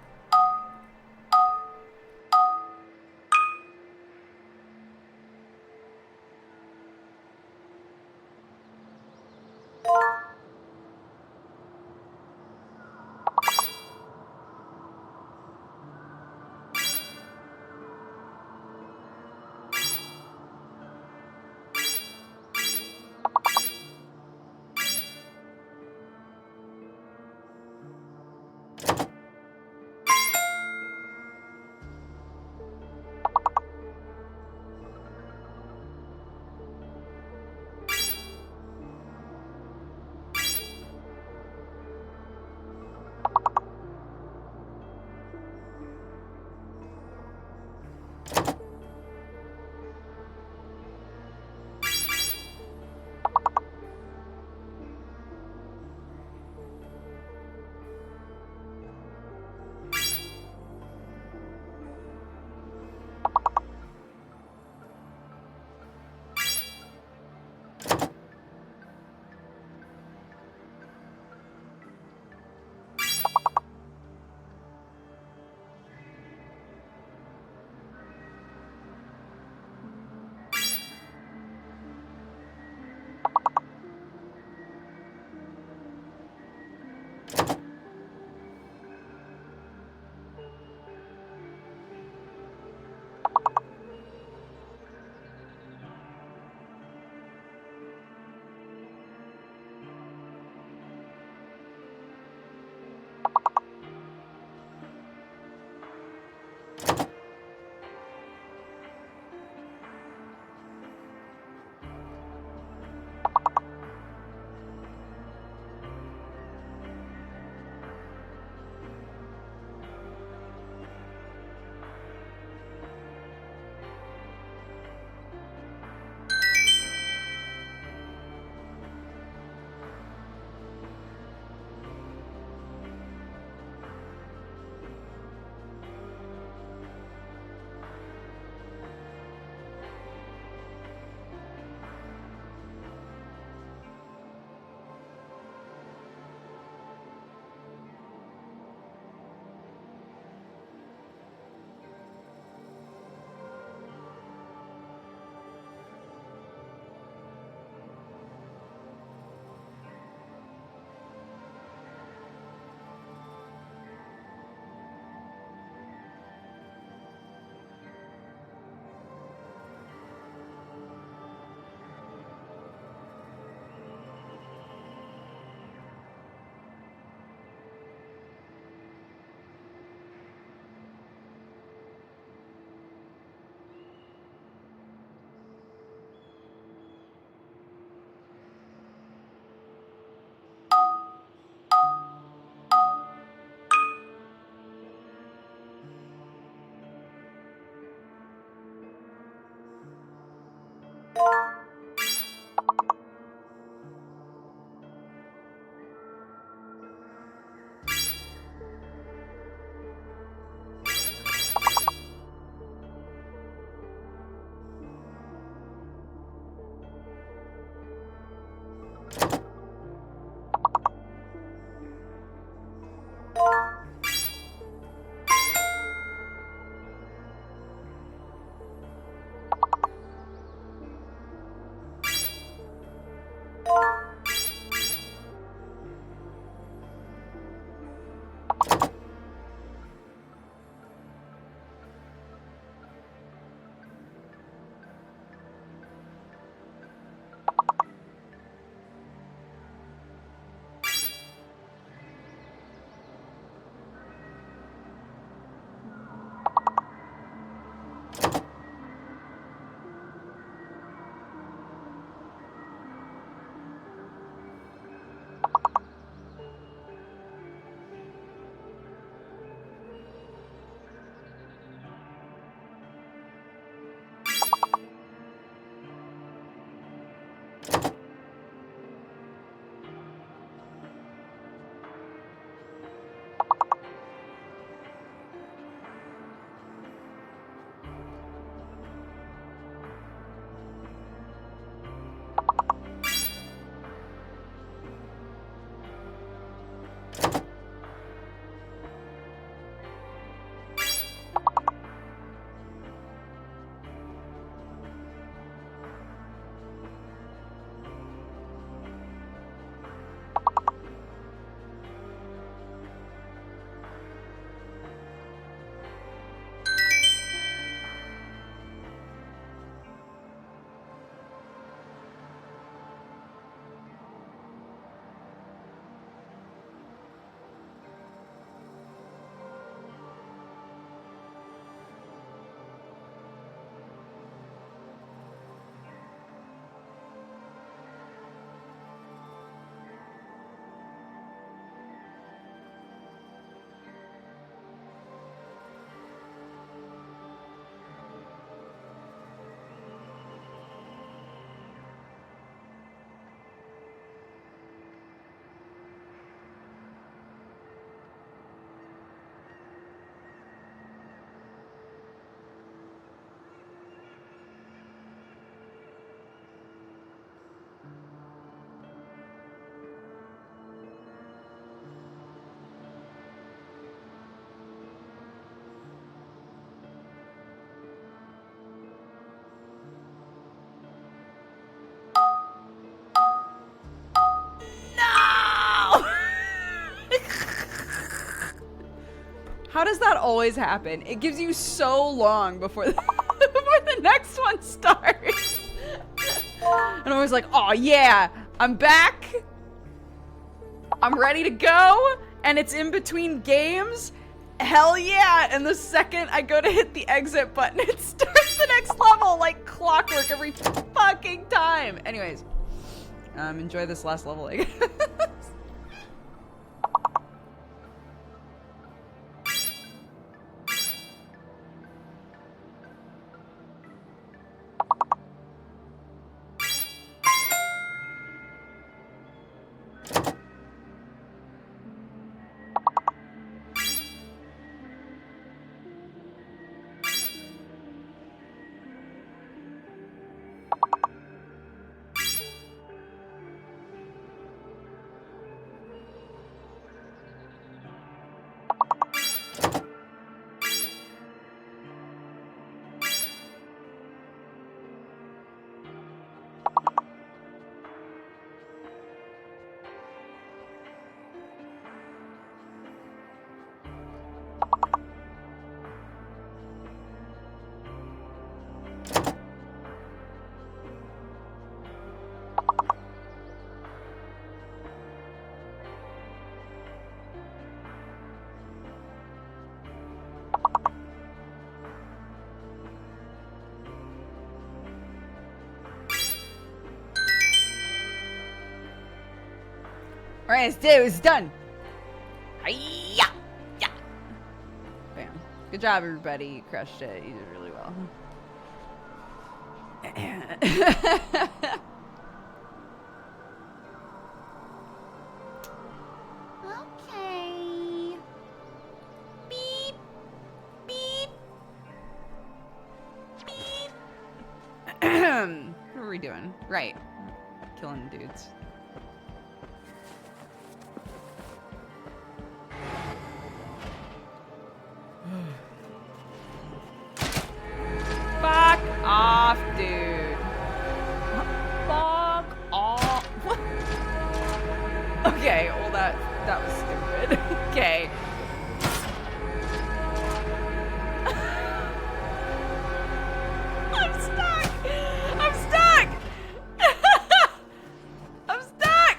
always happen? It gives you so long before the, before the next one starts. And I'm always like, oh yeah, I'm back. I'm ready to go. And it's in between games. Hell yeah. And the second I go to hit the exit button, it starts the next level like clockwork every fucking time. Anyways, enjoy this last level, I guess. Alright, it's done. Hi-ya! Yeah. Bam. Good job, everybody. You crushed it. You did really well. Okay. Beep. Beep. Beep. What are we doing? Right. Killing dudes. Fuck off, dude. Fuck off. What? Okay, well that was stupid. Okay. I'm stuck. I'm stuck. I'm stuck.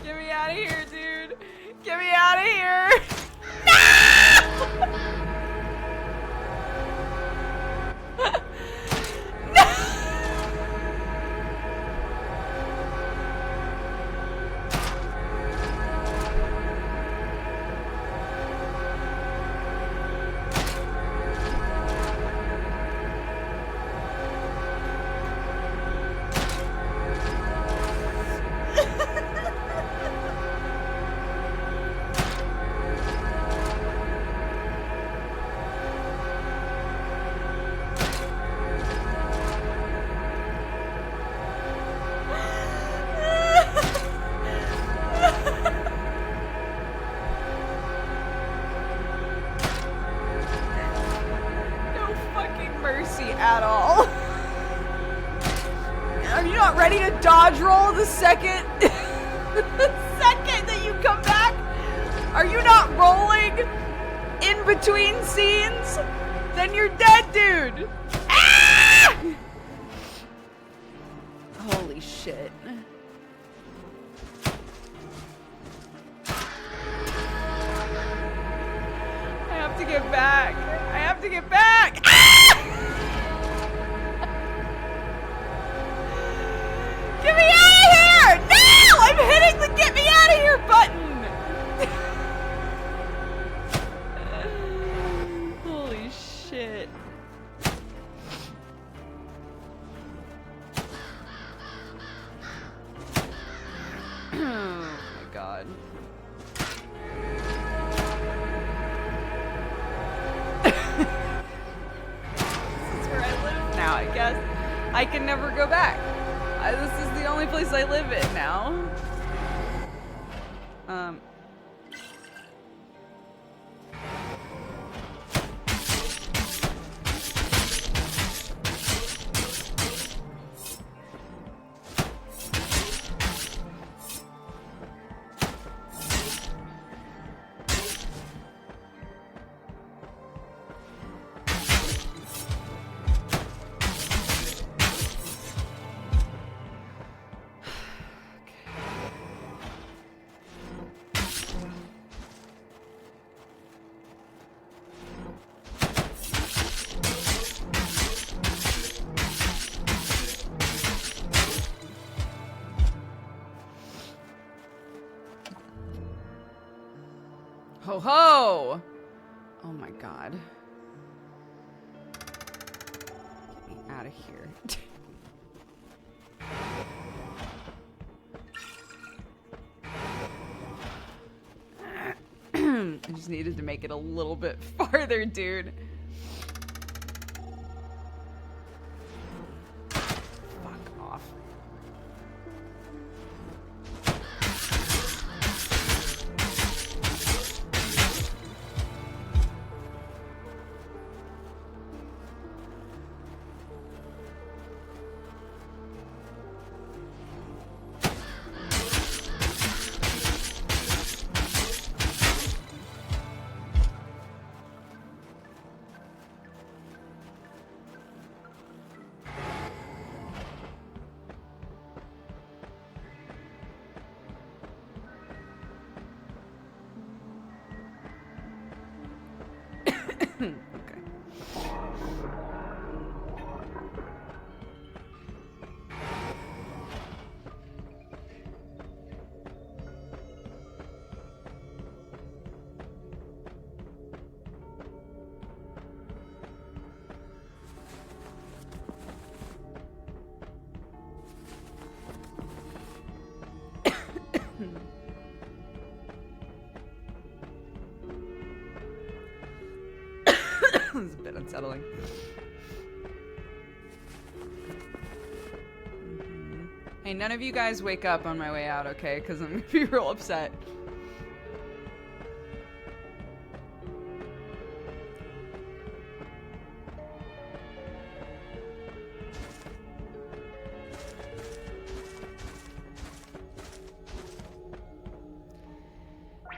Get me out of here, dude. Get me out of here. No! No! No fucking mercy at all. Are you not ready to dodge roll the second the second that you come back? Are you not rolling in between scenes? Then you're dead, dude. Ah! Holy shit. I have to get back. I have to get back. Ah! Get me out of here! No! I'm hitting the get me out of here button! Holy shit. Oh my god. This is where I live now, I guess. I can never go back. This is the only place I live in now. Ho ho! Oh my god. Get me out of here. I just needed to make it a little bit farther, dude. Fuck off. Okay. It's a bit unsettling. Hey, none of you guys wake up on my way out, okay? Because I'm gonna be real upset.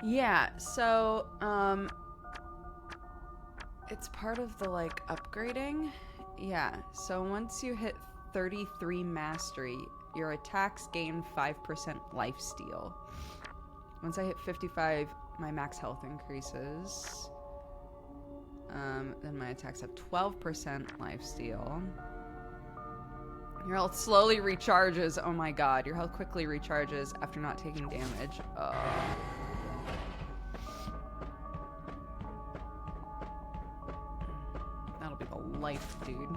Yeah, so, it's part of the, like, upgrading. Yeah, so once you hit 33 mastery, your attacks gain 5% lifesteal. Once I hit 55, my max health increases. Then my attacks have 12% lifesteal. Your health slowly recharges. Oh my god, your health quickly recharges after not taking damage. That'll be the life, dude.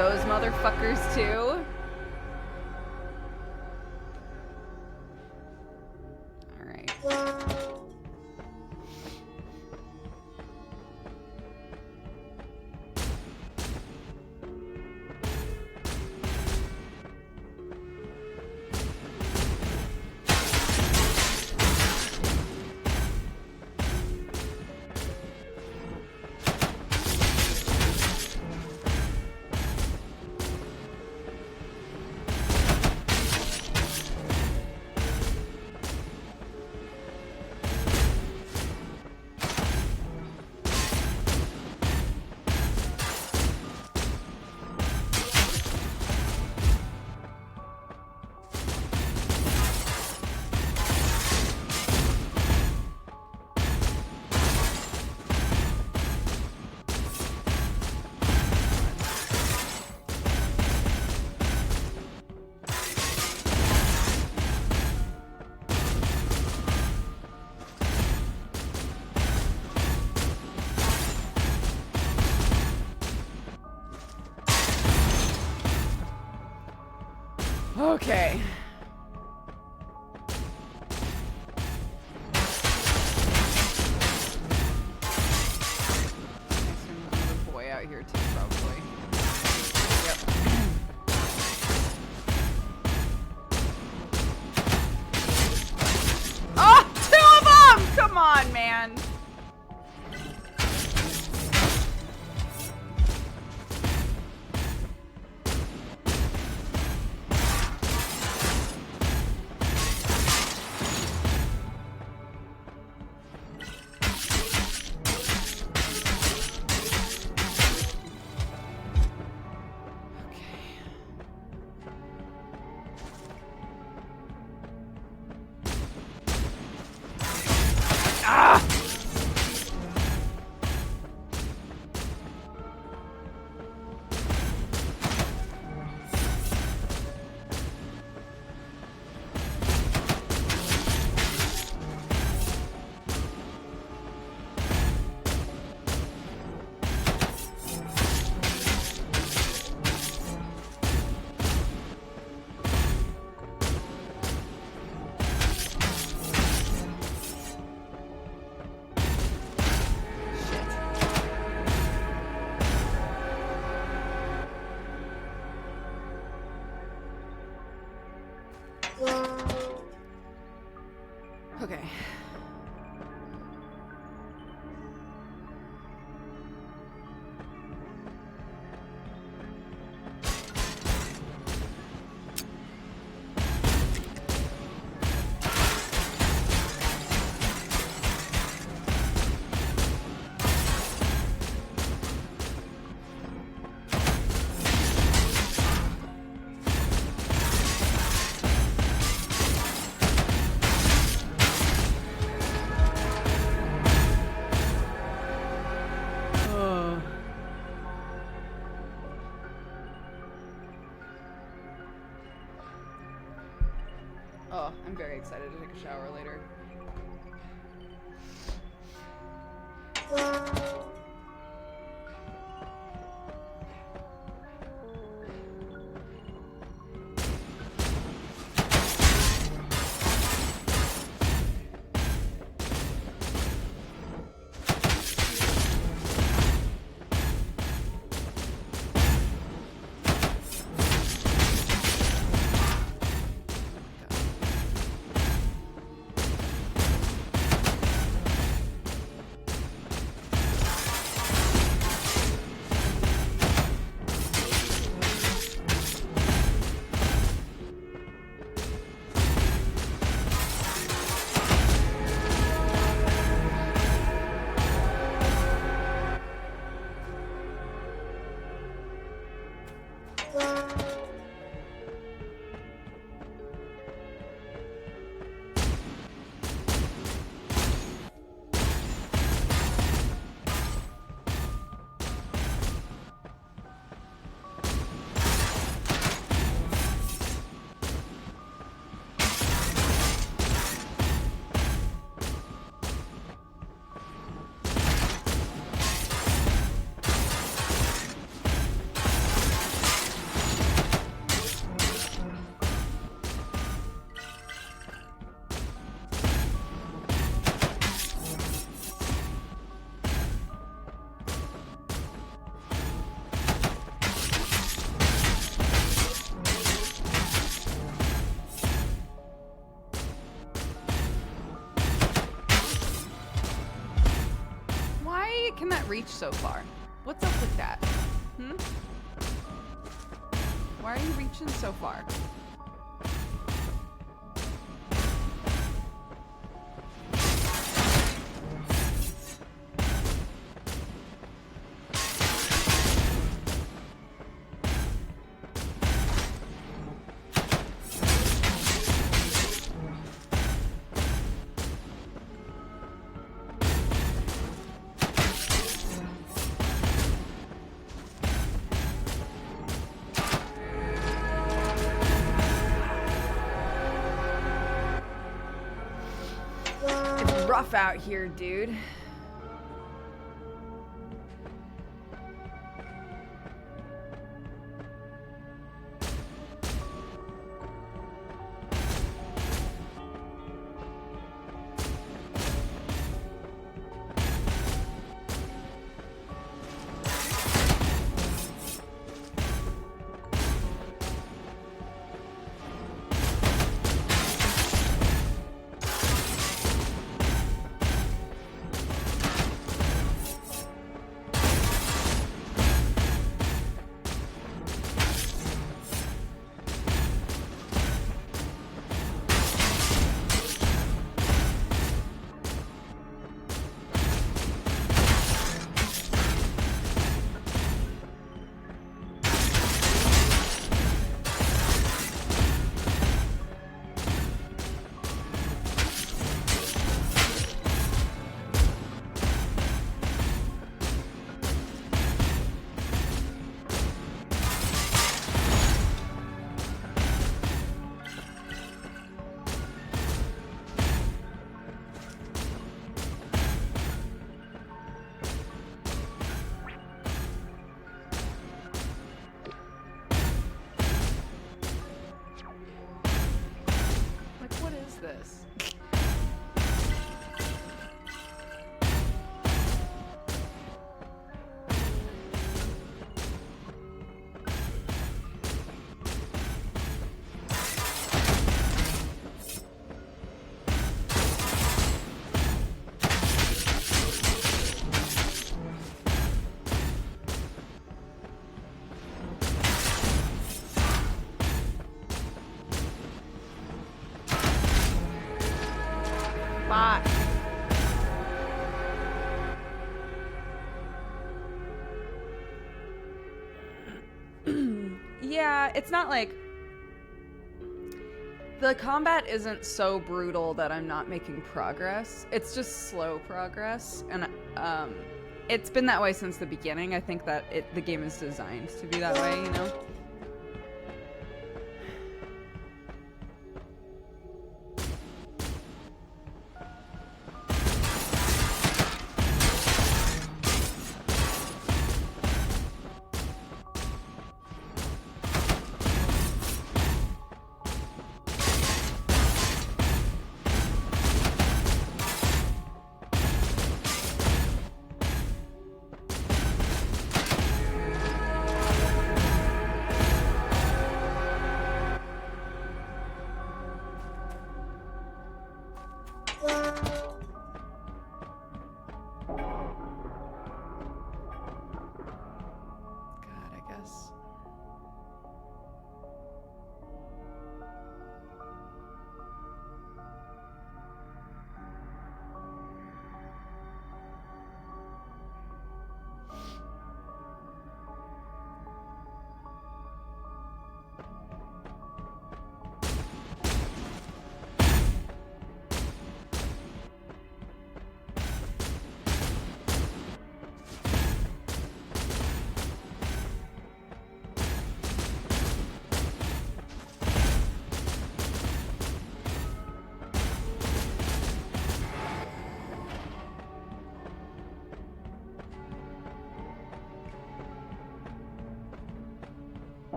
those motherfuckers too. All right. Okay. Another boy out here too, probably. Yep. Oh, 2 of them! Come on, man. Okay. Oh, I'm very excited to take a shower later. reach so far? What's up with that? Hmm? Why are you reaching so far? Rough out here, dude. This. Bye. Yeah, it's not like the combat isn't so brutal that I'm not making progress. It's just slow progress, and it's been that way since the beginning. I think that the game is designed to be that way, you know?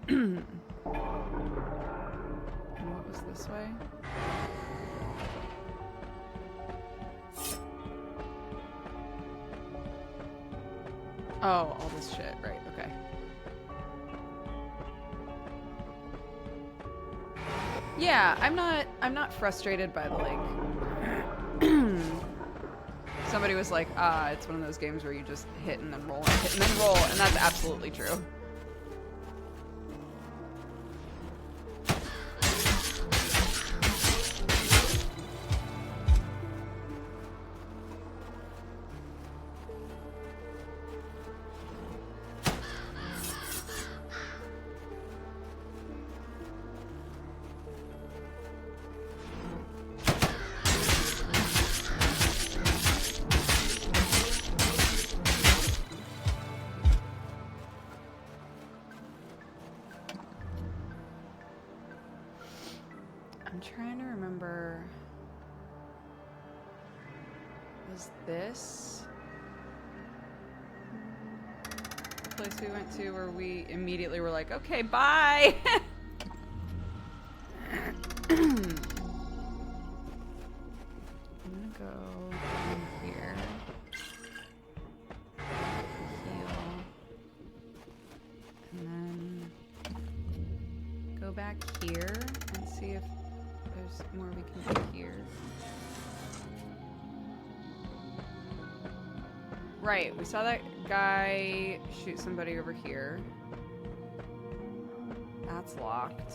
And what was this way? Oh, all this shit. Right, okay. Yeah, I'm not frustrated by the like somebody was like, it's one of those games where you just hit and then roll and hit and then roll, and that's absolutely true. I'm trying to remember. Was this the place we went to where we immediately were like, okay, bye? I'm gonna go in here. Heal. And then go back here and see if there's more we can do here. Right, we saw that guy shoot somebody over here. That's locked.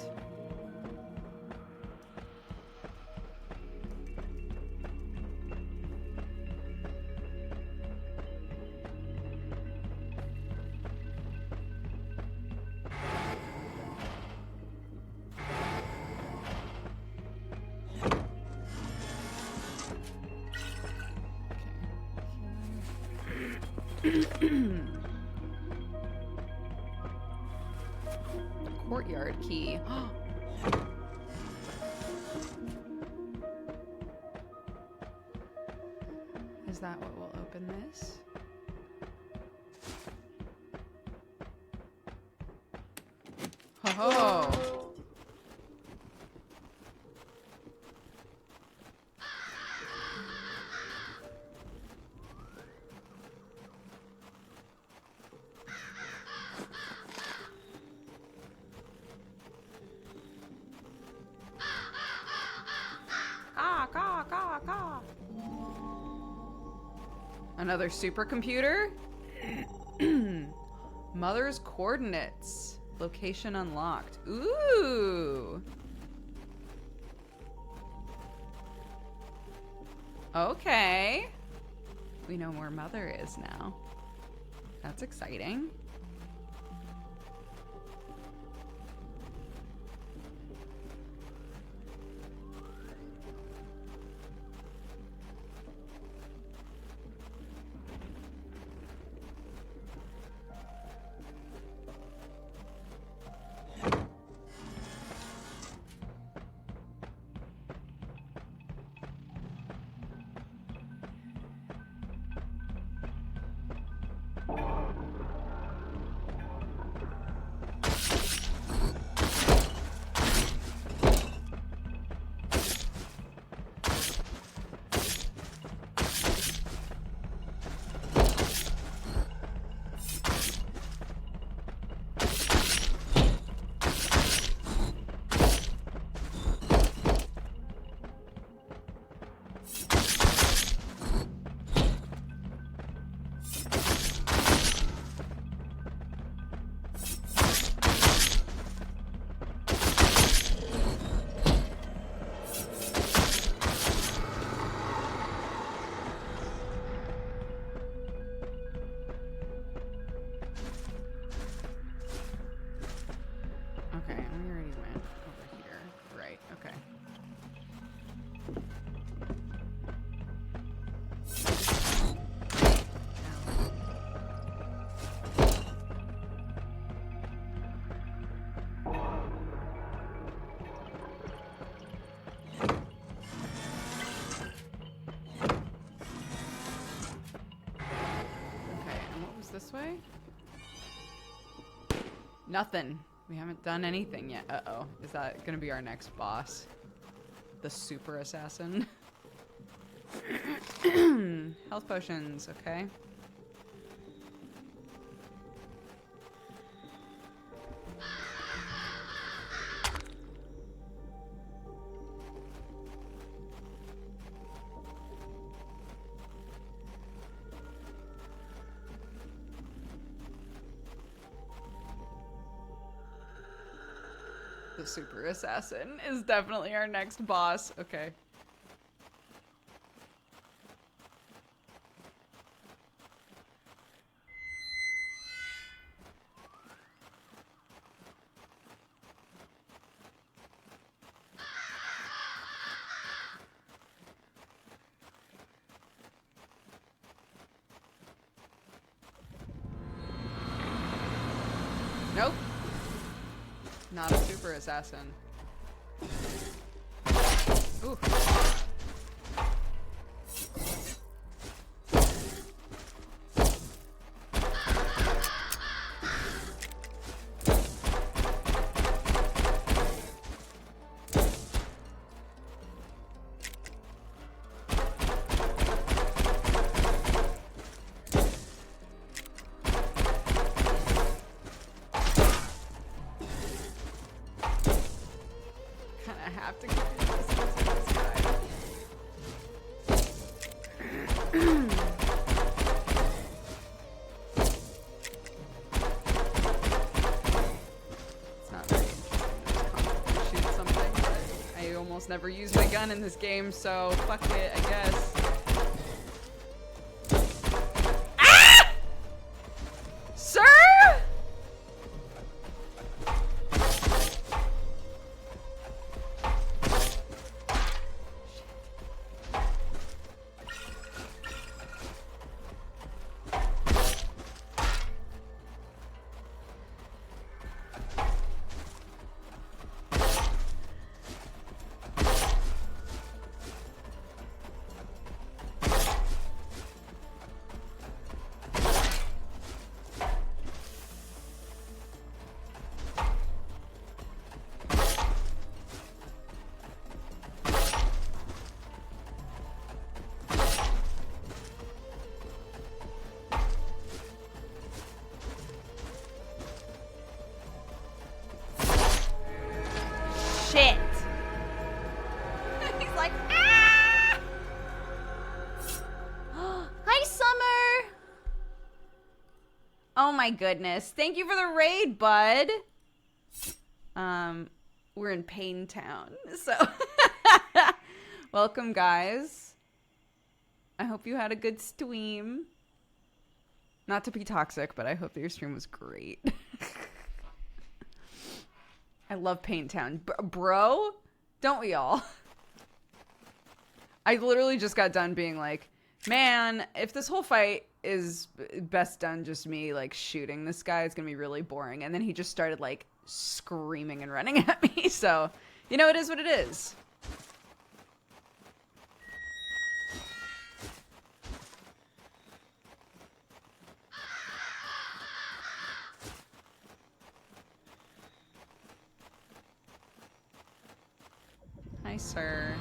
Courtyard key. Is that what will open this? Ho ho! Another supercomputer? Mother's coordinates. Location unlocked. Ooh. Okay. We know where Mother is now. That's exciting. Okay, we already went over here. Right, okay. Okay, and what was this way? Nothing. We haven't done anything yet. Uh-oh. Is that gonna be our next boss? The super assassin? Health potions, okay. The super assassin is definitely our next boss. Okay. Nope. Not a super assassin. Ooh. Have to keep your distance with this guy. It's not very interesting to shoot something, but I almost never use my gun in this game, so fuck it, I guess. Ah! Sir? Shit. He's like, ah! Hi, Summer. Oh my goodness. Thank you for the raid, bud. We're in Pain Town, so welcome, guys. I hope you had a good stream. Not to be toxic, but I hope that your stream was great. I love Pain Town. Bro, don't we all? I literally just got done being like, man, if this whole fight is best done just me, like, shooting this guy, it's gonna be really boring. And then he just started, like, screaming and running at me. So, you know, it is what it is. Hi, sir.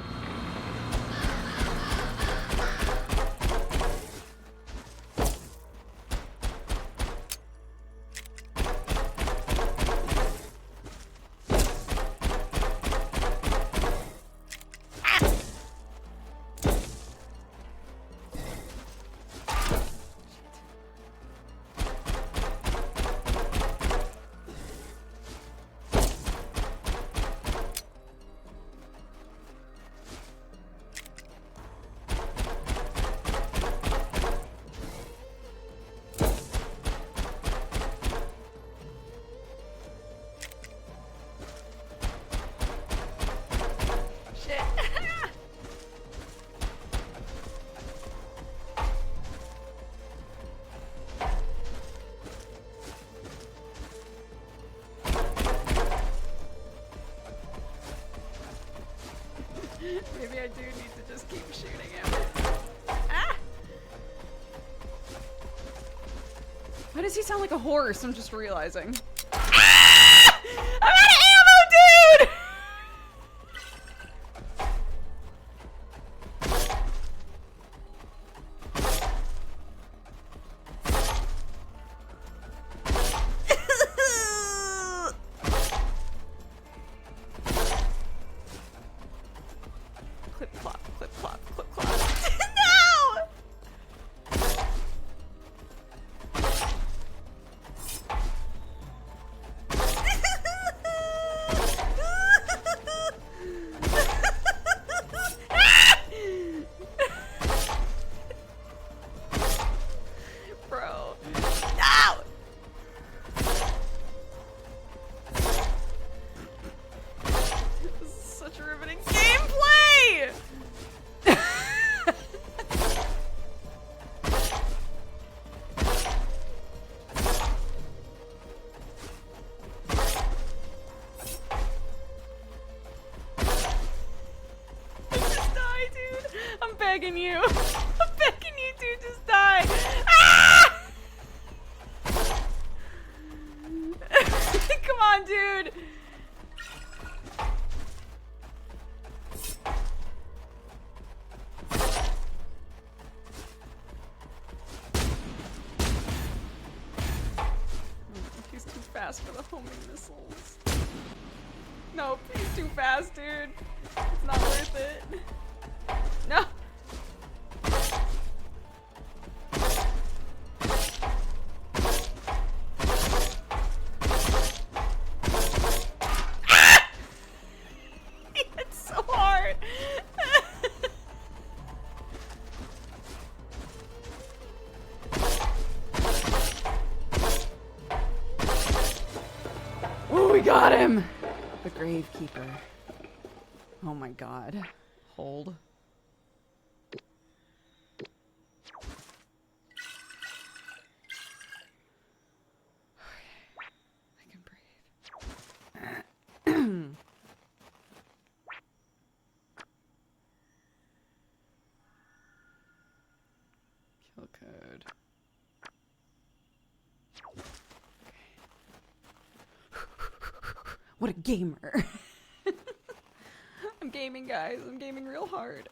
Maybe I do need to just keep shooting him. Ah! Why does he sound like a horse? I'm just realizing. Ah! I'm out of ammo, dude! Clip clop, clip clop, clip clop. No! begging you. I'm begging you to just die. Ah! Come on, dude. He's too fast for the homing missiles. No, he's too fast, dude. It's not worth it. No. Ah! He hit so hard. Oh, we got him. The Gravekeeper. Oh my god. Hold. I can breathe. Kill code. What a gamer. I'm gaming, guys. I'm gaming real hard.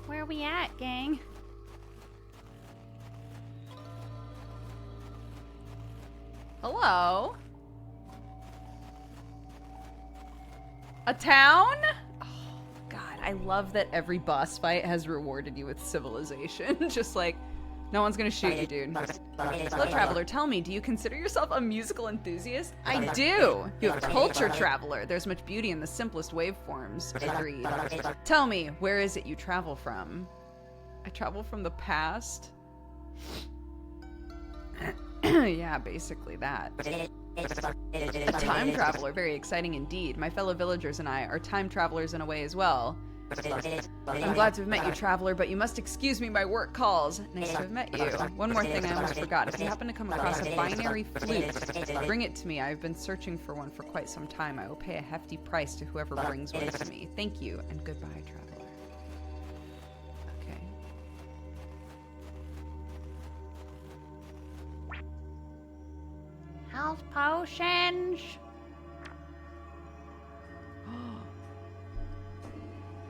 Where are we at, gang? Hello? A town? Oh, God, I love that every boss fight has rewarded you with civilization. Just like, no one's gonna shoot you, dude. Hello, Traveler, tell me, do you consider yourself a musical enthusiast? I do! You have culture, Traveler. There's much beauty in the simplest waveforms. Agreed. Tell me, where is it you travel from? I travel from the past? Yeah, basically that. A time traveler, very exciting indeed. My fellow villagers and I are time travelers in a way as well. I'm glad to have met you, Traveler, but you must excuse me, my work calls. Nice to have met you. One more thing I almost forgot. If you happen to come across a binary flute, bring it to me. I've been searching for one for quite some time. I will pay a hefty price to whoever brings one to me. Thank you, and goodbye, Traveler. Okay. Health potions.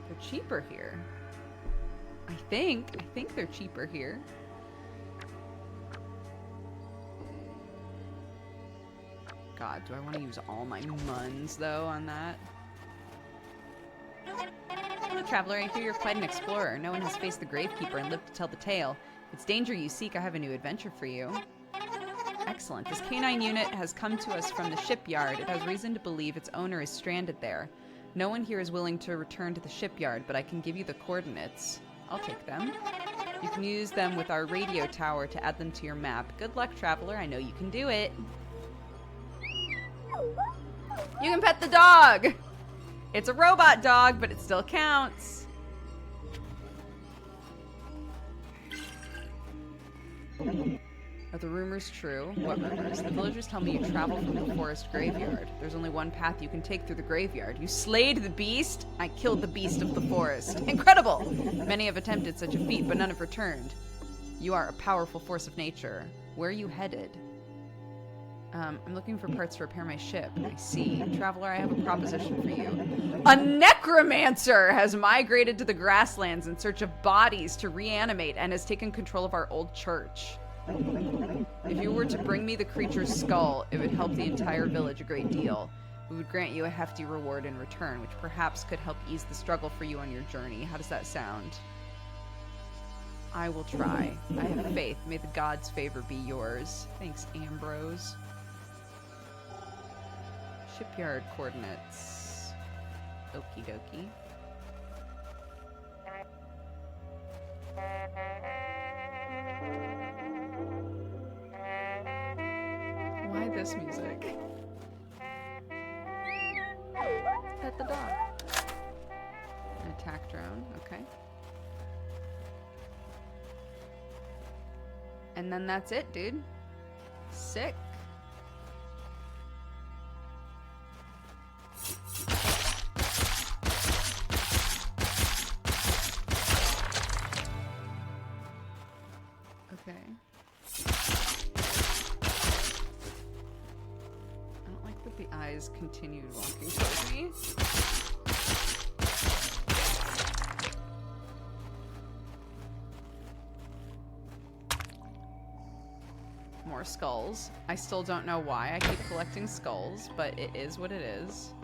They're cheaper here. I think they're cheaper here. God, do I want to use all my muns, though, on that? Hello, Traveler. I hear you're quite an explorer. No one has faced the Gravekeeper and lived to tell the tale. If it's danger you seek, I have a new adventure for you. Excellent. This canine unit has come to us from the shipyard. It has reason to believe its owner is stranded there. No one here is willing to return to the shipyard, but I can give you the coordinates. I'll take them. You can use them with our radio tower to add them to your map. Good luck, Traveler. I know you can do it. You can pet the dog! It's a robot dog, but it still counts. Are the rumors true? What rumors? The villagers tell me you travel from the forest graveyard. There's only one path you can take through the graveyard. You slayed the beast? I killed the beast of the forest. Incredible! Many have attempted such a feat, but none have returned. You are a powerful force of nature. Where are you headed? I'm looking for parts to repair my ship. I see. Traveler, I have a proposition for you. A necromancer has migrated to the grasslands in search of bodies to reanimate and has taken control of our old church. If you were to bring me the creature's skull, it would help the entire village a great deal. We would grant you a hefty reward in return, which perhaps could help ease the struggle for you on your journey. How does that sound? I will try. I have faith. May the gods' favor be yours. Thanks, Ambrose. Shipyard coordinates. Okie dokie. Why this music? pet the dog. An attack drone, okay. And then that's it, dude. Sick. Okay. I don't like that the eyes continued walking towards me. More skulls. I still don't know why I keep collecting skulls, but it is what it is.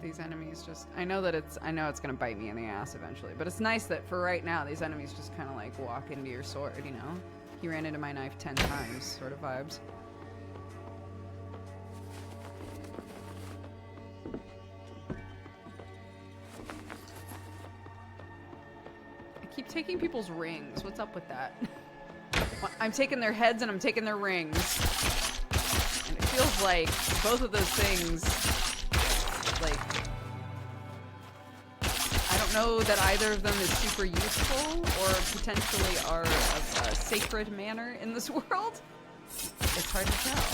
These enemies just, I know it's gonna bite me in the ass eventually, but it's nice that for right now these enemies just kind of like walk into your sword, you know? He ran into my knife 10 times sort of vibes. I keep taking people's rings. What's up with that? I'm taking their heads and I'm taking their rings. And it feels like both of those things, like, I don't know that either of them is super useful or potentially are of a sacred manner in this world. It's hard to tell.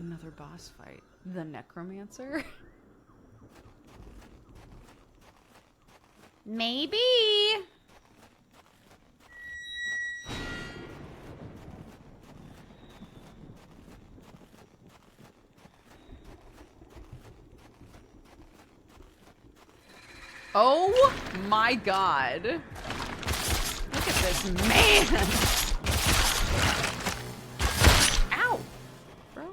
Another boss fight. The Necromancer? Maybe. Oh my god. Look at this man! Ow! Bro.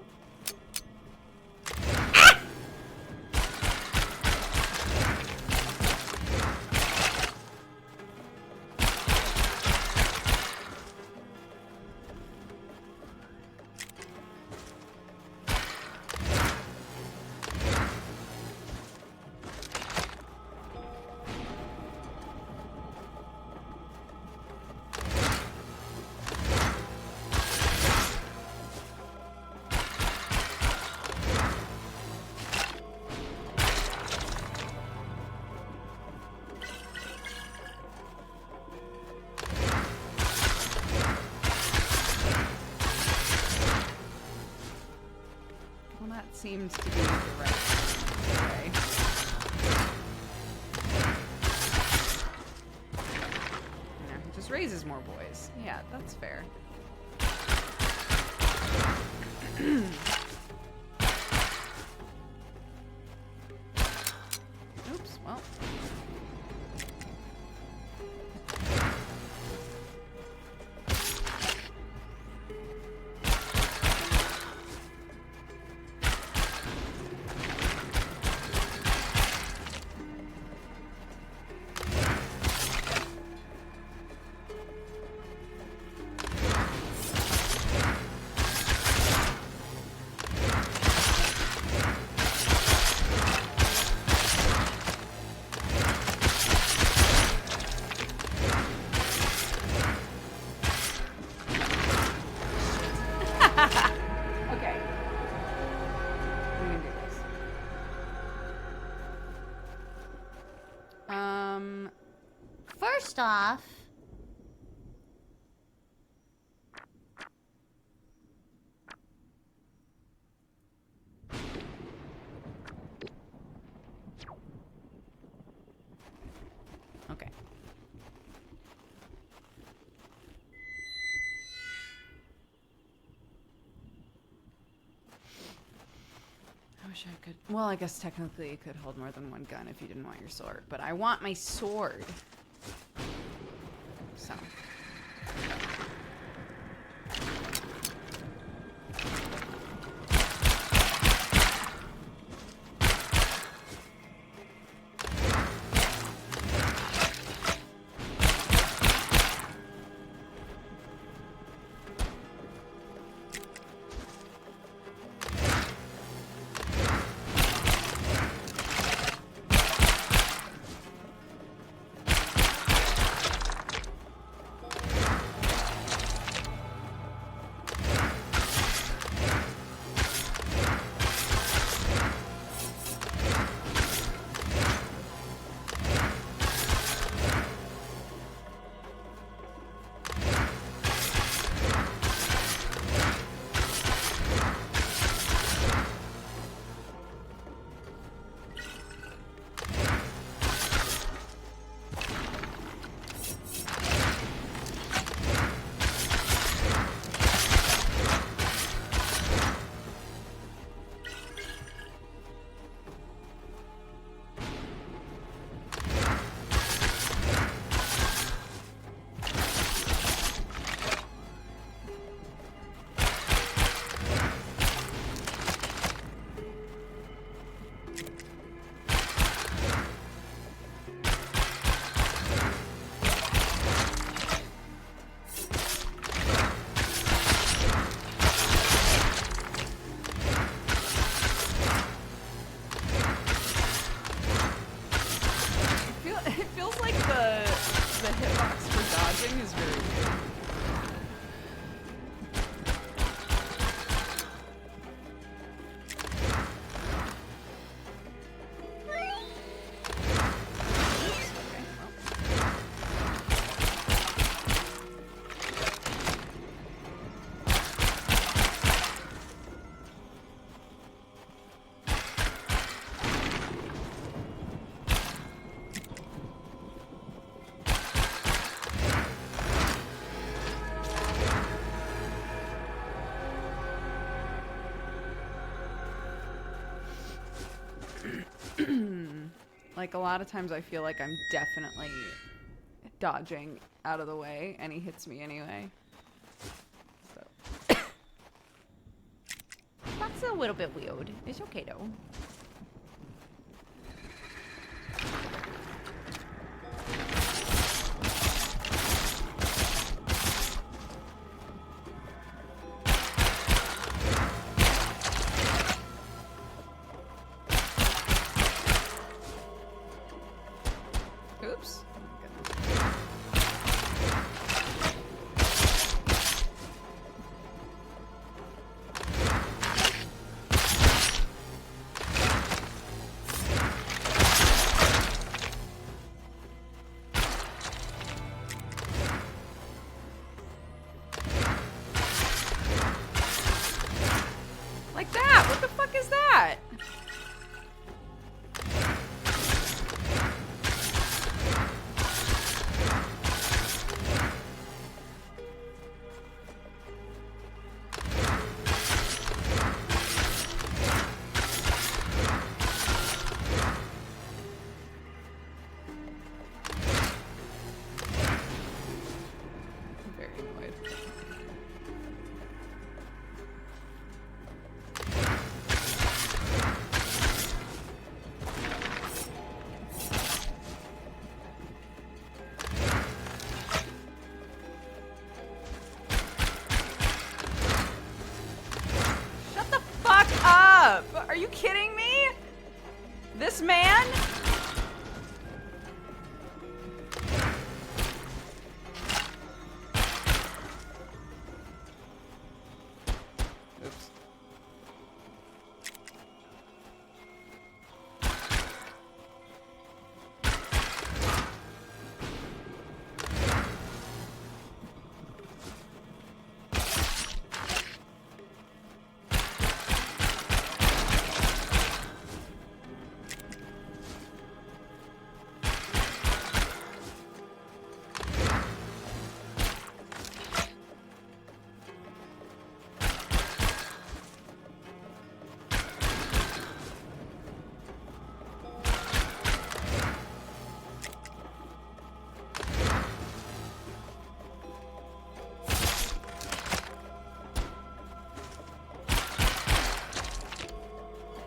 Seems to be the right way. Yeah, he just raises more boys. Yeah, that's fair. Oops, well. first off. Okay. I wish I could. Well, I guess technically you could hold more than one gun if you didn't want your sword, but I want my sword. So. Is very weird. Like, a lot of times I feel like I'm definitely dodging out of the way, and he hits me anyway. So. That's a little bit weird. It's okay, though. Oops. Like that? What the fuck is that? Very annoyed. Shut the fuck up! Are you kidding me? This man? Oops.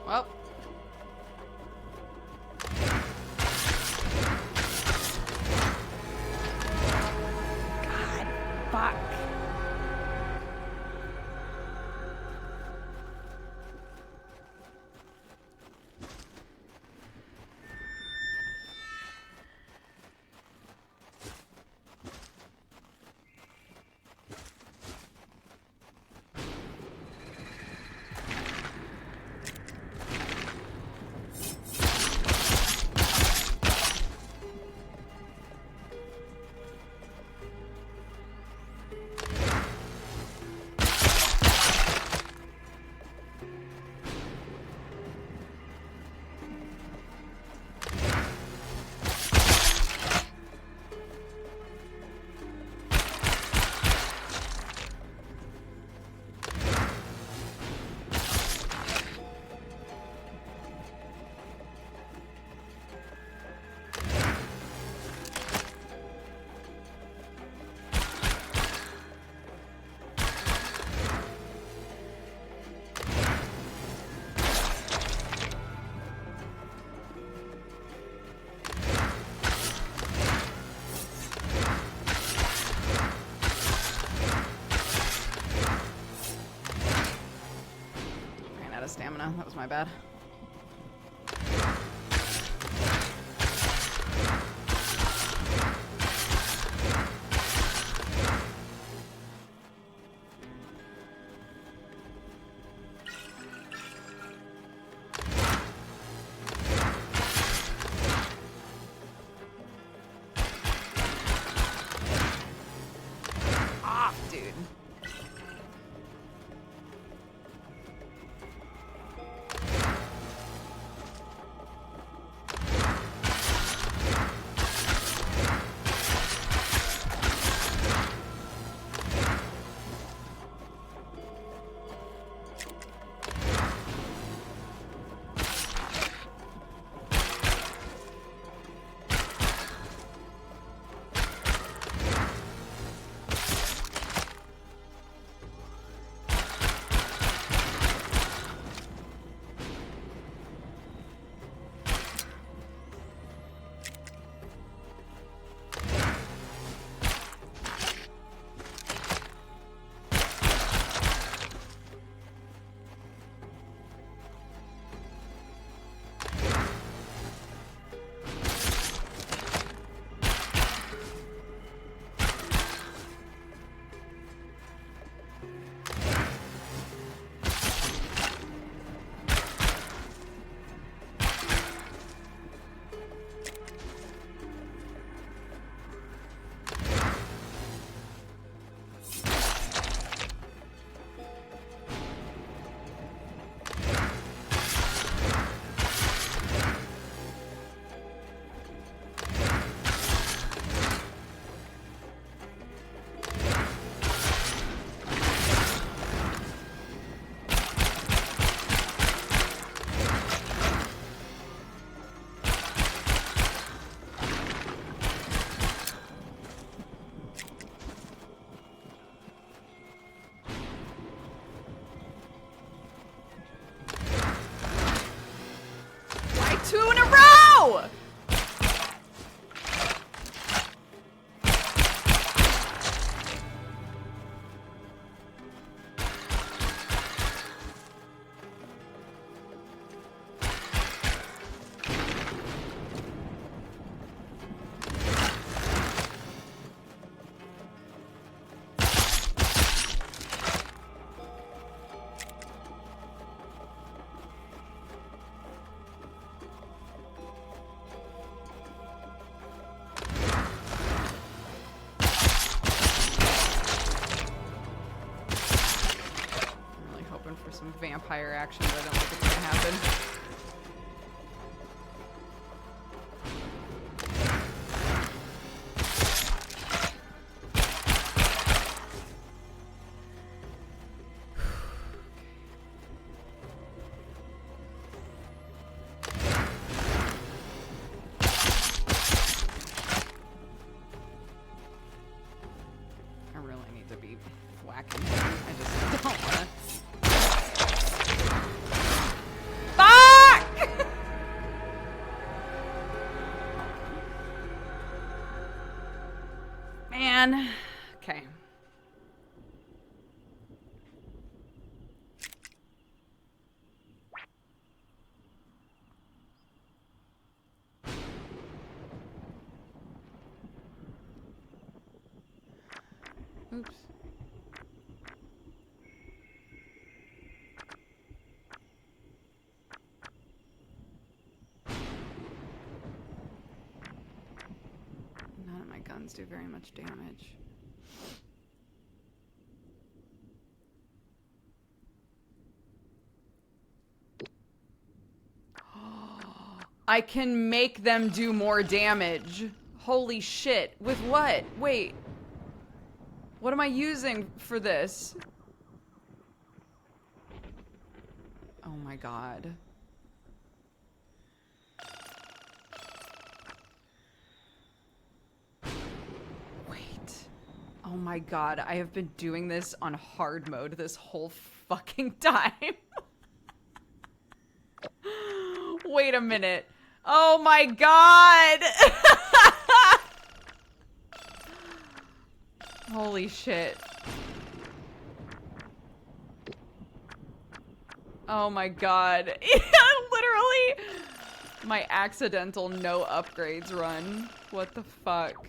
Well. God, fuck. Stamina. That was my bad. Ah, dude. Two in a row! For some vampire action, but I don't think it's gonna happen. I really need to be whacking him. I just don't wanna. Bye! man. Okay. Oops. None of my guns do very much damage. I can make them do more damage. Holy shit. With what? Wait. What am I using for this? Oh my god. Wait. Oh my god. I have been doing this on hard mode this whole fucking time. Wait a minute. Oh my god. Holy shit. Oh my god. Literally my accidental no upgrades run. What the fuck?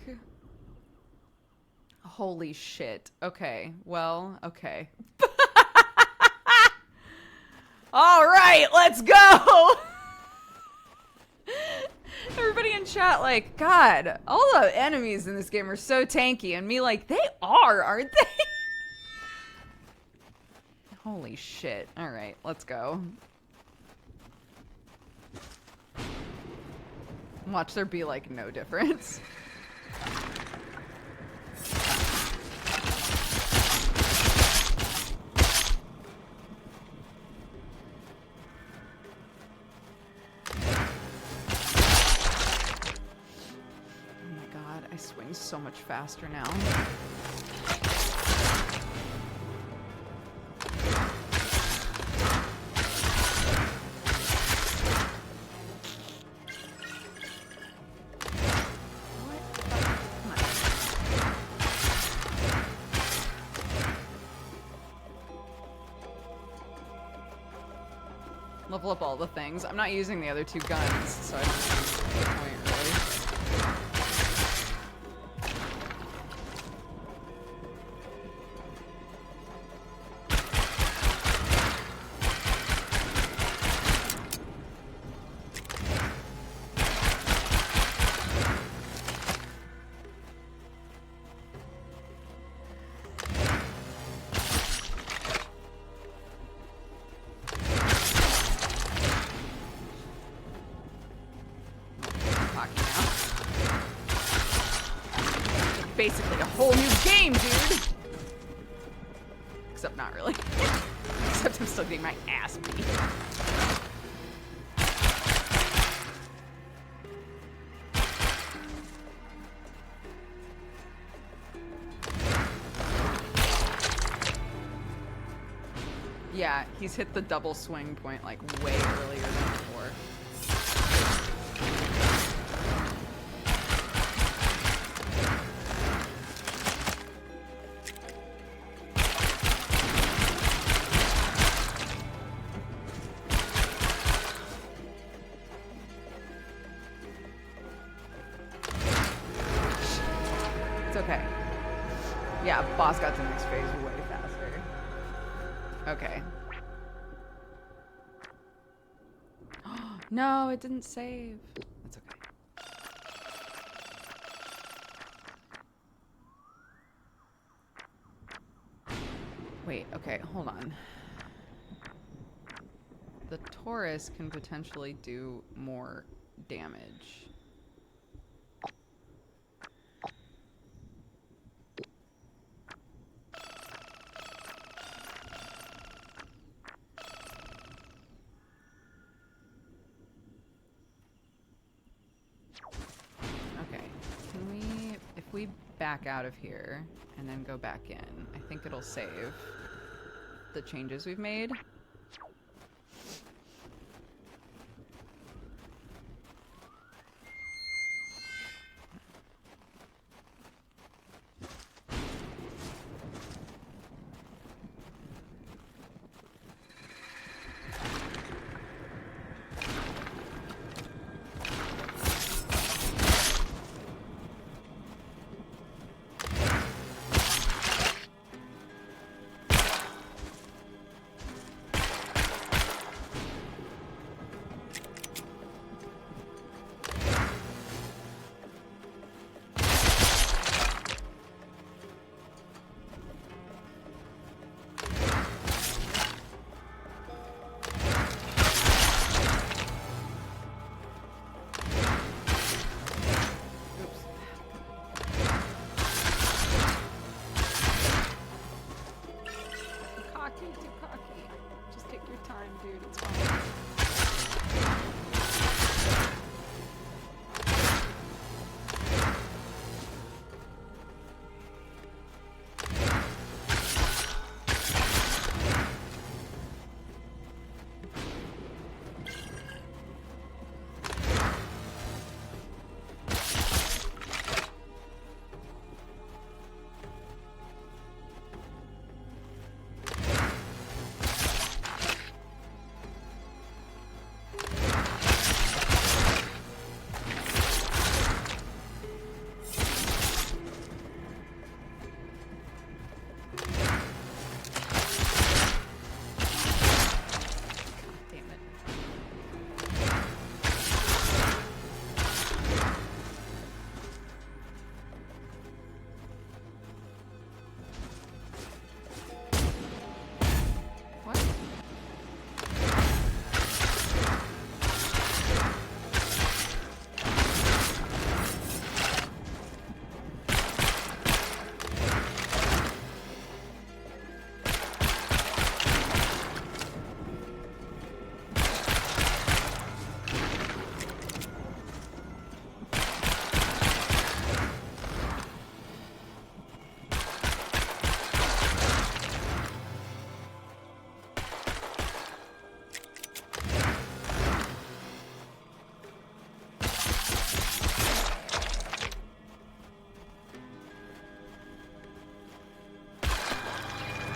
Holy shit. Okay. Well, okay. All right, let's go. Everybody in chat like, God, all the enemies in this game are so tanky. And me like, they are, aren't they? Holy shit. All right, let's go. Watch there be like no difference. Swings so much faster now. Level up all the things. I'm not using the other two guns, so I don't see the point really. Basically a whole new game, dude! Except not really. Except I'm still getting my ass beat. Yeah, he's hit the double swing point like way earlier than before. Okay. Yeah, boss got to the next phase way faster. Okay. No, it didn't save. That's okay. Wait, okay, hold on. The Taurus can potentially do more damage. If we back out of here and then go back in, I think it'll save the changes we've made. dude. It's fine.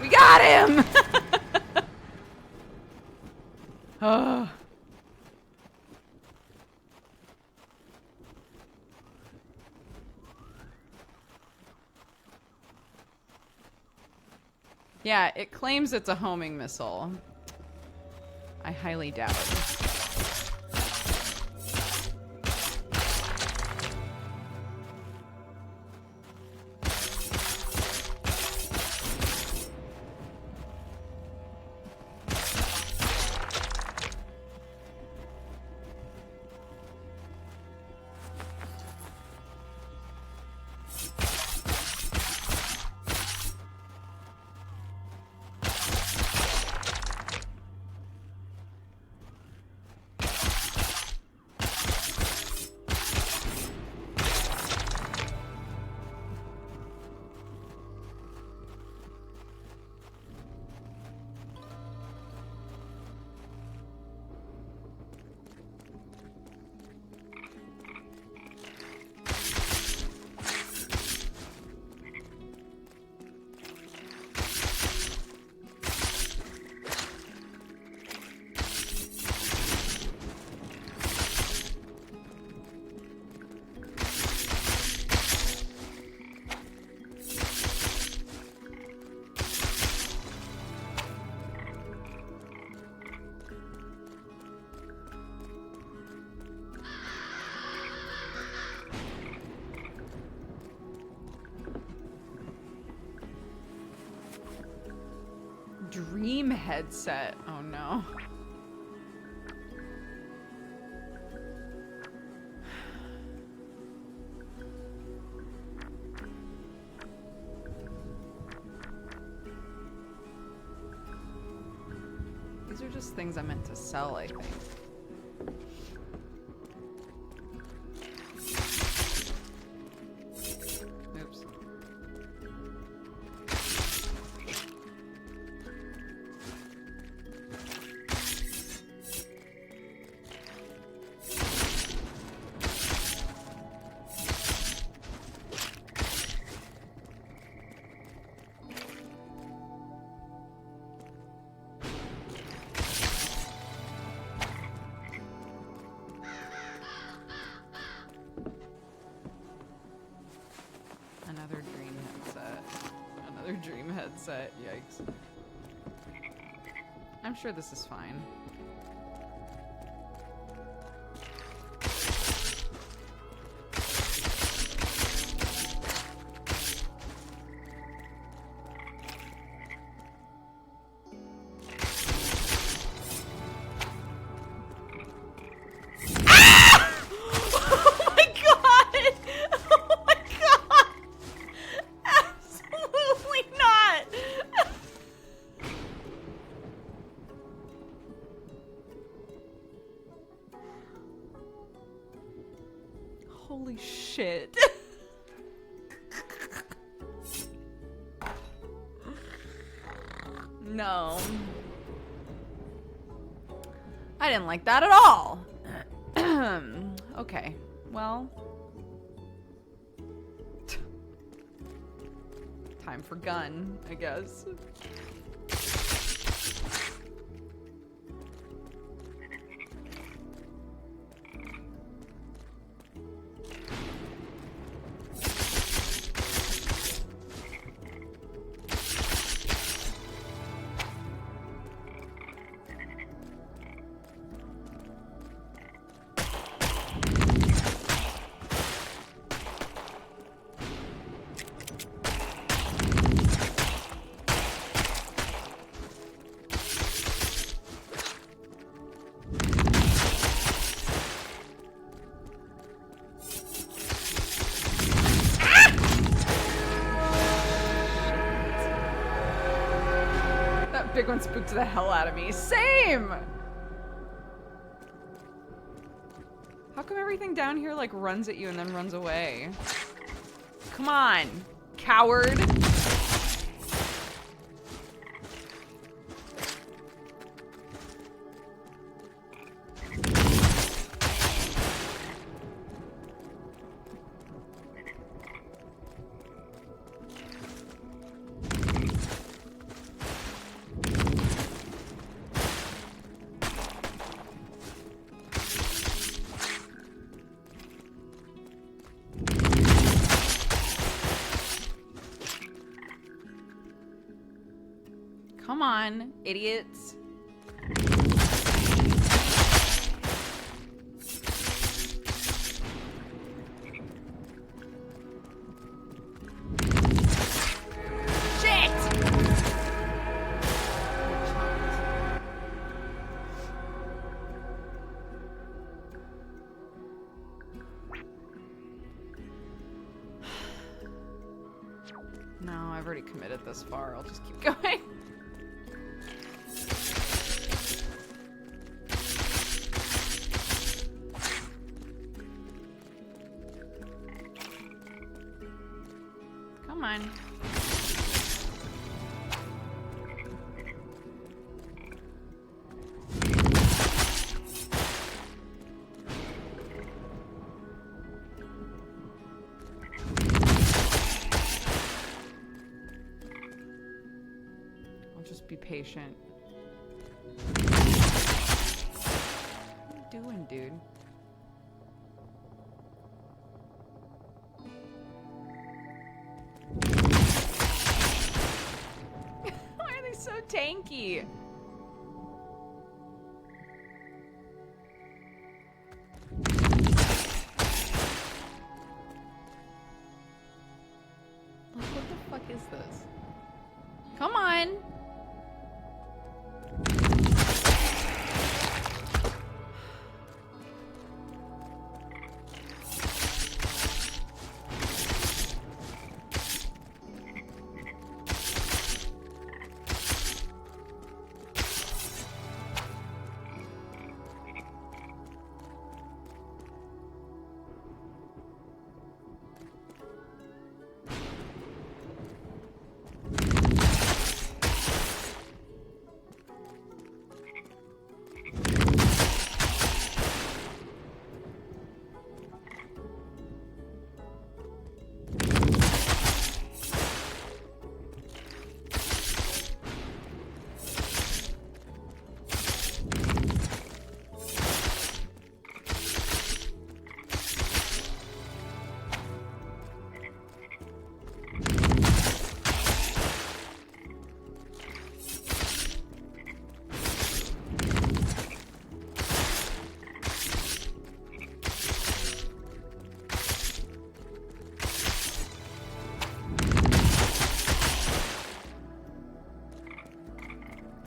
We got him! Oh. Yeah, it claims it's a homing missile. I highly doubt it. Dream headset. Oh no. These are just things I meant to sell, I think. Oops. Another dream headset. Another dream headset. Yikes. I'm sure this is fine. Holy shit. No. I didn't like that at all. Okay, well. Time for gun, I guess. Big one spooked the hell out of me. Same! How come everything down here like runs at you and then runs away? Come on, coward. Come on, idiots. Shit! No, I've already committed this far. I'll just keep going. Come on. I'll just be patient. What are you doing, dude? So tanky. Like, what the fuck is this? Come on.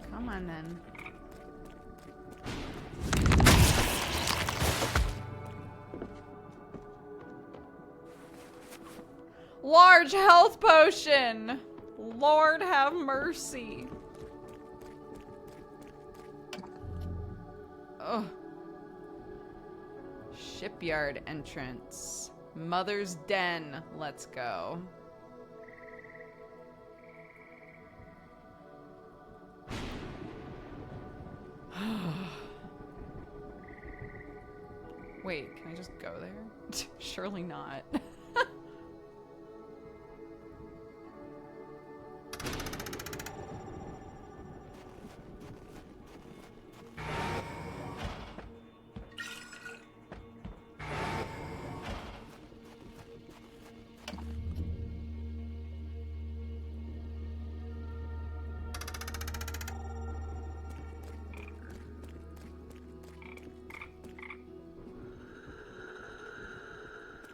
Come on then. Large health potion. Lord have mercy. Ugh. Shipyard entrance. Mother's Den. Let's go. Wait, can I just go there? Surely not.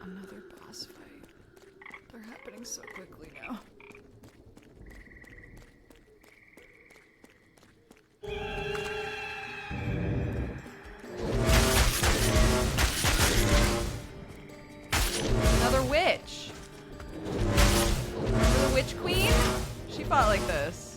Another boss fight. They're happening so quickly now. Another witch. Remember the Witch Queen? She fought like this.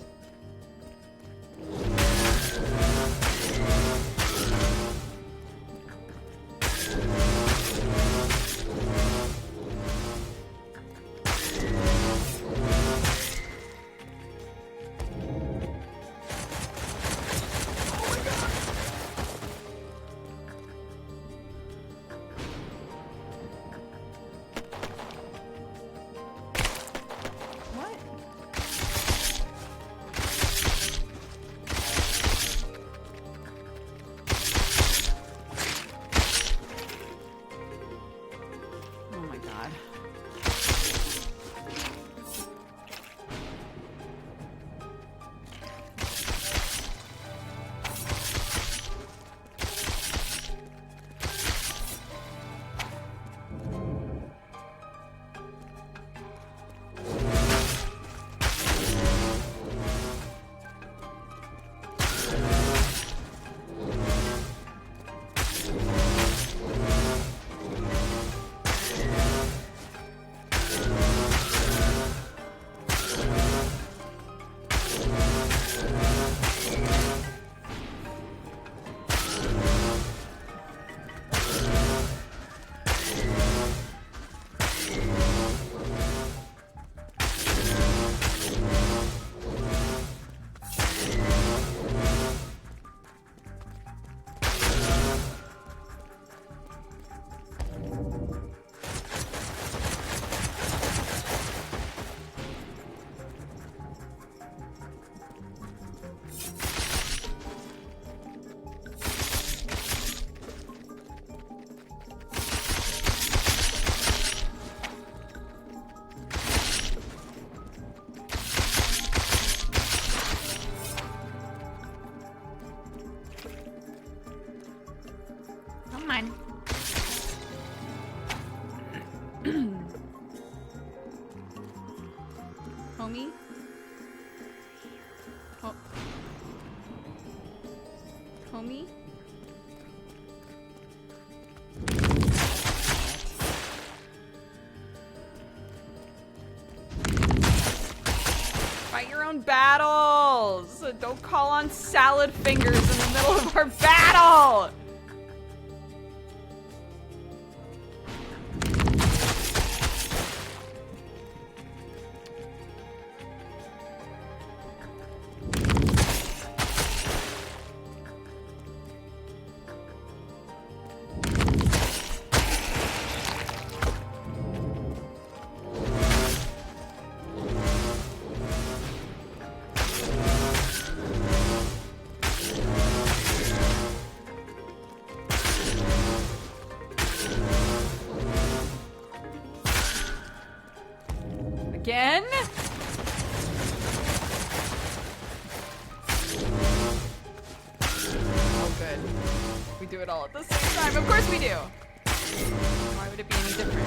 Homie? Oh. Homie? Fight your own battles! Don't call on salad fingers in the middle of our battle! Again? Oh, good. We do it all at the same time. Of course we do. Why would it be any different?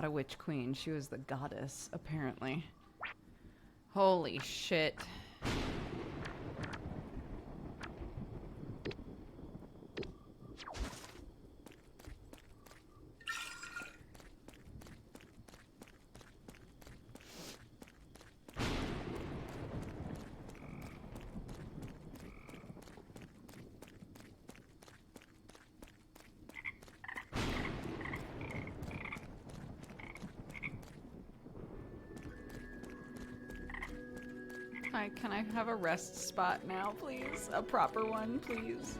not a witch queen. She was the goddess, apparently. Holy shit. Hi, can I have a rest spot now, please? A proper one, please.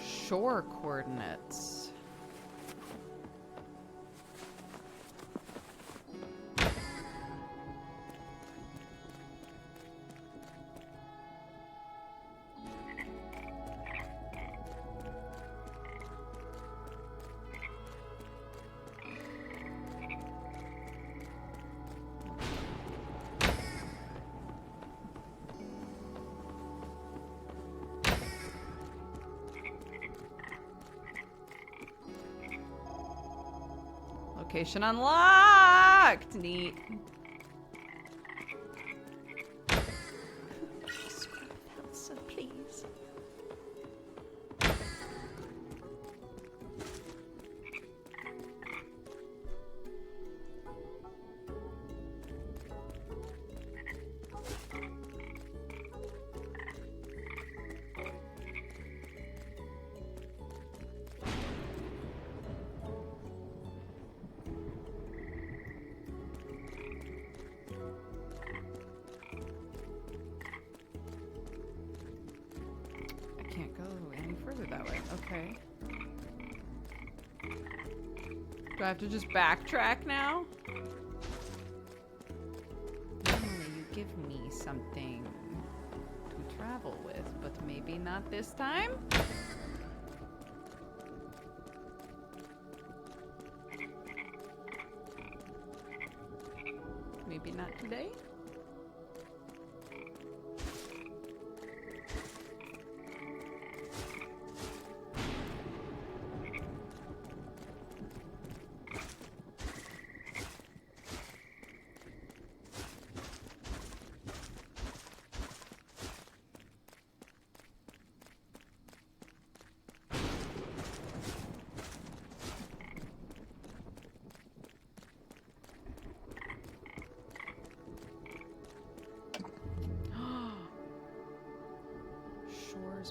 Shore coordinates. Location unlocked! Neat. So please. Okay. Do I have to just backtrack now? Normally you give me something to travel with, but maybe not this time? Maybe not today?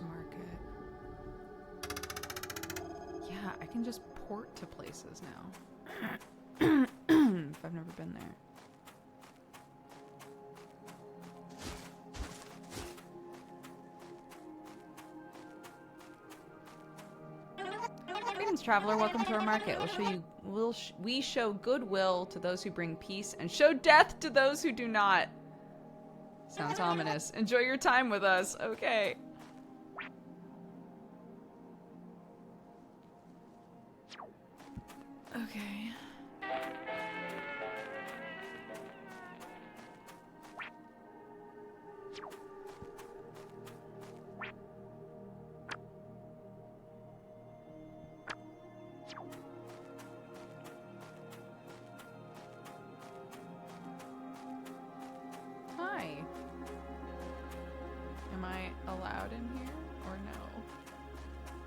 Market. Yeah, I can just port to places now. If I've never been there. Greetings, traveler. Welcome to our market. We show goodwill to those who bring peace and show death to those who do not. Sounds ominous. Enjoy your time with us. Okay. Okay. Hi. Am I allowed in here or no?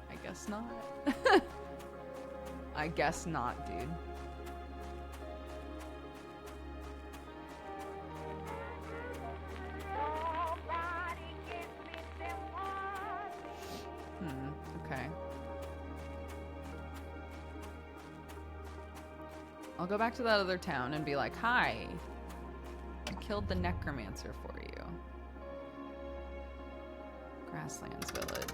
I guess not. I guess not, dude. Okay. I'll go back to that other town and be like, hi. I killed the necromancer for you. Grasslands Village.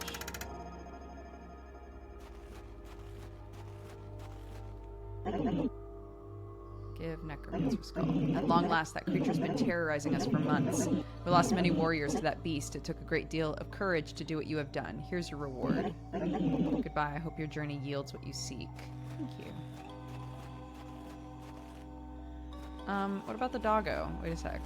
Give necromancer skull. At long last, that creature's been terrorizing us for months. We lost many warriors to that beast. It took a great deal of courage to do what you have done. Here's your reward. Goodbye. I hope your journey yields what you seek. Thank you. What about the doggo? Wait a sec.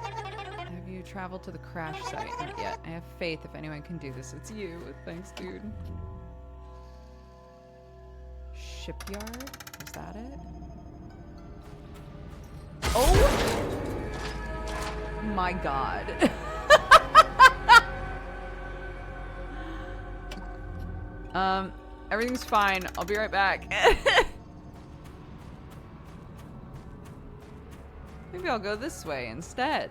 Have you traveled to the crash site? Not yet. I have faith if anyone can do this, it's you. Thanks, dude. Shipyard? Is that it? Oh my god. Everything's fine. I'll be right back. Maybe I'll go this way instead.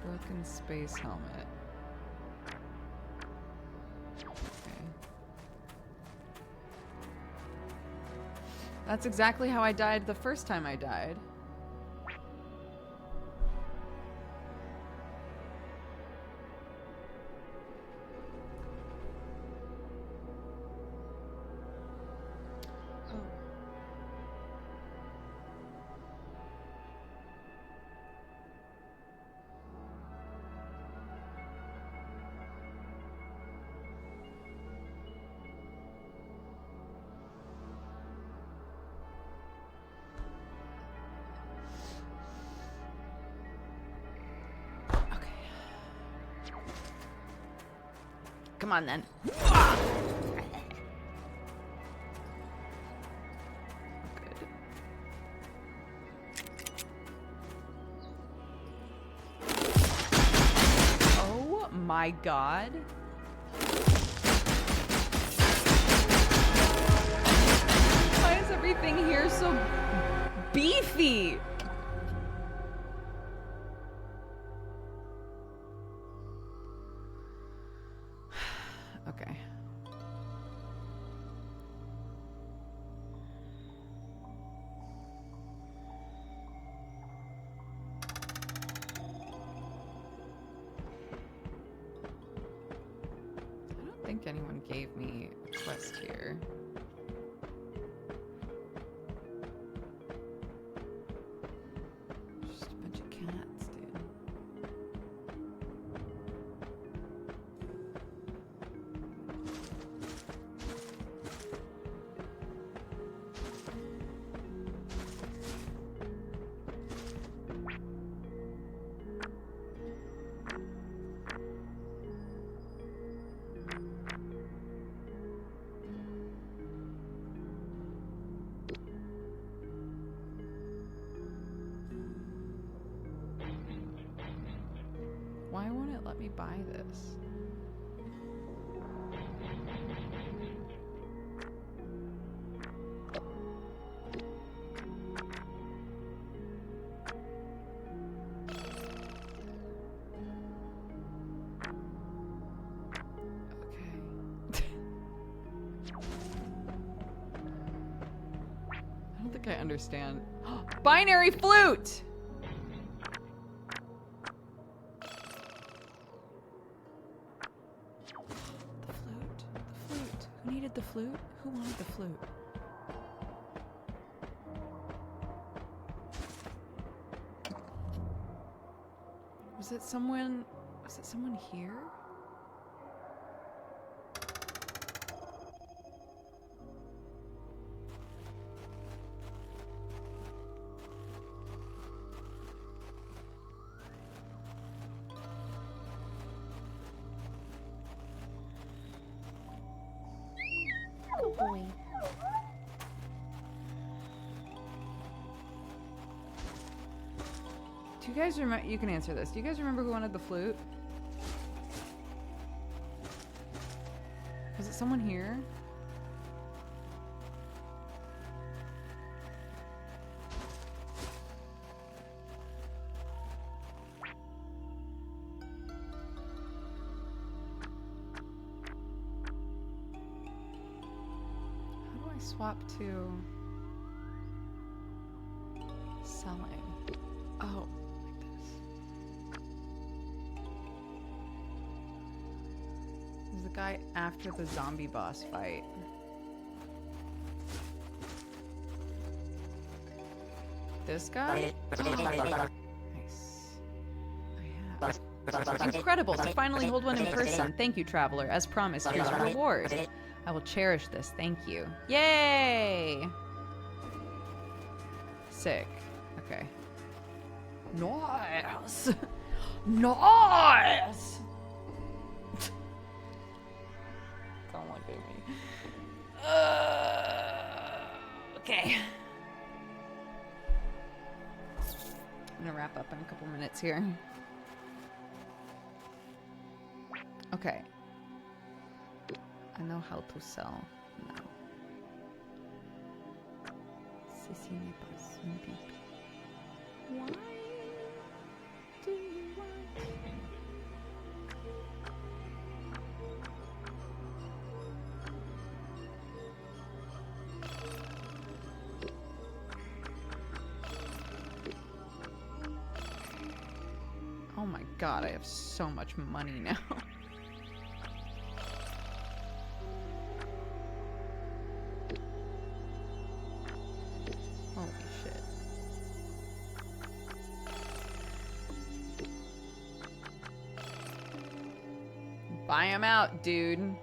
Broken space helmet. Okay. That's exactly how I died the first time I died. Come on, then. Good. Oh my god. Why is everything here so beefy? Okay. I don't think anyone gave me a quest here. Just a bunch of cats, dude. Why won't it let me buy this? Okay. I don't think I understand. Binary flute! The flute? Who wanted the flute? Was it someone here? Boy. Do you guys remember? You can answer this. Do you guys remember who wanted the flute? Was it someone here? Swap to selling. Oh, like this. There's the guy after the zombie boss fight. This guy? Oh, nice. I have. Incredible to finally hold one in person. Thank you, traveler. As promised, here's your reward. I will cherish this. Thank you. Yay! Sick. Okay. Nice! Nice! Don't look at me. Okay. I'm gonna wrap up in a couple minutes here. Okay. I know how to sell now. Ceci n'est pas une pipe. Why do you want? Oh my god, I have so much money now. Holy shit. Buy him out, dude.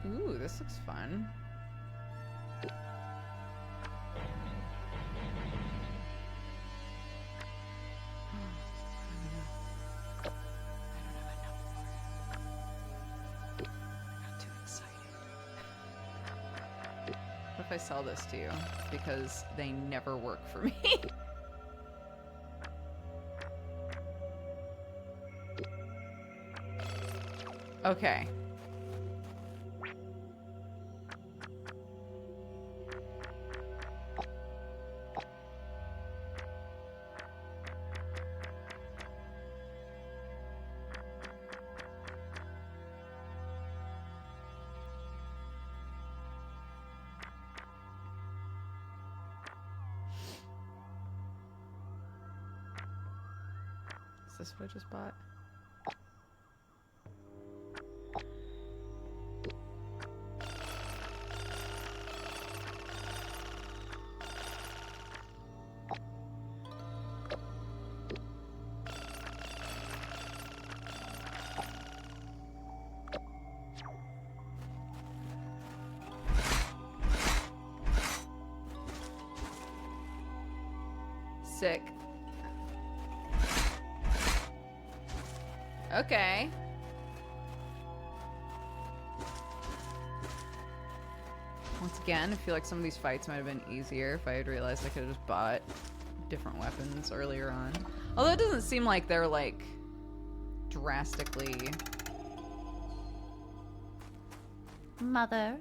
Ooh, this looks fun. What if I sell this to you? Because they never work for me. Okay. Is this what I just bought? Sick. Okay. Once again, I feel like some of these fights might have been easier if I had realized I could have just bought different weapons earlier on. Although it doesn't seem like they're like drastically... Mother.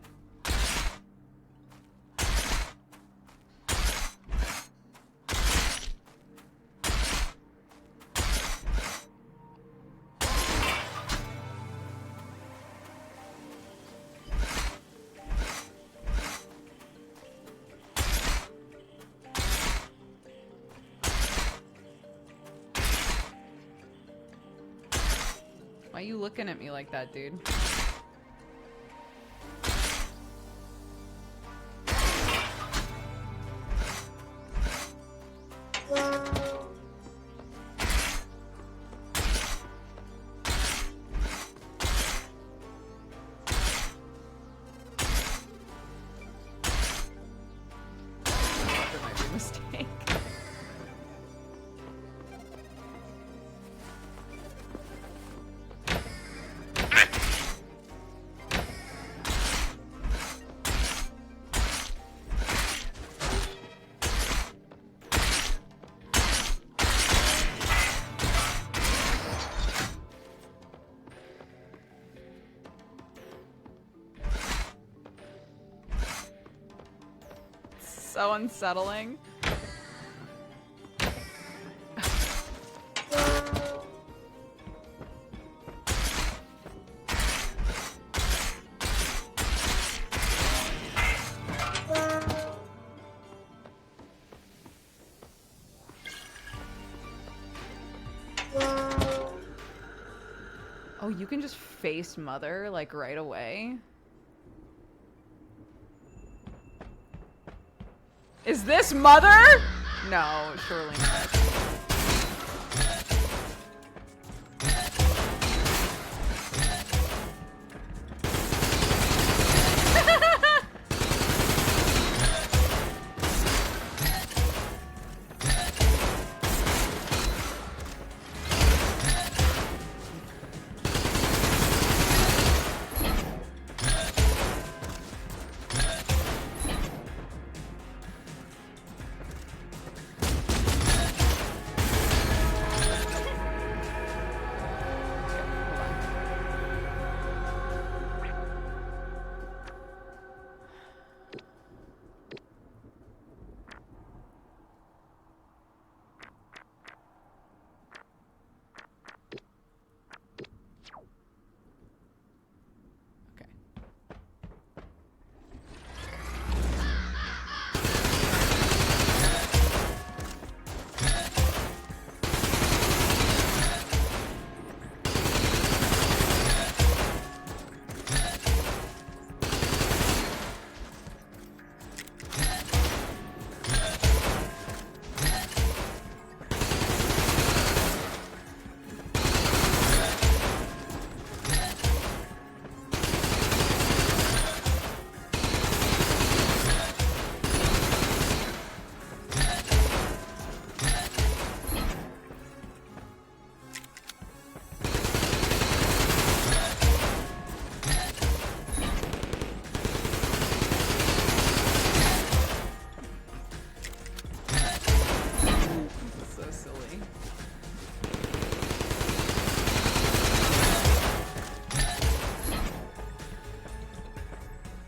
Why are you looking at me like that, dude? That might be a mistake. So unsettling. Oh, you can just face Mother, like, right away? Is this Mother? No, surely not.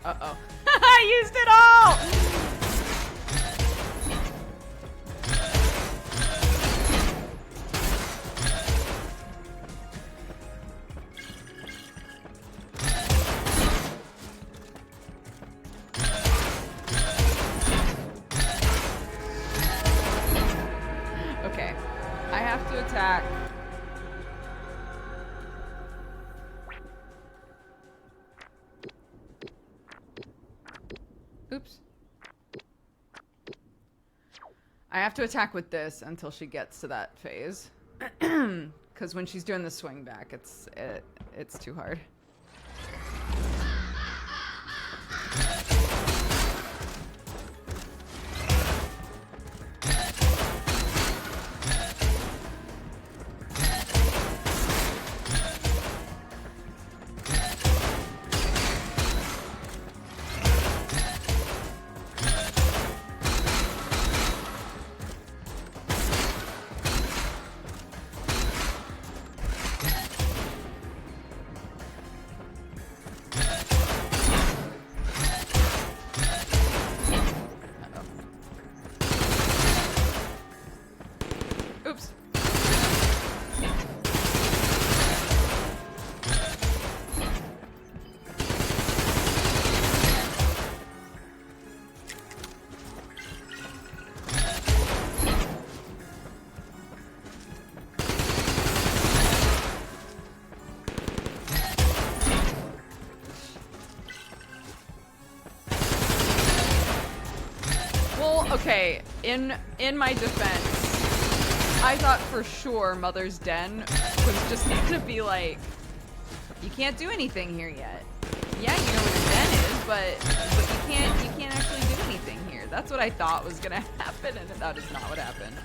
Uh-oh. I used it all! Okay. I have to attack. Oops. I have to attack with this until she gets to that phase. Because when she's doing the swing back, it's too hard. Oops. Well, okay, in my defense, I thought for sure Mother's Den was just gonna be like, you can't do anything here yet. Yeah, you know what a den is, but you can't actually do anything here. That's what I thought was gonna happen, and that is not what happened.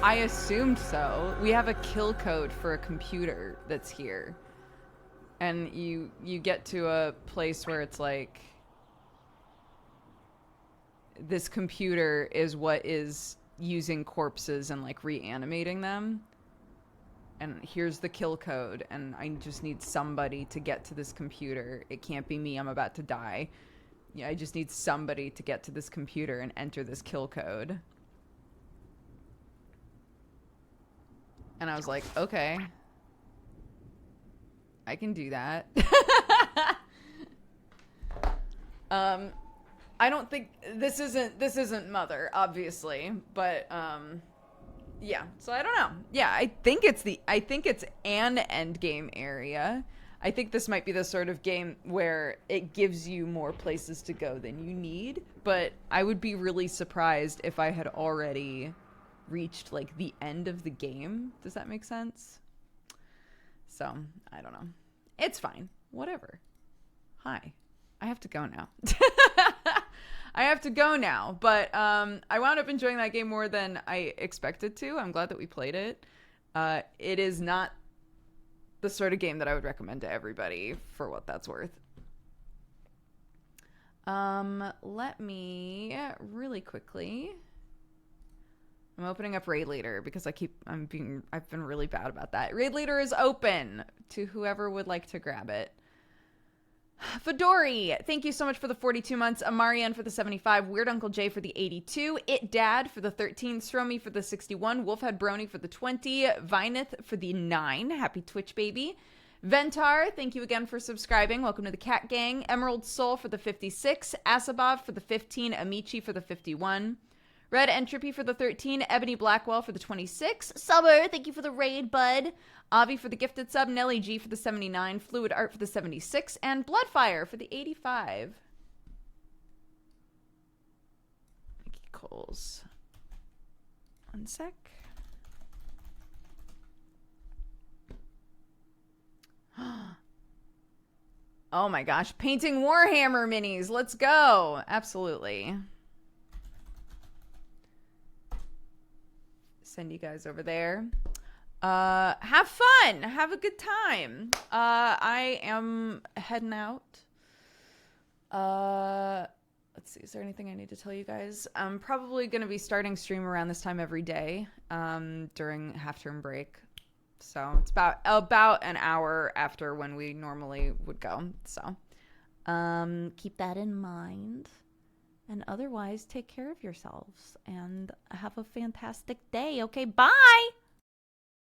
I assumed so. We have a kill code for a computer that's here. And you get to a place where it's like, this computer is what is using corpses and like reanimating them. And here's the kill code, and I just need somebody to get to this computer. It can't be me, I'm about to die. Yeah, I just need somebody to get to this computer and enter this kill code. And I was like, okay, I can do that. I don't think this isn't Mother, obviously, but yeah, so I don't know. Yeah, I think it's an end game area. I think this might be the sort of game where it gives you more places to go than you need, but I would be really surprised if I had already reached like the end of the game. Does that make sense? So, I don't know. It's fine. Whatever. Hi. I have to go now. I have to go now, but I wound up enjoying that game more than I expected to. I'm glad that we played it. It is not the sort of game that I would recommend to everybody for what that's worth. Let me really quickly. I'm opening up Raid Leader because I've been really bad about that. Raid Leader is open to whoever would like to grab it. Fedori, thank you so much for the 42 months. Amarian for the 75. Weird Uncle Jay for the 82. It Dad for the 13. Stromy for the 61. Wolfhead Brony for the 20. Vineth for the 9. Happy Twitch, baby. Ventar, thank you again for subscribing. Welcome to the Cat Gang. Emerald Soul for the 56. Asabov for the 15. Amici for the 51. Red Entropy for the 13. Ebony Blackwell for the 26. Summer, thank you for the raid, bud. Avi for the gifted sub. Nelly G for the 79. Fluid Art for the 76. And Bloodfire for the 85. Mickey Coles. One sec. Oh my gosh. Painting Warhammer minis. Let's go. Absolutely. Send you guys over there. Have fun. Have a good time. I am heading out. Let's see. Is there anything I need to tell you guys? I'm probably going to be starting stream around this time every day during half-term break. So it's about an hour after when we normally would go. So keep that in mind. And otherwise, take care of yourselves and have a fantastic day. Okay, bye.